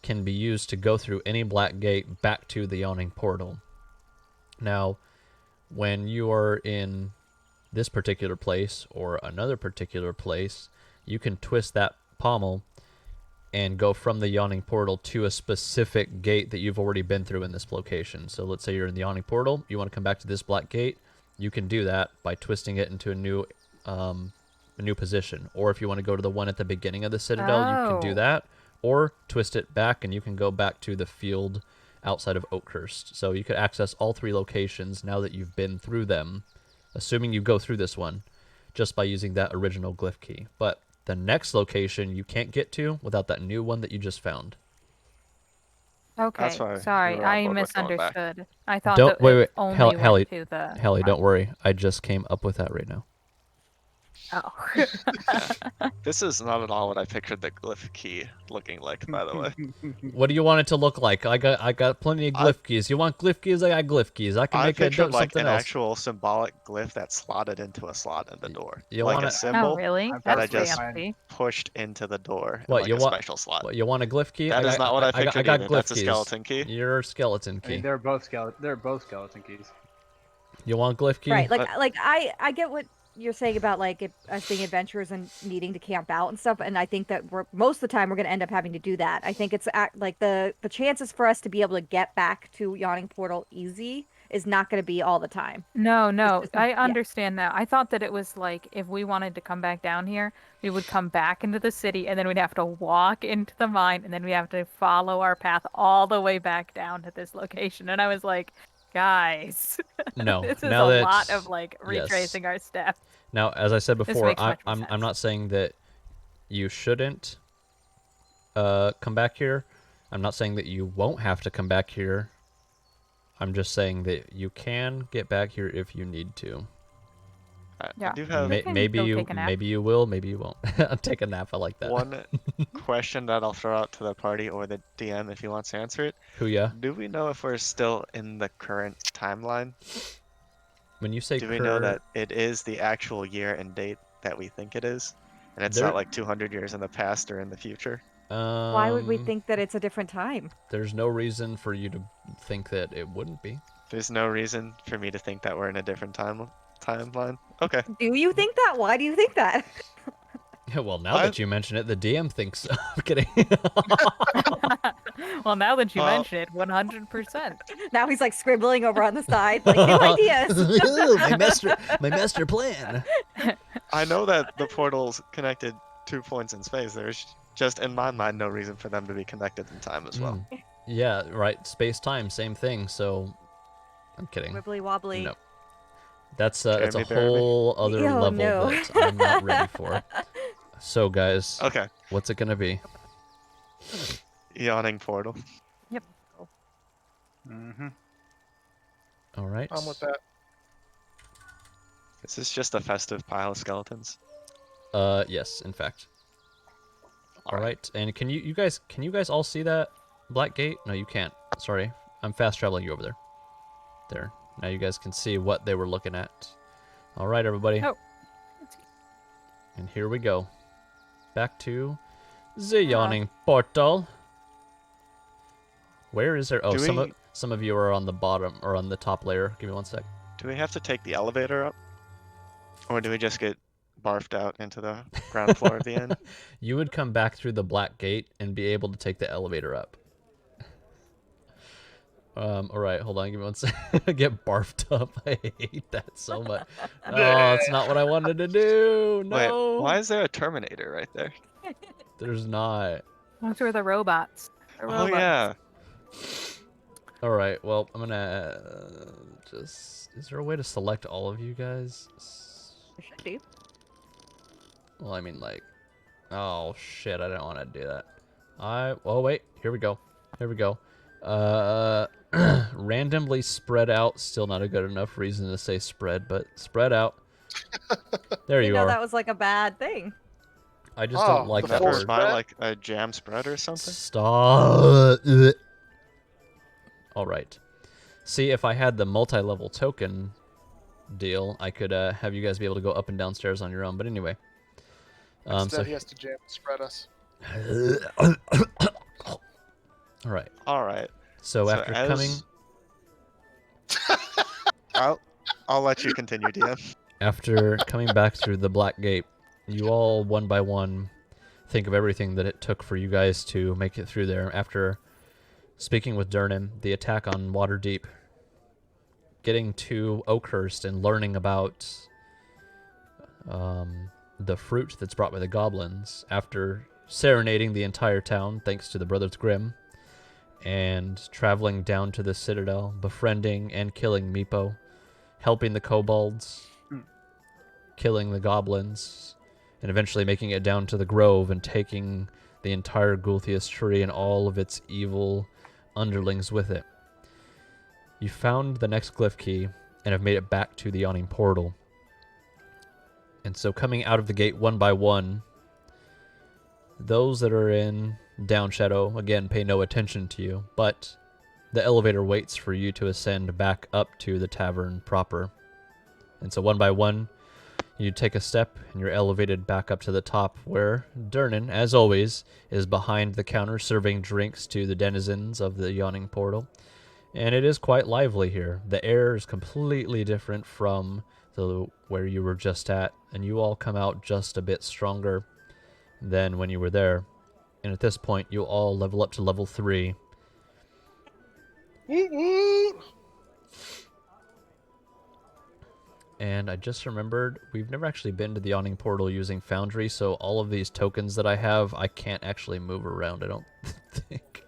S7: can be used to go through any black gate back to the Yawning Portal. Now, when you are in this particular place or another particular place, you can twist that pommel and go from the Yawning Portal to a specific gate that you've already been through in this location. So let's say you're in the Yawning Portal, you want to come back to this black gate, you can do that by twisting it into a new position. Or if you want to go to the one at the beginning of the Citadel, you can do
S4: Oh.
S7: that. Or twist it back and you can go back to the field outside of Oakhurst. So you could access all three locations now that you've been through them, assuming you go through this one, just by using that original glyph key. But the next location you can't get to without that new one that you just found.
S4: Okay,
S3: That's why we
S4: sorry,
S3: were on
S4: I
S3: board with going back.
S4: misunderstood. I thought
S7: Don't
S4: that
S7: wait,
S4: it
S7: wait,
S4: only
S7: Hallie,
S4: went to the.
S7: Hallie, don't worry. I just came up with that right now.
S4: Oh.
S3: This is not at all what I pictured the glyph key looking like, by the way.
S7: What do you want it to look like? I got plenty of glyph keys. You want glyph keys? I got glyph keys. I can
S3: I
S7: make
S3: pictured like
S7: something
S3: an
S7: else.
S3: actual symbolic glyph that's slotted into a slot in the door.
S7: You
S3: Like
S7: want
S3: a
S7: it-
S4: Oh,
S3: symbol
S4: really?
S8: I've
S3: that I
S4: That's
S3: just
S4: fancy.
S3: pushed into the door in
S7: What
S3: like
S7: you
S3: a
S7: want?
S3: special slot.
S7: What, you want a glyph key?
S3: That is not what I pictured
S7: I got
S3: either.
S7: glyph
S3: That's a
S7: keys.
S3: skeleton key.
S7: You're a skeleton
S8: I
S7: key.
S8: mean, they're both skeleton keys.
S7: You want glyph key?
S1: Right.
S3: But-
S1: Like I get what you're saying about like us being adventurers and needing to camp out and stuff, and I think that we're most of the time we're going to end up having to do that. I think it's like the chances for us to be able to get back to Yawning Portal easy is not going to be all the time.
S4: No,
S1: just-
S4: I
S1: yeah.
S4: understand that. I thought that it was like if we wanted to come back down here, we would come back into the city and then we'd have to walk into the mine and then we have to follow our path all the way back down to this location. And I was like, guys,
S7: No.
S4: this is
S7: now
S4: a
S7: that
S4: lot of like
S7: yes.
S4: retracing our steps.
S7: Now, as I said before,
S4: makes much more
S7: I'm
S4: sense.
S7: not saying that you shouldn't come back here. I'm not saying that you won't have to come back here. I'm just saying that you can get back here if you need to.
S3: I
S4: Yeah.
S3: do have
S4: can
S7: Maybe
S4: go
S7: you
S4: take a nap.
S7: maybe you will, maybe you won't. Take a nap. I like that.
S3: one question that I'll throw out to the party or the DM if he wants to answer it.
S7: Who ya?
S3: Do we know if we're still in the current timeline?
S7: When you say
S3: Do we know that it is the actual year and date that we think it is? And it's
S7: There-
S3: not like 200 years in the past or in the future?
S1: Why would we think that it's a different time?
S7: There's no reason for you to think that it wouldn't be.
S3: There's no reason for me to think that we're in a different timeline. Okay.
S1: Do you think that? Why do you think that?
S7: Well, now that you mention it, the DM thinks so. I'm kidding.
S4: Well, now that you
S3: Well-
S4: mention it, 100%.
S1: Now he's like scribbling over on the side, like new ideas.
S7: my master plan.
S3: I know that the portal's connected 2 points in space. There's just, in my mind, no reason for them to be connected in time as well.
S7: Yeah, right. Space time, same thing. So, I'm kidding.
S1: Wibbly wobbly.
S7: No. That's a
S3: Jeremy Barry.
S7: whole other
S1: Oh,
S7: level
S1: no.
S7: that I'm not ready for. So, guys,
S3: Okay.
S7: what's it gonna be?
S3: Yawning portal.
S8: Mm-hmm.
S7: All right.
S6: I'm with that.
S3: Is this just a festive pile of skeletons?
S7: Yes, in fact. All right. And can you guys all see that black gate? No, you can't. Sorry. I'm fast traveling you over there. There. Now you guys can see what they were looking at. All right, everybody.
S4: Oh.
S7: And here we go. Back to the Yawning Portal. Where is there? Oh,
S3: Do
S7: some of you are on the bottom or on the top layer. Give me one sec.
S3: Do we have to take the elevator up? Or do we just get barfed out into the ground floor at the end?
S7: You would come back through the black gate and be able to take the elevator up. All right, hold on, give me one sec. Get barfed up. I hate that so much. Oh, it's not what I wanted to do. No,
S3: Wait, why is there a Terminator right there?
S7: there's not.
S4: Those were the robots. The
S3: Oh
S4: robots.
S3: yeah.
S7: All right. Well, I'm gonna just. Is there a way to select all of you guys?
S1: There should be.
S7: Well, I mean, like, oh shit, I didn't want to do that. Oh wait, here we go. Here we go. Randomly spread out. Still not a good enough reason to say spread, but spread out. There you
S1: know
S7: are.
S1: that was like a bad thing.
S7: I just don't like
S6: the
S7: that
S6: full
S3: Never
S7: word.
S3: mind,
S6: spread?
S3: like a jam spread or something.
S7: Stop. All right. See, if I had the multi-level token deal, I could have you guys be able to go up and downstairs on your own. But anyway.
S6: Instead, he has to jam and spread us.
S7: All right.
S3: All right.
S7: So
S3: So
S7: after coming,
S3: I'll let you continue, DM.
S7: after coming back through the Black Gate, you all one by one think of everything that it took for you guys to make it through there. After speaking with Durnan, the attack on Waterdeep, getting to Oakhurst and learning about the fruit that's brought by the goblins, after serenading the entire town thanks to the Brothers Grimm, and traveling down to the Citadel, befriending and killing Meepo, helping the kobolds, killing the goblins, and eventually making it down to the Grove and taking the entire Gulthias tree and all of its evil underlings with it. You found the next glyph key and have made it back to the Yawning Portal. And so coming out of the gate one by one, those that are in Down Shadow, again, pay no attention to you, but the elevator waits for you to ascend back up to the tavern proper. And so one by one, you take a step and you're elevated back up to the top where Durnan, as always, is behind the counter serving drinks to the denizens of the Yawning Portal. And it is quite lively here. The air is completely different from where you were just at, and you all come out just a bit stronger than when you were there. And at this point, you'll all level up to level 3.
S6: Woot woot!
S7: And I just remembered, we've never actually been to the Yawning Portal using Foundry, so all of these tokens that I have, I can't actually move around, I don't think.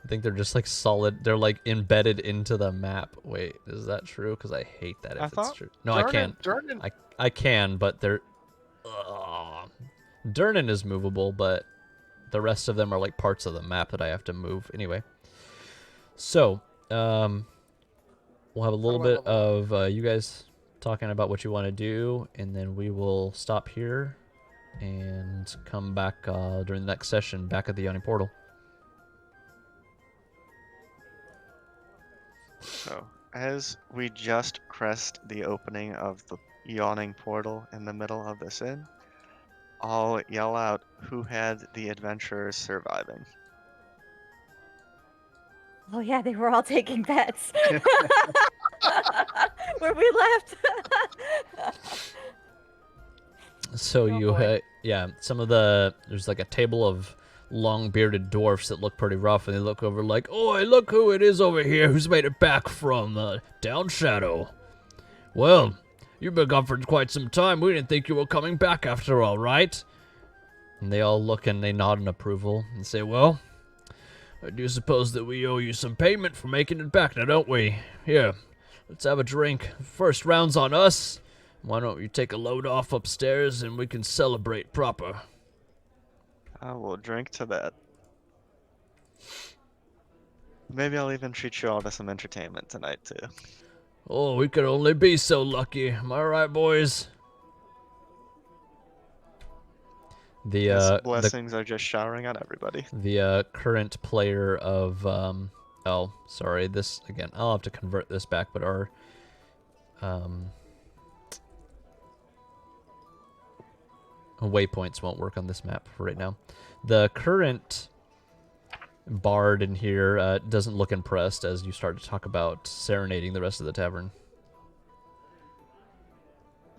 S7: I think they're just like solid, they're like embedded into the map. Wait, is that true? Because I hate that if it's true. No, I can't. I can, but they're... Durnan is movable, but the rest of them are like parts of the map that I have to move. Anyway. So, we'll have a little bit of you guys talking about what you want to do, and then we will stop here and come back during the next session back at the Yawning Portal.
S3: So, as we just crest the opening of the Yawning Portal in the middle of this inn, I'll yell out who had the adventurers surviving.
S1: Oh yeah, they were all taking bets. Where we left.
S7: So
S1: Oh,
S7: you,
S1: boy.
S7: yeah, some of the, there's like a table of long bearded dwarfs that look pretty rough, and they look over like, "Oi, look who it is over here who's made it back from Down Shadow. Well, you've been gone for quite some time. We didn't think you were coming back after all, right?" And they all look and they nod in approval and say, "Well, I do suppose that we owe you some payment for making it back now, don't we? Here, let's have a drink. First round's on us. Why don't you take a load off upstairs and we can celebrate proper."
S3: I will drink to that. Maybe I'll even treat you all to some entertainment tonight, too.
S7: Oh, we could only be so lucky. Am I right, boys?
S3: His blessings are just showering on everybody.
S7: The current player of oh, sorry, this again, I'll have to convert this back, but our waypoints won't work on this map for right now. The current bard in here doesn't look impressed as you start to talk about serenading the rest of the tavern.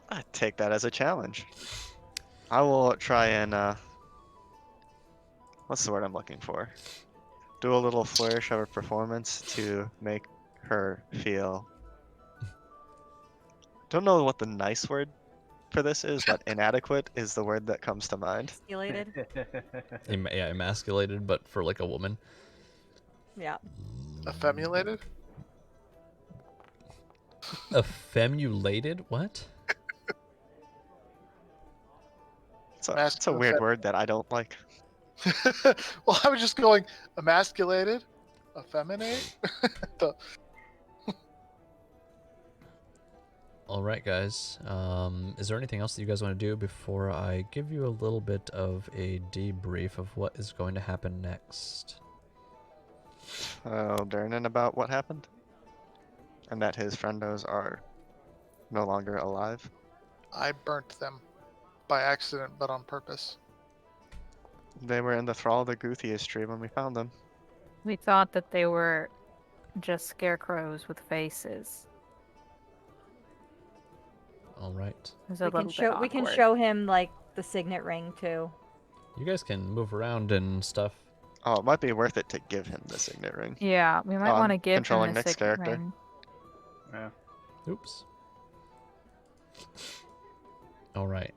S3: I take that as a challenge. I will try and what's the word I'm looking for? Do a little flourish of a performance to make her feel. Don't know what the nice word for this is, but inadequate is the word that comes to mind.
S1: Emasculated.
S7: Yeah, emasculated, but for like a woman.
S1: Yeah.
S6: Effemulated?
S7: Effemulated? What?
S3: It's a weird word that I don't like.
S6: Well, I was just going emasculated, effeminate.
S7: All right, guys. Is there anything else that you guys want to do before I give you a little bit of a debrief of what is going to happen next?
S3: Durnan about what happened, and that his friendos are no longer alive.
S6: I burnt them by accident, but on purpose.
S3: They were in the thrall of the Guthias tree when we found them.
S4: We thought that they were just scarecrows with faces.
S7: All right.
S4: It was a little bit awkward.
S1: We can show him like the signet ring too.
S7: You guys can move around and stuff.
S3: Oh, it might be worth it to give him the signet ring.
S4: Yeah, we might
S3: I'm
S4: want to give him
S3: controlling
S4: the
S3: Nick's
S4: signet
S3: character.
S4: ring.
S8: Yeah.
S7: Oops. All right.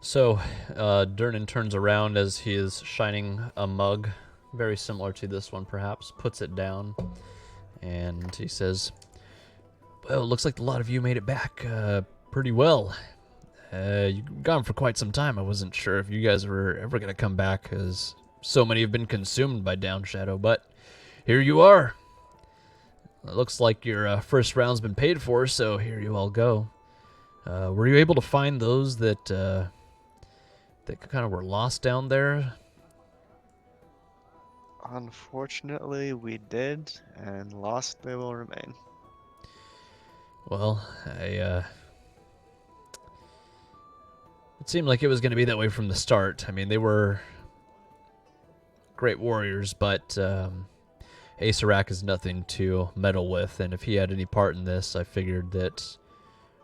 S7: So, Durnan turns around as he is shining a mug, very similar to this one perhaps, puts it down, and he says, well, it looks like a lot of you made it back pretty well. You've gone for quite some time. I wasn't sure if you guys were ever going to come back, as so many have been consumed by Downshadow, but here you are. It looks like your first round's been paid for, so here you all go. Were you able to find those that kind of were lost down there?
S3: Unfortunately, we did, and lost they will remain.
S7: Well, it seemed like it was going to be that way from the start. I mean, they were great warriors, but Acerak is nothing to meddle with, and if he had any part in this, I figured that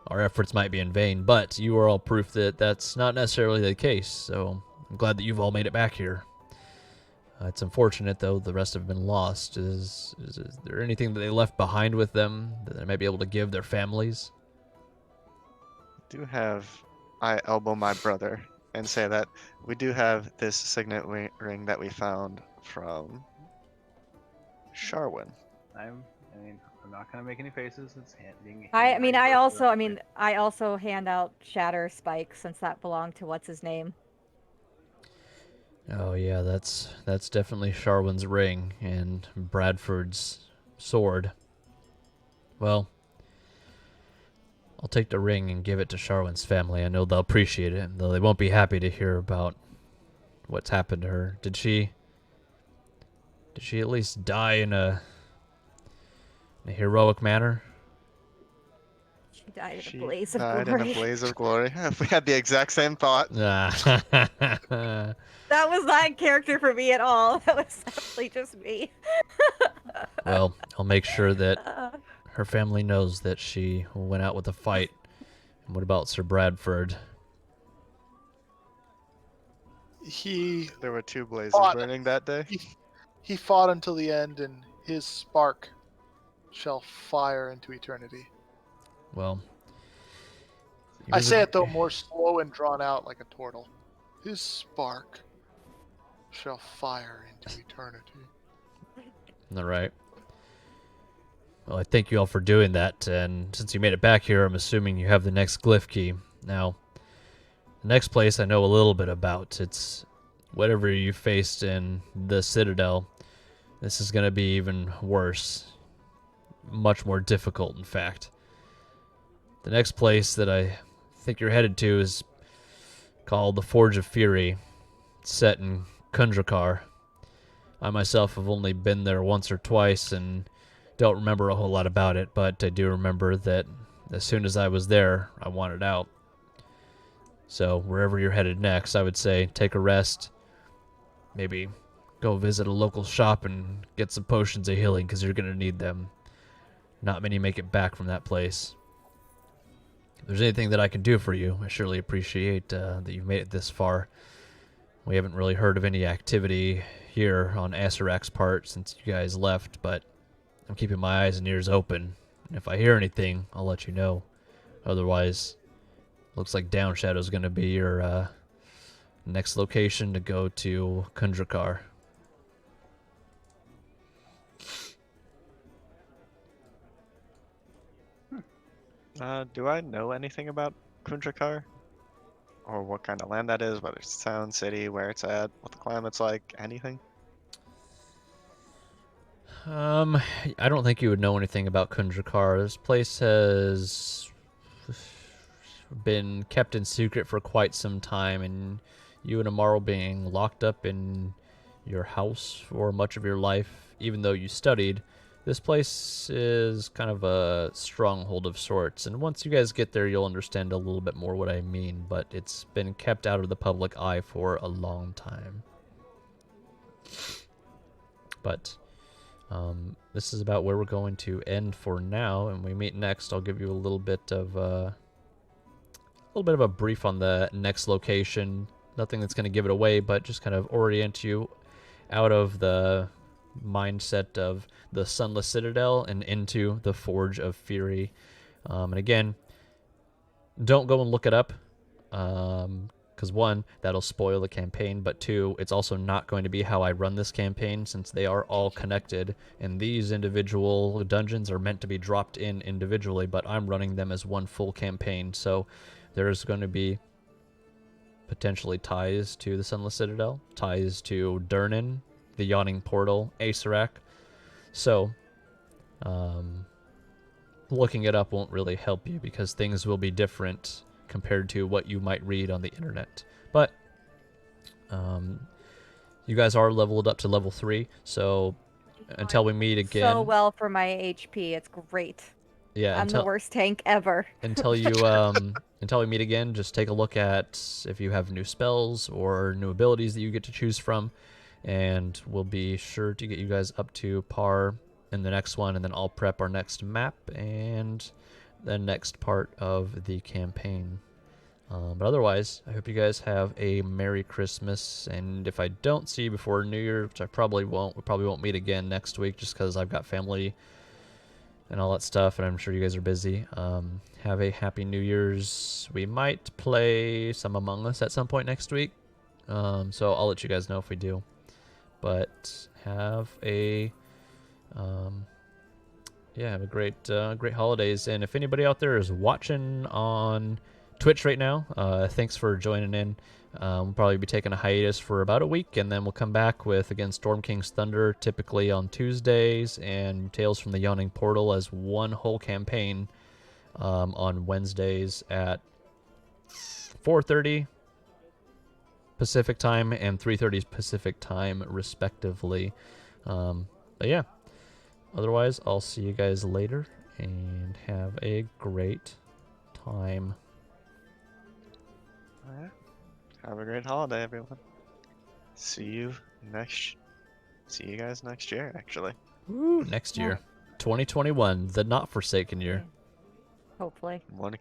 S7: our efforts might be in vain. But you are all proof that that's not necessarily the case, so I'm glad that you've all made it back here. It's unfortunate, though, the rest have been lost. Is there anything that they left behind with them that they might be able to give their families?
S3: I elbow my brother and say that we do have this signet ring that we found from Sharwin.
S8: I'm not gonna make any faces. It's
S1: I also hand out Shatter Spike since that belonged to what's his name.
S7: Oh yeah, that's definitely Sharwin's ring and Bradford's sword. Well, I'll take the ring and give it to Sharwin's family. I know they'll appreciate it, though they won't be happy to hear about what's happened to her. Did she at least die in a heroic manner?
S1: She died in a blaze of
S3: died
S1: glory.
S3: in a blaze of glory. We had the exact same thought.
S1: That was not in character for me at all. That was definitely just me.
S7: Well, I'll make sure that her family knows that she went out with a fight. And what about Sir Bradford?
S3: There were two blazes burning that day.
S6: He fought until the end, and his spark shall fire into eternity.
S7: Well,
S6: I say it, though, more slow and drawn out like a turtle. His spark shall fire into eternity.
S7: All right. Well, I thank you all for doing that, and since you made it back here, I'm assuming you have the next glyph key. Now, the next place I know a little bit about. It's whatever you faced in the Citadel. This is going to be even worse. Much more difficult, in fact. The next place that I think you're headed to is called the Forge of Fury. It's set in Kundrakar. I myself have only been there once or twice and don't remember a whole lot about it, but I do remember that as soon as I was there, I wanted out. So wherever you're headed next, I would say take a rest. Maybe go visit a local shop and get some potions of healing, because you're going to need them. Not many make it back from that place. If there's anything that I can do for you, I surely appreciate that you've made it this far. We haven't really heard of any activity here on Acerak's part since you guys left, but I'm keeping my eyes and ears open. And if I hear anything, I'll let you know. Otherwise, looks like Down Shadow's going to be your next location to go to Kundrakar.
S3: Do I know anything about Kundrakar? Or what kind of land that is, whether it's town, city, where it's at, what the climate's like, anything?
S7: I don't think you would know anything about Kundrakar. This place has been kept in secret for quite some time, and you and Amaru being locked up in your house for much of your life, even though you studied, this place is kind of a stronghold of sorts. And once you guys get there, you'll understand a little bit more what I mean, but it's been kept out of the public eye for a long time. But this is about where we're going to end for now, and we meet next. I'll give you a little bit of a brief on the next location. Nothing that's going to give it away, but just kind of orient you out of the mindset of the Sunless Citadel and into the Forge of Fury. And again, don't go and look it up. Because one, that'll spoil the campaign, but two, it's also not going to be how I run this campaign, since they are all connected, and these individual dungeons are meant to be dropped in individually, but I'm running them as one full campaign, so there's going to be potentially ties to the Sunless Citadel, ties to Durnan, the Yawning Portal, Asarak, so looking it up won't really help you, because things will be different compared to what you might read on the internet. But you guys are leveled up to level 3, so until we meet again.
S1: So well for my HP, it's great.
S7: Yeah,
S1: I'm the worst tank ever.
S7: until you until we meet again, just take a look at if you have new spells or new abilities that you get to choose from, and we'll be sure to get you guys up to par in the next one, and then I'll prep our next map and the next part of the campaign. But otherwise, I hope you guys have a Merry Christmas, and if I don't see you before New Year, which I probably won't, we probably won't meet again next week just because I've got family and all that stuff, and I'm sure you guys are busy. Have a Happy New Year's. We might play some Among Us at some point next week, so I'll let you guys know if we do. But have a have a great holidays. And if anybody out there is watching on Twitch right now, thanks for joining in. We'll probably be taking a hiatus for about a week, and then we'll come back with, again, Storm King's Thunder, typically on Tuesdays, and Tales from the Yawning Portal as one whole campaign on Wednesdays at 4:30 Pacific time and 3:30 Pacific time, respectively. But yeah. Otherwise, I'll see you guys later, and have a great time.
S3: Alright. Have a great holiday, everyone. See you guys next year, actually.
S7: Woo, next year. 2021, the not forsaken year.
S1: Hopefully.
S3: One